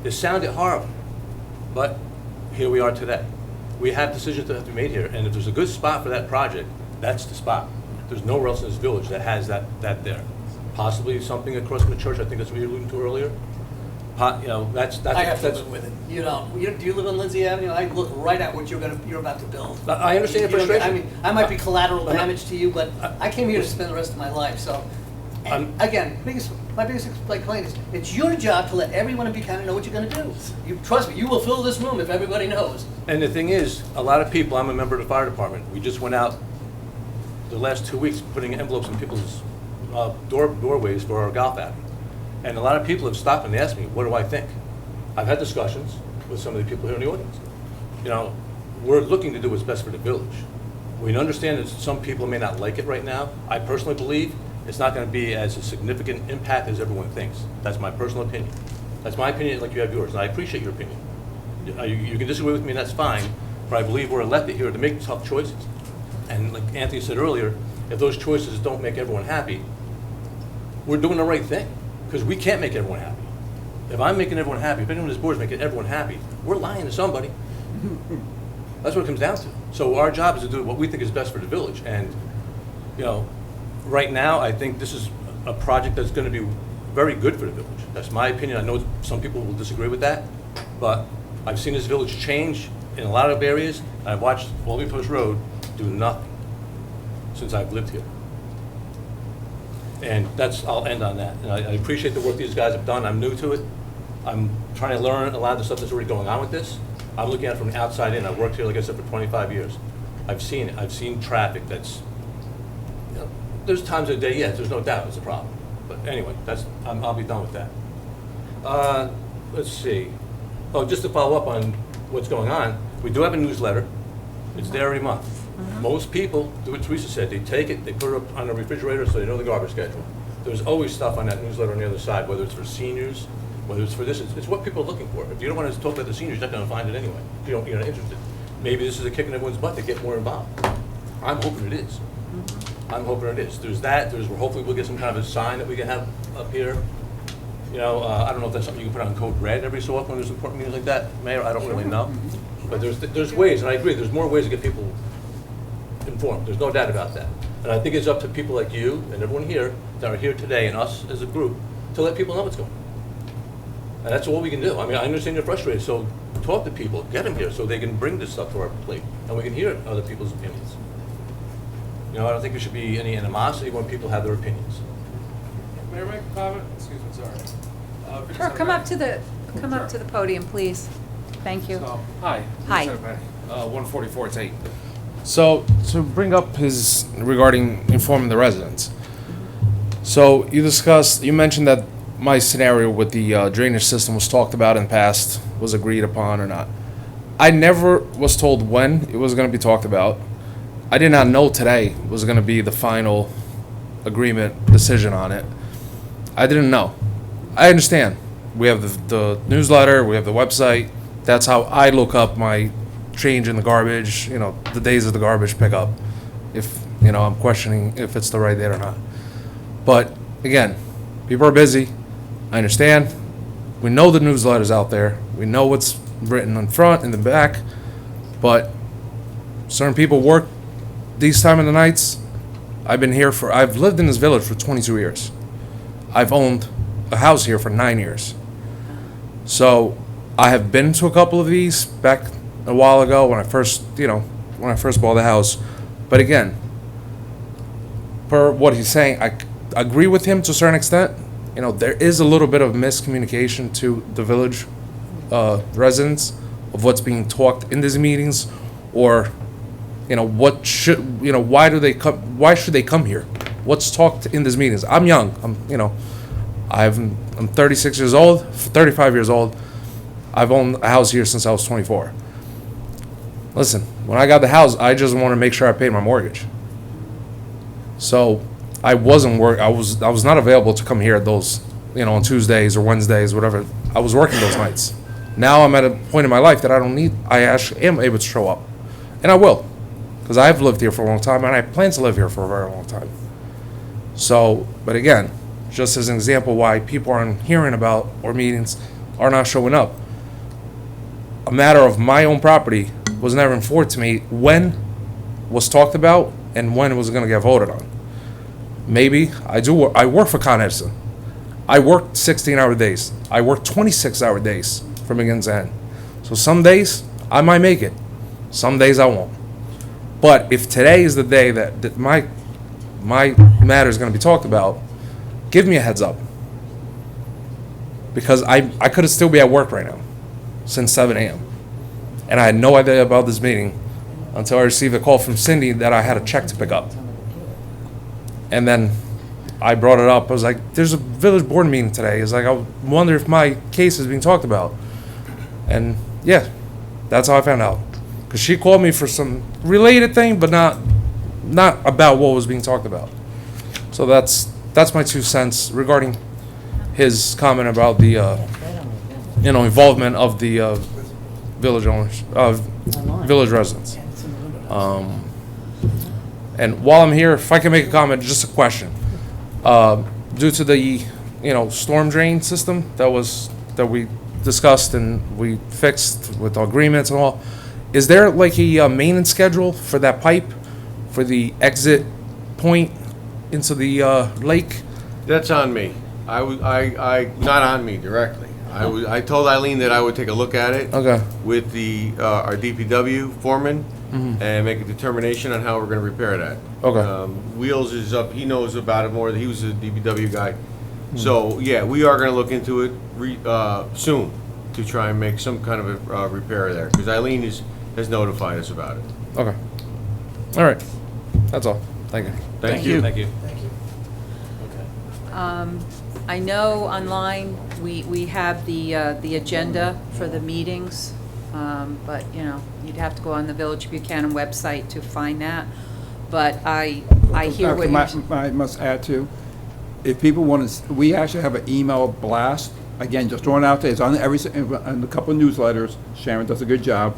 It sounded horrible. But here we are today. We have decisions that have to be made here. And if there's a good spot for that project, that's the spot. There's nowhere else in this village that has that there. Possibly something across from the church, I think that's what you were alluding to earlier. That's I have to live with it. You don't. Do you live on Lindsay Avenue? I look right at what you're about to build. I understand your You don't- frustration. I might be collateral damage to you, but I came here to spend the rest of my life, so. And again, my biggest complaint is, it's your job to let everyone in Buchanan know what you're gonna do. You, trust me, you will fill this room if everybody knows. And the thing is, a lot of people, I'm a member of the fire department, we just went out the last 2 weeks putting envelopes in people's doorways for our golf outing. And a lot of people have stopped and asked me, what do I think? I've had discussions with some of the people here in the audience. We're looking to do what's best for the village. We understand that some people may not like it right now. I personally believe it's not going to be as a significant impact as everyone thinks. That's my personal opinion. That's my opinion, like you have yours, and I appreciate your opinion. You can disagree with me, and that's fine, but I believe we're elected here to make tough choices. And like Anthony said earlier, if those choices don't make everyone happy, we're doing the right thing, because we can't make everyone happy. If I'm making everyone happy, if anyone on this board is making everyone happy, we're lying to somebody. That's what it comes down to. So our job is to do what we think is best for the village. And, right now, I think this is a project that's going to be very good for the village. That's my opinion. I know some people will disagree with that, but I've seen this village change in a lot of areas. And I've watched Albany Post Road do nothing since I've lived here. And I'll end on that. And I appreciate the work these guys have done. I'm new to it. I'm trying to learn a lot of the stuff that's already going on with this. I'm looking at it from the outside in. I've worked here, like I said, for 25 years. I've seen it. I've seen traffic that's, there's times of the day, yes, there's no doubt it's a problem. But anyway, I'll be done with that. Let's see. Oh, just to follow up on what's going on, we do have a newsletter. It's there every month. Most people do what Teresa said. They take it, they put it up on the refrigerator so they know the garbage schedule. There's always stuff on that newsletter on the other side, whether it's for seniors, whether it's for this. It's what people are looking for. If you don't want to talk about the seniors, you're not going to find it anyway. If you're not interested. Maybe this is a kick in everyone's butt to get more involved. I'm hoping it is. I'm hoping it is. There's that. Hopefully we'll get some kind of a sign that we can have up here. I don't know if that's something you can put on code red every so often when there's important meetings like that, Mayor. I don't really know. But there's ways, and I agree. There's more ways to get people informed. There's no doubt about that. And I think it's up to people like you and everyone here that are here today, and us as a group, to let people know what's going on. And that's all we can do. I mean, I understand you're frustrated, so talk to people, get them here so they can bring this stuff to our plate, and we can hear other people's opinions. I don't think there should be any animosity when people have their opinions. May I make a comment? Excuse me, sorry. Sure, come up to the podium, please. Thank you. So, hi. Hi. 144 & 8. So, to bring up his regarding informing the residents. So, you mentioned that my scenario with the drainage system was talked about in the past, was agreed upon or not. I never was told when it was going to be talked about. I did not know today was going to be the final agreement decision on it. I didn't know. I understand. We have the newsletter, we have the website. That's how I look up my change in the garbage, the days of the garbage pickup. If, I'm questioning if it's the right date or not. But again, people are busy. I understand. We know the newsletter's out there. We know what's written in front and the back. But certain people work these time of the nights. I've lived in this village for 22 years. I've owned a house here for 9 years. So I have been to a couple of these back a while ago when I first bought the house. But again, per what he's saying, I agree with him to a certain extent. There is a little bit of miscommunication to the village residents of what's being talked in these meetings, or why should they come here? What's talked in these meetings? I'm young. I'm 36 years old, 35 years old. I've owned a house here since I was 24. Listen, when I got the house, I just wanted to make sure I paid my mortgage. So I wasn't I was not available to come here at those, on Tuesdays or Wednesdays, whatever. I was working those nights. Now I'm at a point in my life that I actually am able to show up. And I will, because I've lived here for a long time and I plan to live here for a very long time. So, but again, just as an example why people aren't hearing about or meetings are not showing up. A matter of my own property was never informed to me when was talked about and when it was going to get voted on. Maybe I work for Con Edison. I work 16-hour days. I work 26-hour days from beginning to end. So some days I might make it. Some days I won't. But if today is the day that my matter is going to be talked about, give me a heads up. Because I could still be at work right now since 7 a.m. And I had no idea about this meeting until I received a call from Cindy that I had a check to pick up. And then I brought it up. I was like, there's a village board meeting today. It's like, I wonder if my case is being talked about. And yeah, that's how I found out. Because she called me for some related thing, but not about what was being talked about. So that's my 2 cents regarding his comment about the involvement of the village owners, village residents. And while I'm here, if I can make a comment, just a question. Due to the storm drain system that we discussed and we fixed with agreements and all, is there like a maintenance schedule for that pipe for the exit point into the lake? That's on me. Not on me directly. I told Eileen that I would take a look at it. Okay. With our DPW foreman and make a determination on how we're going to repair that. Okay. Wheels is up. He knows about it more. He was a DPW guy. So yeah, we are going to look into it soon to try and make some kind of a repair there, because Eileen has notified us about it. Okay. All right. That's all. Thank you. Thank you. Thank you. I know online, we have the agenda for the meetings, but, you'd have to go on the Village Buchanan website to find that. But I hear what you're... I must add too, if people want to, we actually have an email blast. Again, just throwing it out there. It's on on a couple of newsletters. Sharon does a good job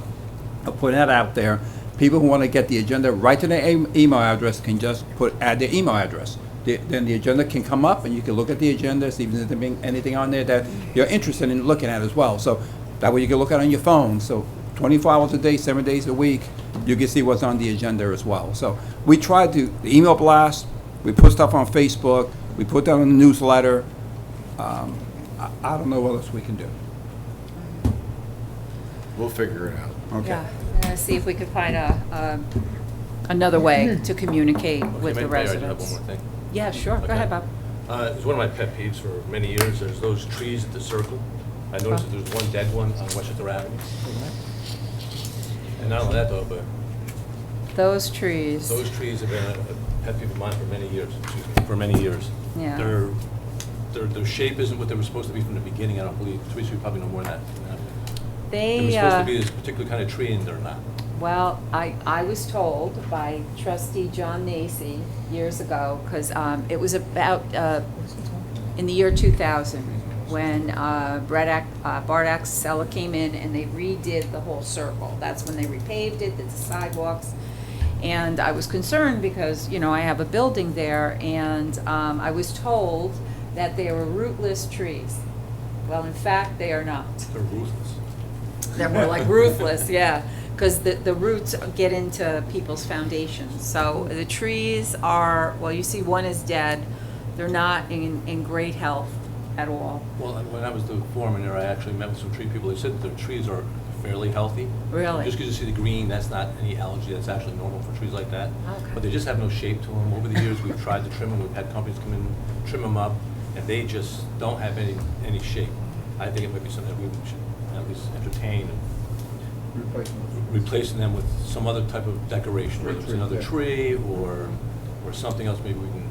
of putting that out there. People who want to get the agenda right to their email address can just add their email address. Then the agenda can come up, and you can look at the agenda, see if there's anything on there that you're interested in looking at as well. So that way you can look at it on your phone. So 24 hours a day, 7 days a week, you can see what's on the agenda as well. So we try to the email blast. We put stuff on Facebook. We put that on the newsletter. I don't know what else we can do. We'll figure it out. Okay. Yeah, I'm gonna see if we could find another way to communicate with the May I just have residents. one more thing? Yeah, sure. Go Okay. ahead, Bob. It's one of my pet peeves for many years. There's those trees at the circle. I noticed that there's one dead one on Westchester Avenue. And not only that though, but Those trees. Those trees have been a pet peeve of mine for many years, excuse me, for many years. Yeah. Their shape isn't what they were supposed to be from the beginning, I don't believe. Trees should probably know more than that. They were They, supposed to be this particular kind of tree, and they're not. well, I was told by trustee John Nacy years ago, because it was about, in the year 2000, when Bart Axela came in and they redid the whole circle. That's when they repaved it, did the sidewalks. And I was concerned because, you know, I have a building there, and I was told that they were rootless trees. Well, in fact, they are not. They're ruthless. They're more like ruthless, yeah, because the roots get into people's foundations. So the trees are, well, you see one is dead. They're not in great health at all. Well, when I was the foreman there, I actually met with some tree people. They said that their trees are fairly healthy. Really? Just because you see the green, that's not any algae. That's actually normal for trees like that. Okay. But they just have no shape to them. Over the years, we've tried to trim them. We've had companies come in, trim them up, and they just don't have any shape. I think it might be something that we should at least entertain, replacing them with some other type of decoration, whether it's another tree or something else. Maybe we can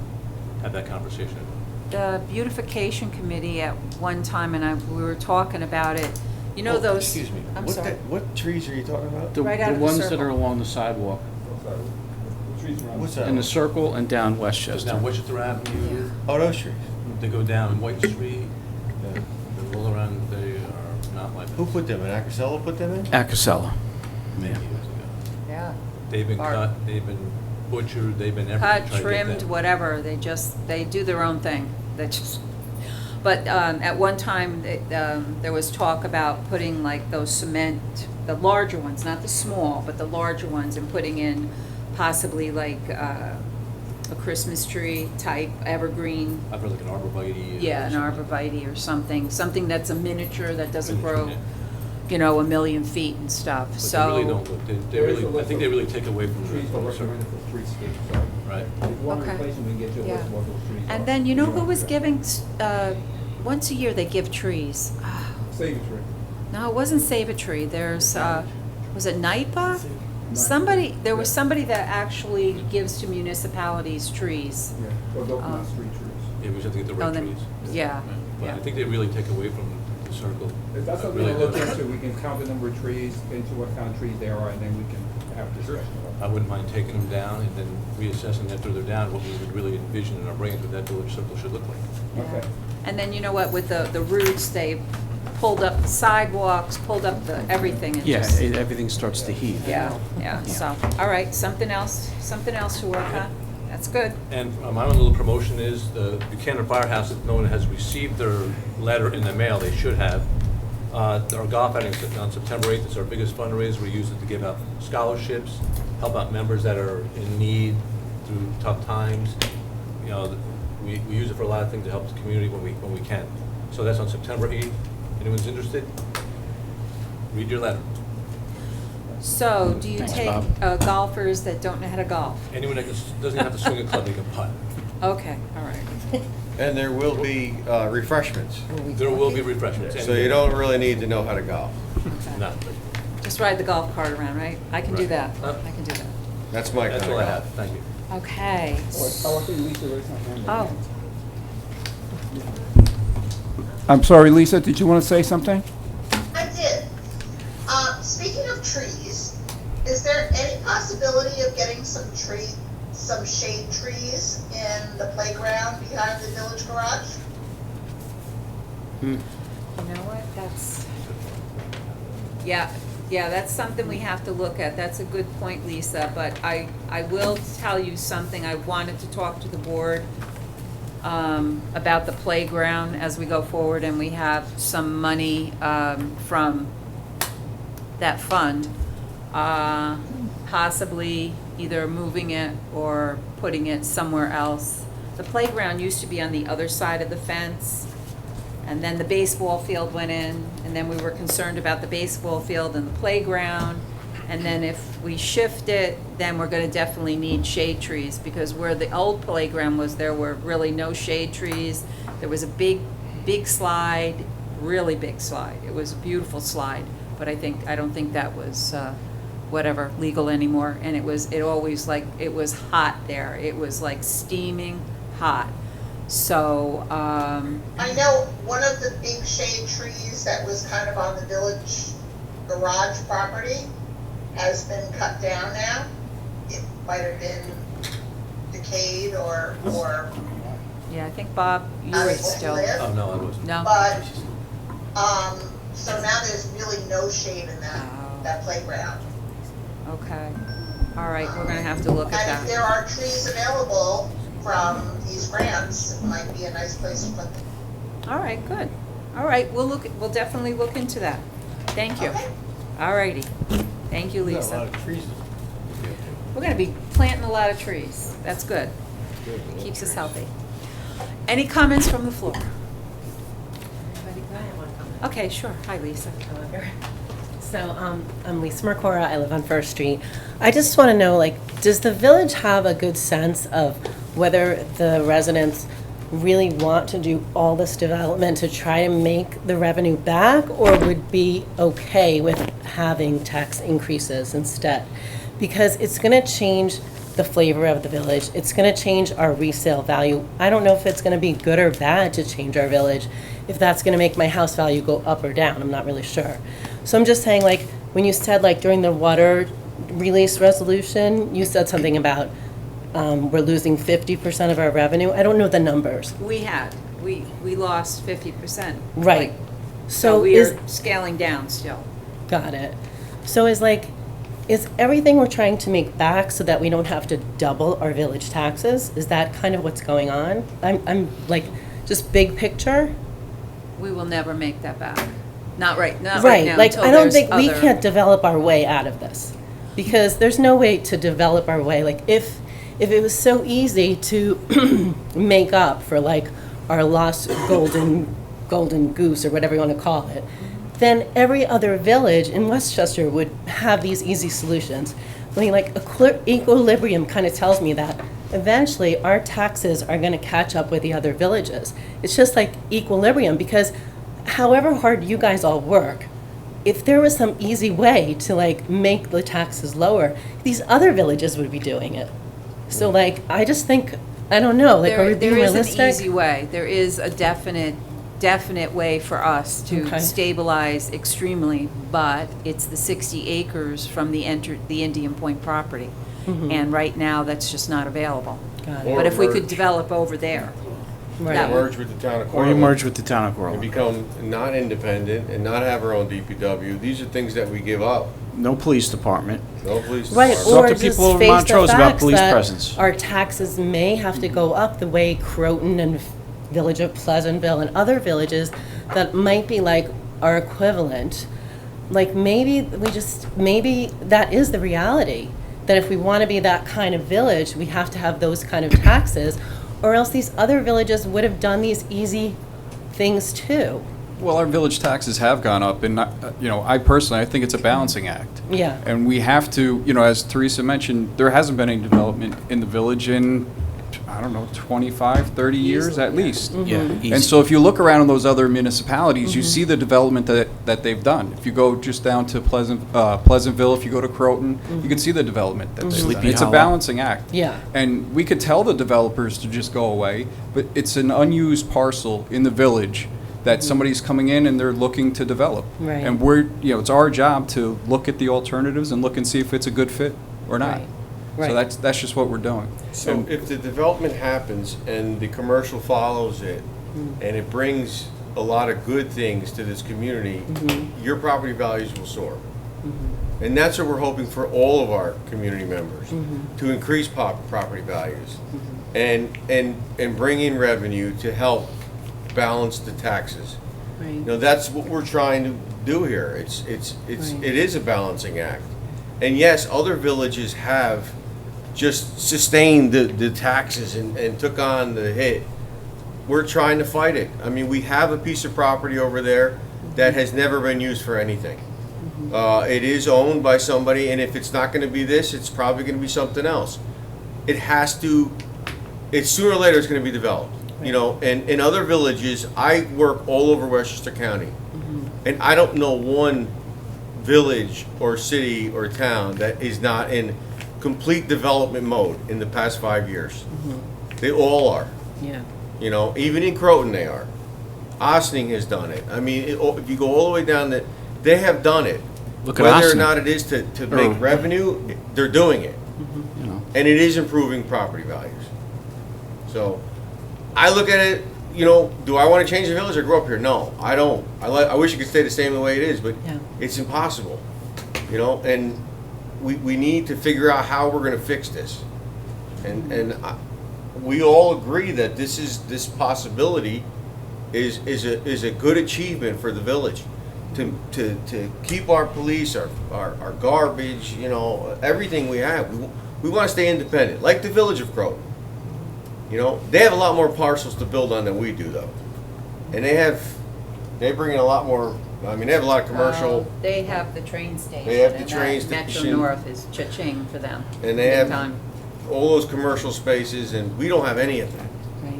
have that conversation. The beautification committee at one time, and we were talking about it, you know those. Excuse me. I'm What sorry. what trees are you talking about? Right out The of the ones that circle. are along the sidewalk, What's that? in the circle and down Just Westchester. down Westchester Avenue, Oh, those trees. they go down White Street, they roll around, they are not like. Who put them in? Acasella put them in? Acasella. Many Yeah. years ago. Yeah. They've been Art. cut, they've been butchered, they've been everything. Cut, to try to get trimmed, them. whatever, they do their own thing. They just, but at one time, there was talk about putting like those cement, the larger ones, not the small, but the larger ones, and putting in possibly like a Christmas tree type evergreen. I've heard like an arborvitae. Yeah, an arborvitae or something that's a miniature that doesn't Miniature, grow, yeah. you know, 1,000,000 feet and stuff, But so. they really don't look, they really, I think they really take away from the Trees are circle. recommended for streetscape, so. Right. If you want to Okay. replace them, we can get you a list of what those trees are. And then, you know who want was that. giving, once a year they give trees. Save a tree. No, it wasn't Save a Tree, there's, was it NIPA? Somebody, there was somebody that actually gives to municipalities trees. Yeah, or those Um, not street trees. Yeah, we just have to get the Oh, right then- trees. Yeah, But yeah. I think they really take away from the circle. If that's I something really to look do. into, we can count the number of trees, into what kind of trees they are, and then we can have a discussion I about wouldn't mind taking them down and then reassessing after they're down, what we would really envision in our brains what that village circle should look like. it. Okay. And then, you know what, with the roots, they pulled up the sidewalks, pulled up the everything and Yeah, just. everything starts to heave. Yeah, so, all right, something else to work on, that's good. And my own little promotion is the Buchanan Firehouse, if no one has received their letter in the mail, they should have. Our golf outing is on September 8th, it's our biggest fundraiser. We use it to give out scholarships, help out members that are in need through tough times. You know, we use it for a lot of things to help the community when we can. So that's on September 8th. Anyone's interested? Read your letter. So, do you Thanks, take Bob. golfers that don't know how to golf? Anyone that doesn't have to swing a club, they can putt. Okay, all right. And there will be refreshments. There will be refreshments. So you don't really need to know how to golf. No. Just ride the golf cart around, right? I can do Right. that, I can do that. That's my kind That's of all I golf. have, thank you. Okay. Oh, I think Lisa raised her hand. Oh, I'm sorry, Lisa, did you want to say something? I did. Speaking of trees, is there any possibility of getting some shade trees in the playground behind the village garage? you know what, that's, yeah, that's something we have to look at. That's a good point, Lisa, but I will tell you something. I wanted to talk to the board about the playground as we go forward, and we have some money from that fund, possibly either moving it or putting it somewhere else. The playground used to be on the other side of the fence, and then the baseball field went in, and then we were concerned about the baseball field and the playground. And then if we shift it, then we're gonna definitely need shade trees, because where the old playground was, there were really no shade trees. There was a big slide, really big slide. It was a beautiful slide, but I don't think that was whatever, legal anymore, and it was hot there. It was like steaming hot. So, I know one of the big shade trees that was kind of on the village garage property has been cut down now. It might have been decayed or yeah, I think, Bob, you out were of what still, lived. Oh, no, I wasn't. no? But, so now there's really no shade in Oh. that playground. Okay, all right, we're gonna have to look at And if there that. are trees available from these grants, it might be a nice place to put them. All right, good. All right, we'll definitely look into that. Thank you. Okay. All righty. Thank you, Got a Lisa. lot of trees. We're gonna be planting a lot of trees. That's good. Keeps us healthy. Any comments from the floor? Okay, sure. Hi, Lisa. So, I'm Lisa Mercora, I live on First Street. I just want to know, like, does the village have a good sense of whether the residents really want to do all this development to try to make the revenue back, or would be okay with having tax increases instead? Because it's going to change the flavor of the village. It's going to change our resale value. I don't know if it's going to be good or bad to change our village, if that's going to make my house value go up or down. I'm not really sure. So I'm just saying, like, when you said, like, during the water release resolution, you said something about we're losing 50% of our revenue. I don't know the numbers. We lost 50%. Right. So So we're scaling down still. got it. So is everything we're trying to make back so that we don't have to double our village taxes? Is that kind of what's going on? I'm like, just big picture? We will never make that back. Not right now. Like, until I don't there's think we other- can't develop our way out of this. Because there's no way to develop our way. Like, if it was so easy to make up for, like, our lost golden goose, or whatever you want to call it, then every other village in Westchester would have these easy solutions. I mean, like, equilibrium kind of tells me that eventually our taxes are going to catch up with the other villages. It's just like equilibrium, because however hard you guys all work, if there was some easy way to, like, make the taxes lower, these other villages would be doing it. So, like, I just think, I don't know, like, are we being realistic? There is an easy way. There is a definite way for us to Okay. stabilize extremely, but it's the 60 acres from the Indian Point property. Mhm. And right now, that's just not available. Got Or But if we could merge. develop over there. Right. that would- Merge with the town of Or Corlent. you merge with the town of And Corlent. become not independent and not have our own DPW. These are things that we give up. No police department. No police Right, department. Talk or to just people in face the Montrose about facts police that presence. our taxes may have to go up the way Croton and Village of Pleasantville and other villages that might be like our equivalent. Like, maybe that is the reality, that if we want to be that kind of village, we have to have those kind of taxes, or else these other villages would have done these easy things too. Well, our village taxes have gone up, and, I personally, I think it's a balancing act. Yeah. And we have to, as Teresa mentioned, there hasn't been any development in the village in, I don't know, 25, 30 years at least. Yeah, And easy. so if you look around in those other municipalities, you see the development that they've done. If you go just down to Pleasantville, if you go to Croton, you can see the development that they've done. Sleepy It's a Hollow. balancing act. Yeah. And we could tell the developers to just go away, but it's an unused parcel in the village that somebody's coming in and they're looking to develop. Right. And it's our job to look at the alternatives and look and see if it's a good fit or not. Right. Right. So that's just what we're doing. So if the development happens and the commercial follows it, and it brings a lot of good things to this community, your property values will soar. And that's what we're hoping for all of our community members, to increase property values and bring in revenue to help balance the taxes. Right. That's what we're trying to do here. It is a balancing act. And yes, other villages have just sustained the taxes and took on the hit. We're trying to fight it. I mean, we have a piece of property over there that has never been used for anything. It is owned by somebody, and if it's not going to be this, it's probably going to be something else. It's sooner or later it's going to be developed. And in other villages, I work all over Westchester County, and I don't know one village or city or town that is not in complete development mode in the past 5 years. They all are. Yeah. You know, even in Croton they are. Ossining has done it. I mean, if you go all the way down, they have done it. Look at Whether or Ossining. not it is to make revenue, they're doing it. You know, And it is improving property values. So, I look at it, you know, do I want to change the village or grow up here? No, I don't. I wish it could stay the same the way it is, but Yeah. it's impossible. You know, and we need to figure out how we're going to fix this. We all agree that this possibility is a good achievement for the village. To keep our police, our garbage, you know, everything we have. We want to stay independent, like the village of Croton. You know, they have a lot more parcels to build on than we do, though. And they bring in a lot more, I mean, they have a lot of commercial, They have the train station. They have the and train that station. Metro North is cha-ching for them. and they big have time. all those commercial spaces, and we don't have any of that.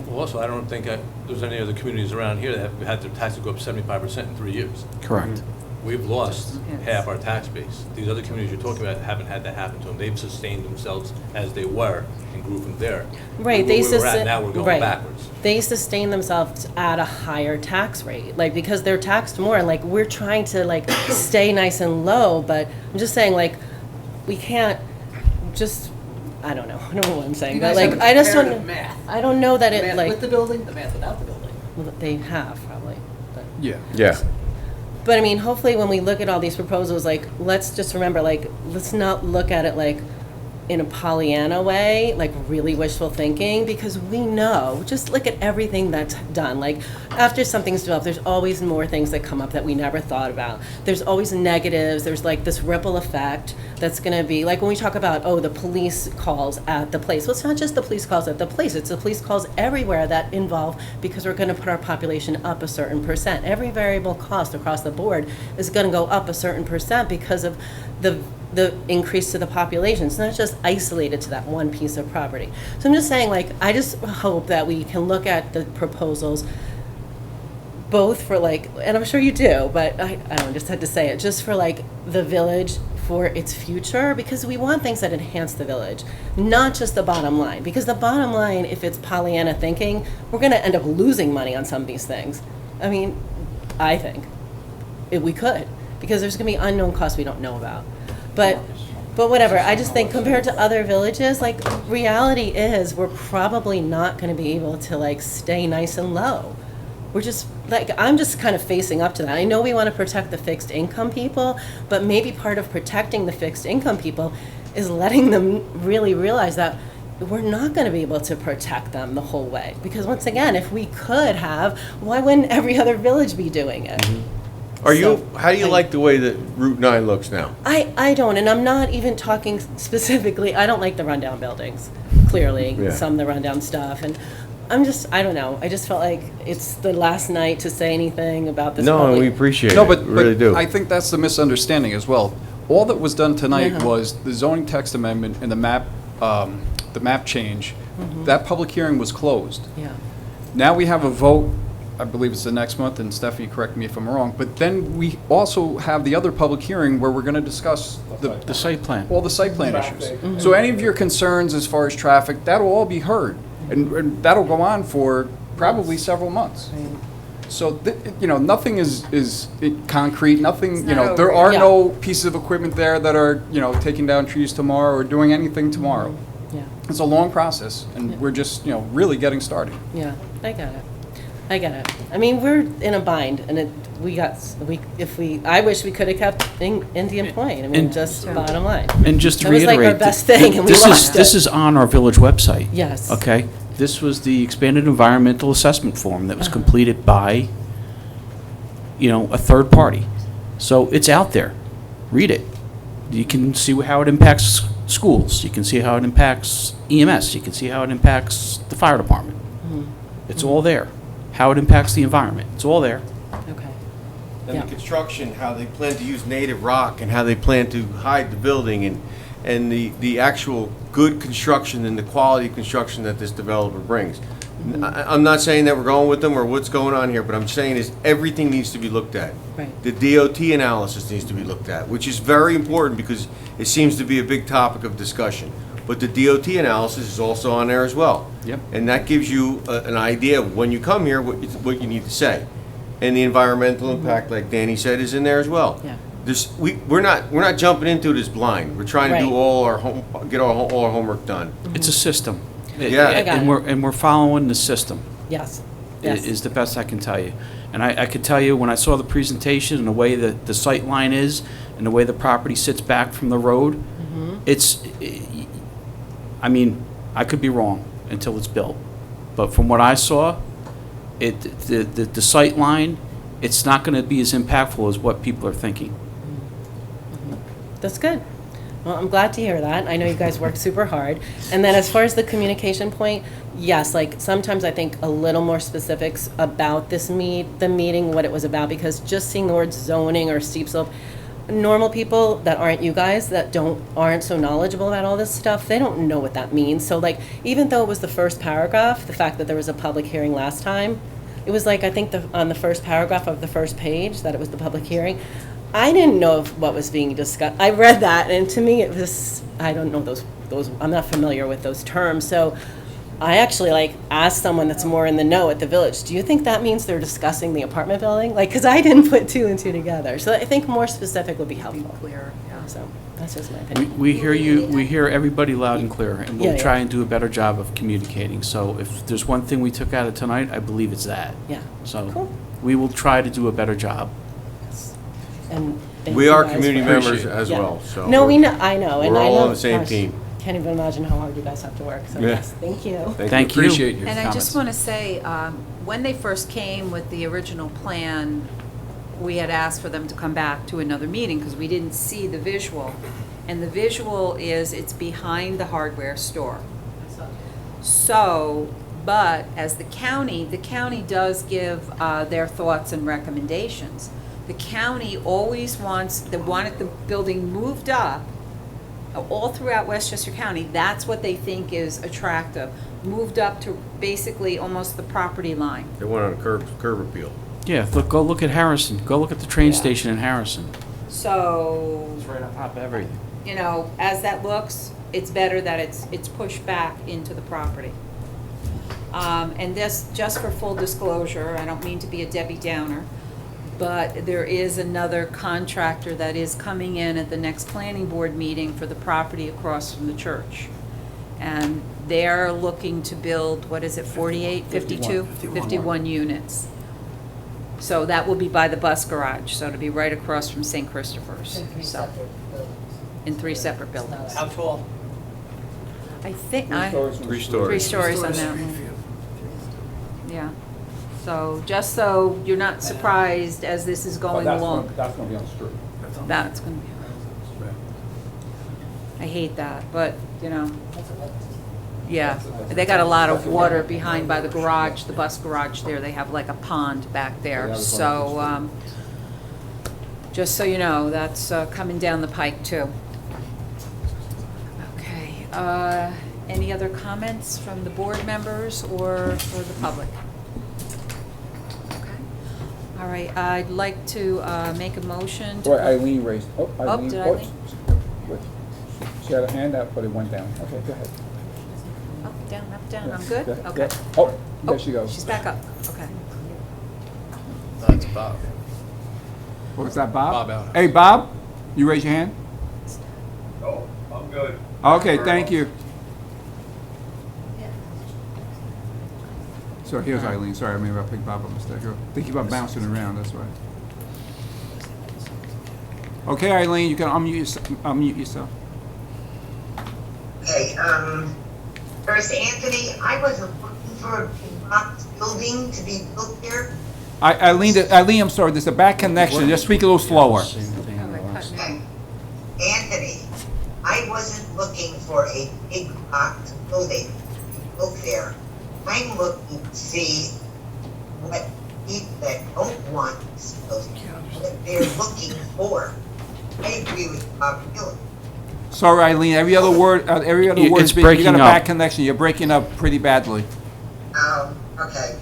Well, also, I don't think there's any other communities around here that have had their taxes go up 75% in 3 years. correct. We've lost Yes. half our tax base. These other communities you're talking about haven't had that happen to them. They've sustained themselves as they were and grew from there. Right, Where they we're at sustain. now, we're going right. backwards. They sustain themselves at a higher tax rate, like, because they're taxed more, and like, we're trying to like stay nice and low, but I'm just saying, like, we can't just, I don't know what I'm saying, You but guys like, have I just don't, comparative math. I don't know that The it math like, with the building, the math without the building. well, they have probably, but. Yeah. Yeah. But I mean, hopefully when we look at all these proposals, like, let's just remember, like, let's not look at it like in a Pollyanna way, like really wishful thinking, because we know, just look at everything that's done. Like, after something's developed, there's always more things that come up that we never thought about. There's always negatives. There's like this ripple effect that's going to be, like when we talk about, oh, the police calls at the place. Well, it's not just the police calls at the place. It's the police calls everywhere that involve, because we're going to put our population up a certain percent. Every variable cost across the board is going to go up a certain percent because of the increase to the population. It's not just isolated to that one piece of property. So I'm just saying, like, I just hope that we can look at the proposals both for like, and I'm sure you do, but I don't know, just had to say it, just for like the village, for its future, because we want things that enhance the village, not just the bottom line. Because the bottom line, if it's Pollyanna thinking, we're going to end up losing money on some of these things. I mean, I think we could, because there's going to be unknown costs we don't know about. But whatever, I just think compared to other villages, like, reality is we're probably not going to be able to like stay nice and low. We're just, like, I'm just kind of facing up to that. I know we want to protect the fixed income people, but maybe part of protecting the fixed income people is letting them really realize that we're not going to be able to protect them the whole way. Because once again, if we could have, why wouldn't every other village be doing it? How do you like the way that Route 9 looks now? I don't, and I'm not even talking specifically, I don't like the rundown buildings, clearly, Yeah. some of the rundown stuff, and I don't know, I just felt like it's the last night to say anything about this. No, and public- we appreciate No, it, but, we really but do. I think that's the misunderstanding as well. All that was done tonight Uh-huh. was the zoning text amendment and the map change. That public hearing was closed. Yeah. Now we have a vote, I believe it's the next month, and Stephanie, correct me if I'm wrong, but then we also have the other public hearing where we're going to discuss The site plan. all the site plan issues. So any of your concerns as far as traffic, that'll all be heard, and that'll go on for probably several months. So, nothing is concrete, nothing, not there over are yet. no pieces of equipment there that are, taking down trees tomorrow or doing anything tomorrow. Yeah, It's a long process, and we're just, really getting started. yeah, I get it. I mean, we're in a bind, and I wish we could have kept Indian Point, I mean, And- just bottom line. And just to That was like reiterate. our best thing, and we this lost it. This is on our village website. Yes. Okay? This was the expanded environmental assessment form that was completed by, a third party. So it's out there. Read it. You can see how it impacts schools. You can see how it impacts EMS. You can see how it impacts the fire department. It's all there. How it impacts the environment. It's all there. Okay. And Yeah. the construction, how they plan to use native rock and how they plan to hide the building and the actual good construction and the quality of construction that this developer brings. I'm not saying that we're going with them or what's going on here, but I'm saying is everything needs to be looked at. Right. The DOT analysis needs to be looked at, which is very important because it seems to be a big topic of discussion. But the DOT analysis is also on there as well. Yep. And that gives you an idea of when you come here, what you need to say. And the environmental impact, like Danny said, is in there as well. Yeah. We're not jumping into this blind. We're trying to do Right. all our homework done. It's a system. Yeah. I got it. And we're following the system. Yes. Is the best I can tell you. And I could tell you, when I saw the presentation and the way that the sight line is and the way the property sits back from the road, I mean, I could be wrong until it's built. But from what I saw, the sight line, it's not going to be as impactful as what people are thinking. That's good. Well, I'm glad to hear that. I know you guys work super hard. And then as far as the communication point, yes, like sometimes I think a little more specifics about this the meeting, what it was about, because just seeing the words zoning or steep slope, normal people that aren't you guys, that aren't so knowledgeable about all this stuff, they don't know what that means. So like, even though it was the first paragraph, the fact that there was a public hearing last time, it was like, I think on the first paragraph of the first page, that it was the public hearing. I didn't know what was being discussed. I read that, and to me, it was, I don't know those, I'm not familiar with those terms. So I actually like asked someone that's more in the know at the village, do you think that means they're discussing the apartment building? Like, because I didn't put two and two together. So I think more specific would be helpful. Clear, yeah. So that's just my opinion. We hear you, we hear everybody loud and clear, and we'll Yeah, try yeah. and do a better job of communicating. So if there's one thing we took out of tonight, I believe it's that. Yeah. So Cool. we will try to do a better job. And thank We you are guys community for- members Appreciate it. as Yeah. well, so. No, we know, I know. And We're I all know, on the same gosh, team. Can't even imagine how hard you guys have to work. So Yeah. yes, thank you. Thank you. Appreciate your And I just comments. want to say, when they first came with the original plan, we had asked for them to come back to another meeting because we didn't see the visual. And the visual is, it's behind the hardware store. So, but as the county does give their thoughts and recommendations. The county always wanted the building moved up all throughout Westchester County. That's what they think is attractive. Moved up to basically almost the property line. They went on a curb appeal. Yeah, go look at Harrison. Go look at the train station in Harrison. So, It's right on top of everything. you know, as that looks, it's better that it's pushed back into the property. And this, just for full disclosure, I don't mean to be a Debbie Downer, but there is another contractor that is coming in at the next planning board meeting for the property across from the church. And they're looking to build, what is it, 48, 52? 51 units. So that will be by the bus garage, so it'll be right across from St. Christopher's. So, in 3 separate buildings. How tall? I think, 3 stories. 3 stories on that one. Yeah. So, just so you're not surprised as this is going along. That's going to be on the street. That's gonna be. I hate that, but, you know. Yeah, they got a lot of water behind by the garage, the bus garage there. They have like a pond back there. So, just so you know, that's coming down the pike too. Okay, any other comments from the board members or for the public? Okay. All right, I'd like to make a motion to. Boy, Eileen raised, Eileen. did oops. Eileen? Wait. She had a hand up, but it went down. Okay, go ahead. Up, down, Yeah, I'm good? go ahead. Okay. Yeah. Oh, there she goes. She's back up, okay. That's Bob. What was that, Bob? Bob out. Hey, Bob, you raise your hand? Oh, I'm good. Okay, thank you. So here's Eileen. Sorry, maybe I picked Bob up mistake. I think you were bouncing around, that's why. Okay, Eileen, you can unmute yourself. Okay, first, Anthony, I wasn't looking for a big box building to be built here. Eileen, I'm sorry, there's a bad connection. Just speak a little slower. Okay. Anthony, I wasn't looking for a big box building to be built there. I'm looking to see what people that don't want this building, what they're looking for. I agree with Bob Gillen. Sorry, Eileen, every other word is It's you got breaking a up. bad connection. You're breaking up pretty badly. Okay.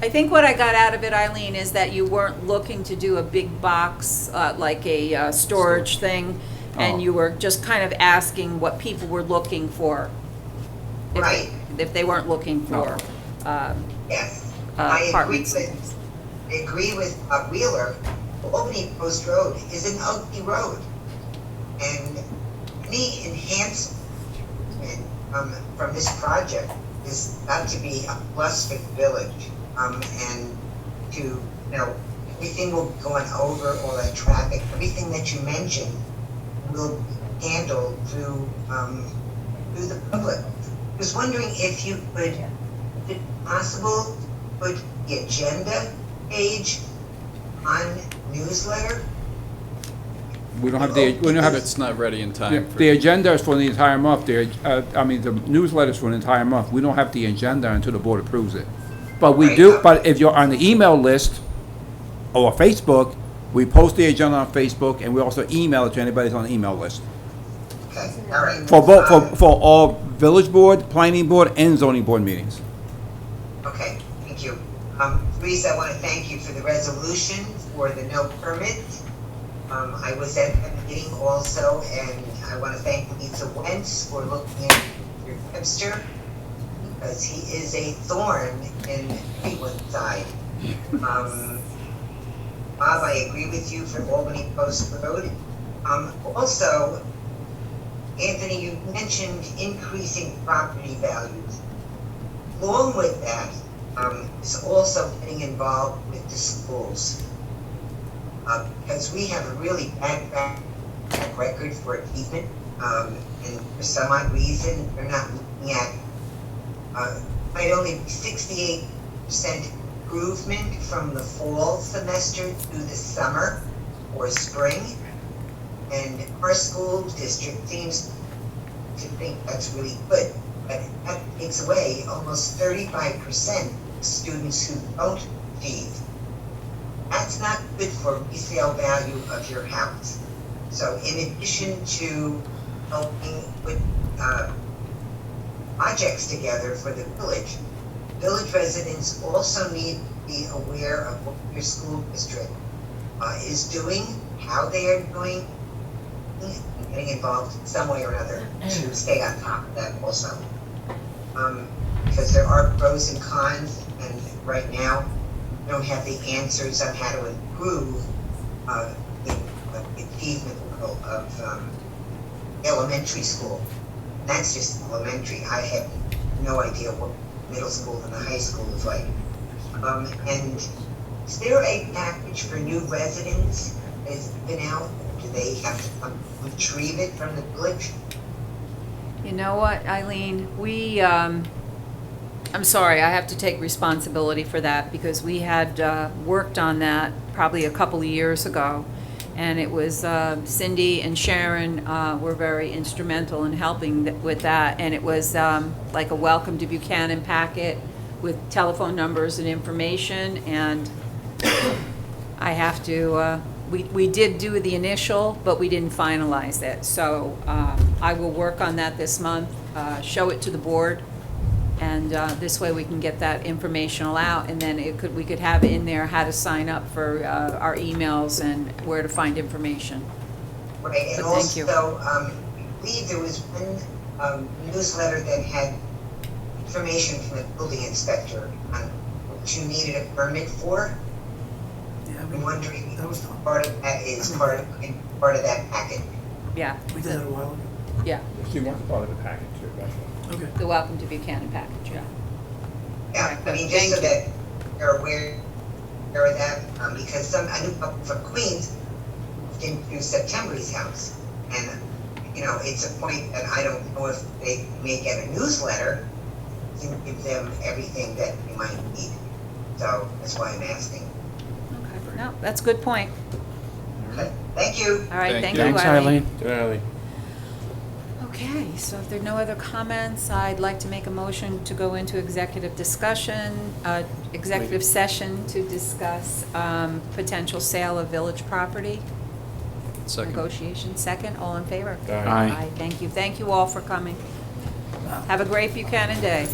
I think what I got out of it, Eileen, is that you weren't looking to do a big box, like a storage thing, and Oh. you were just kind of asking what people were looking for. Right. If they weren't looking for Yes. I apartments. agree with Wheeler. Albany Post Road is an ugly road. And any enhancement from this project is got to be a plus for the village. And to, everything will be going over all that traffic. Everything that you mentioned will be handled through the public. I was wondering if you could, if it's possible, put the agenda page on newsletter. We don't have the, It's not ready in time. the agenda is for the entire month. The newsletter is for the entire month. We don't have the agenda until the board approves it. But we do, but if you're on the email list or Facebook, we post the agenda on Facebook and we also email it to anybody who's on the email list. Okay, all right. For both, for all village board, planning board, and zoning board meetings. Okay, thank you. Please, I want to thank you for the resolution for the no permit. I was at the meeting also, and I want to thank Lisa Wentz for looking at your Webster, because he is a thorn in everyone's side. Bob, I agree with you for Albany Post Road. Also, Anthony, you mentioned increasing property values. Along with that, is also getting involved with the schools. Because we have a really bad track record for achievement, and for some odd reason, they're not looking at, might only be 68% improvement from the fall semester to the summer or spring. And our school district seems to think that's really good, but that takes away almost 35% of students who don't achieve. That's not good for resale value of your house. So in addition to helping put projects together for the village residents also need to be aware of what your school district is doing, how they are doing, and getting involved in some way or another to stay on top of that also. Because there are pros and cons, and right now we don't have the answers on how to improve the achievement level of elementary school. And that's just elementary. I have no idea what middle school and the high school is like. And is there a package for new residents that has been out? Do they have to come retrieve it from the village? You know what, Eileen, I'm sorry, I have to take responsibility for that, because we had worked on that probably a couple of years ago, and it was Cindy and Sharon were very instrumental in helping with that, and it was like a welcome to Buchanan packet with telephone numbers and information, and I have to, we did do the initial, but we didn't finalize it, so I will work on that this month, show it to the board, and this way we can get that informational out, and then we could have in there how to sign up for our emails and where to find information. Right, and But thank you. also, I believe there was one newsletter that had information from the building inspector on what you needed a permit for. I'm wondering if part of that is part of that packet. Yeah. We did that a while ago. Yeah, She wants part of the package too, that's all. Okay. the welcome to Buchanan package, yeah. Yeah, I mean, Thank just so you. that you're aware of that, because I knew couple from Queens moved into September's house, and it's a point that I don't know if they may get a newsletter to give them everything that they might need. So that's why I'm asking. Okay, no, that's a good point. Okay, thank you. All right, thank you, Thanks, Eileen. Okay, so if there are no other comments, I'd like to make a motion to go into executive discussion, executive session to discuss potential sale of village property. Second. Negotiation, second, all in favor? Aye. Thank you. Thank you all for coming. Have a great Buchanan Day.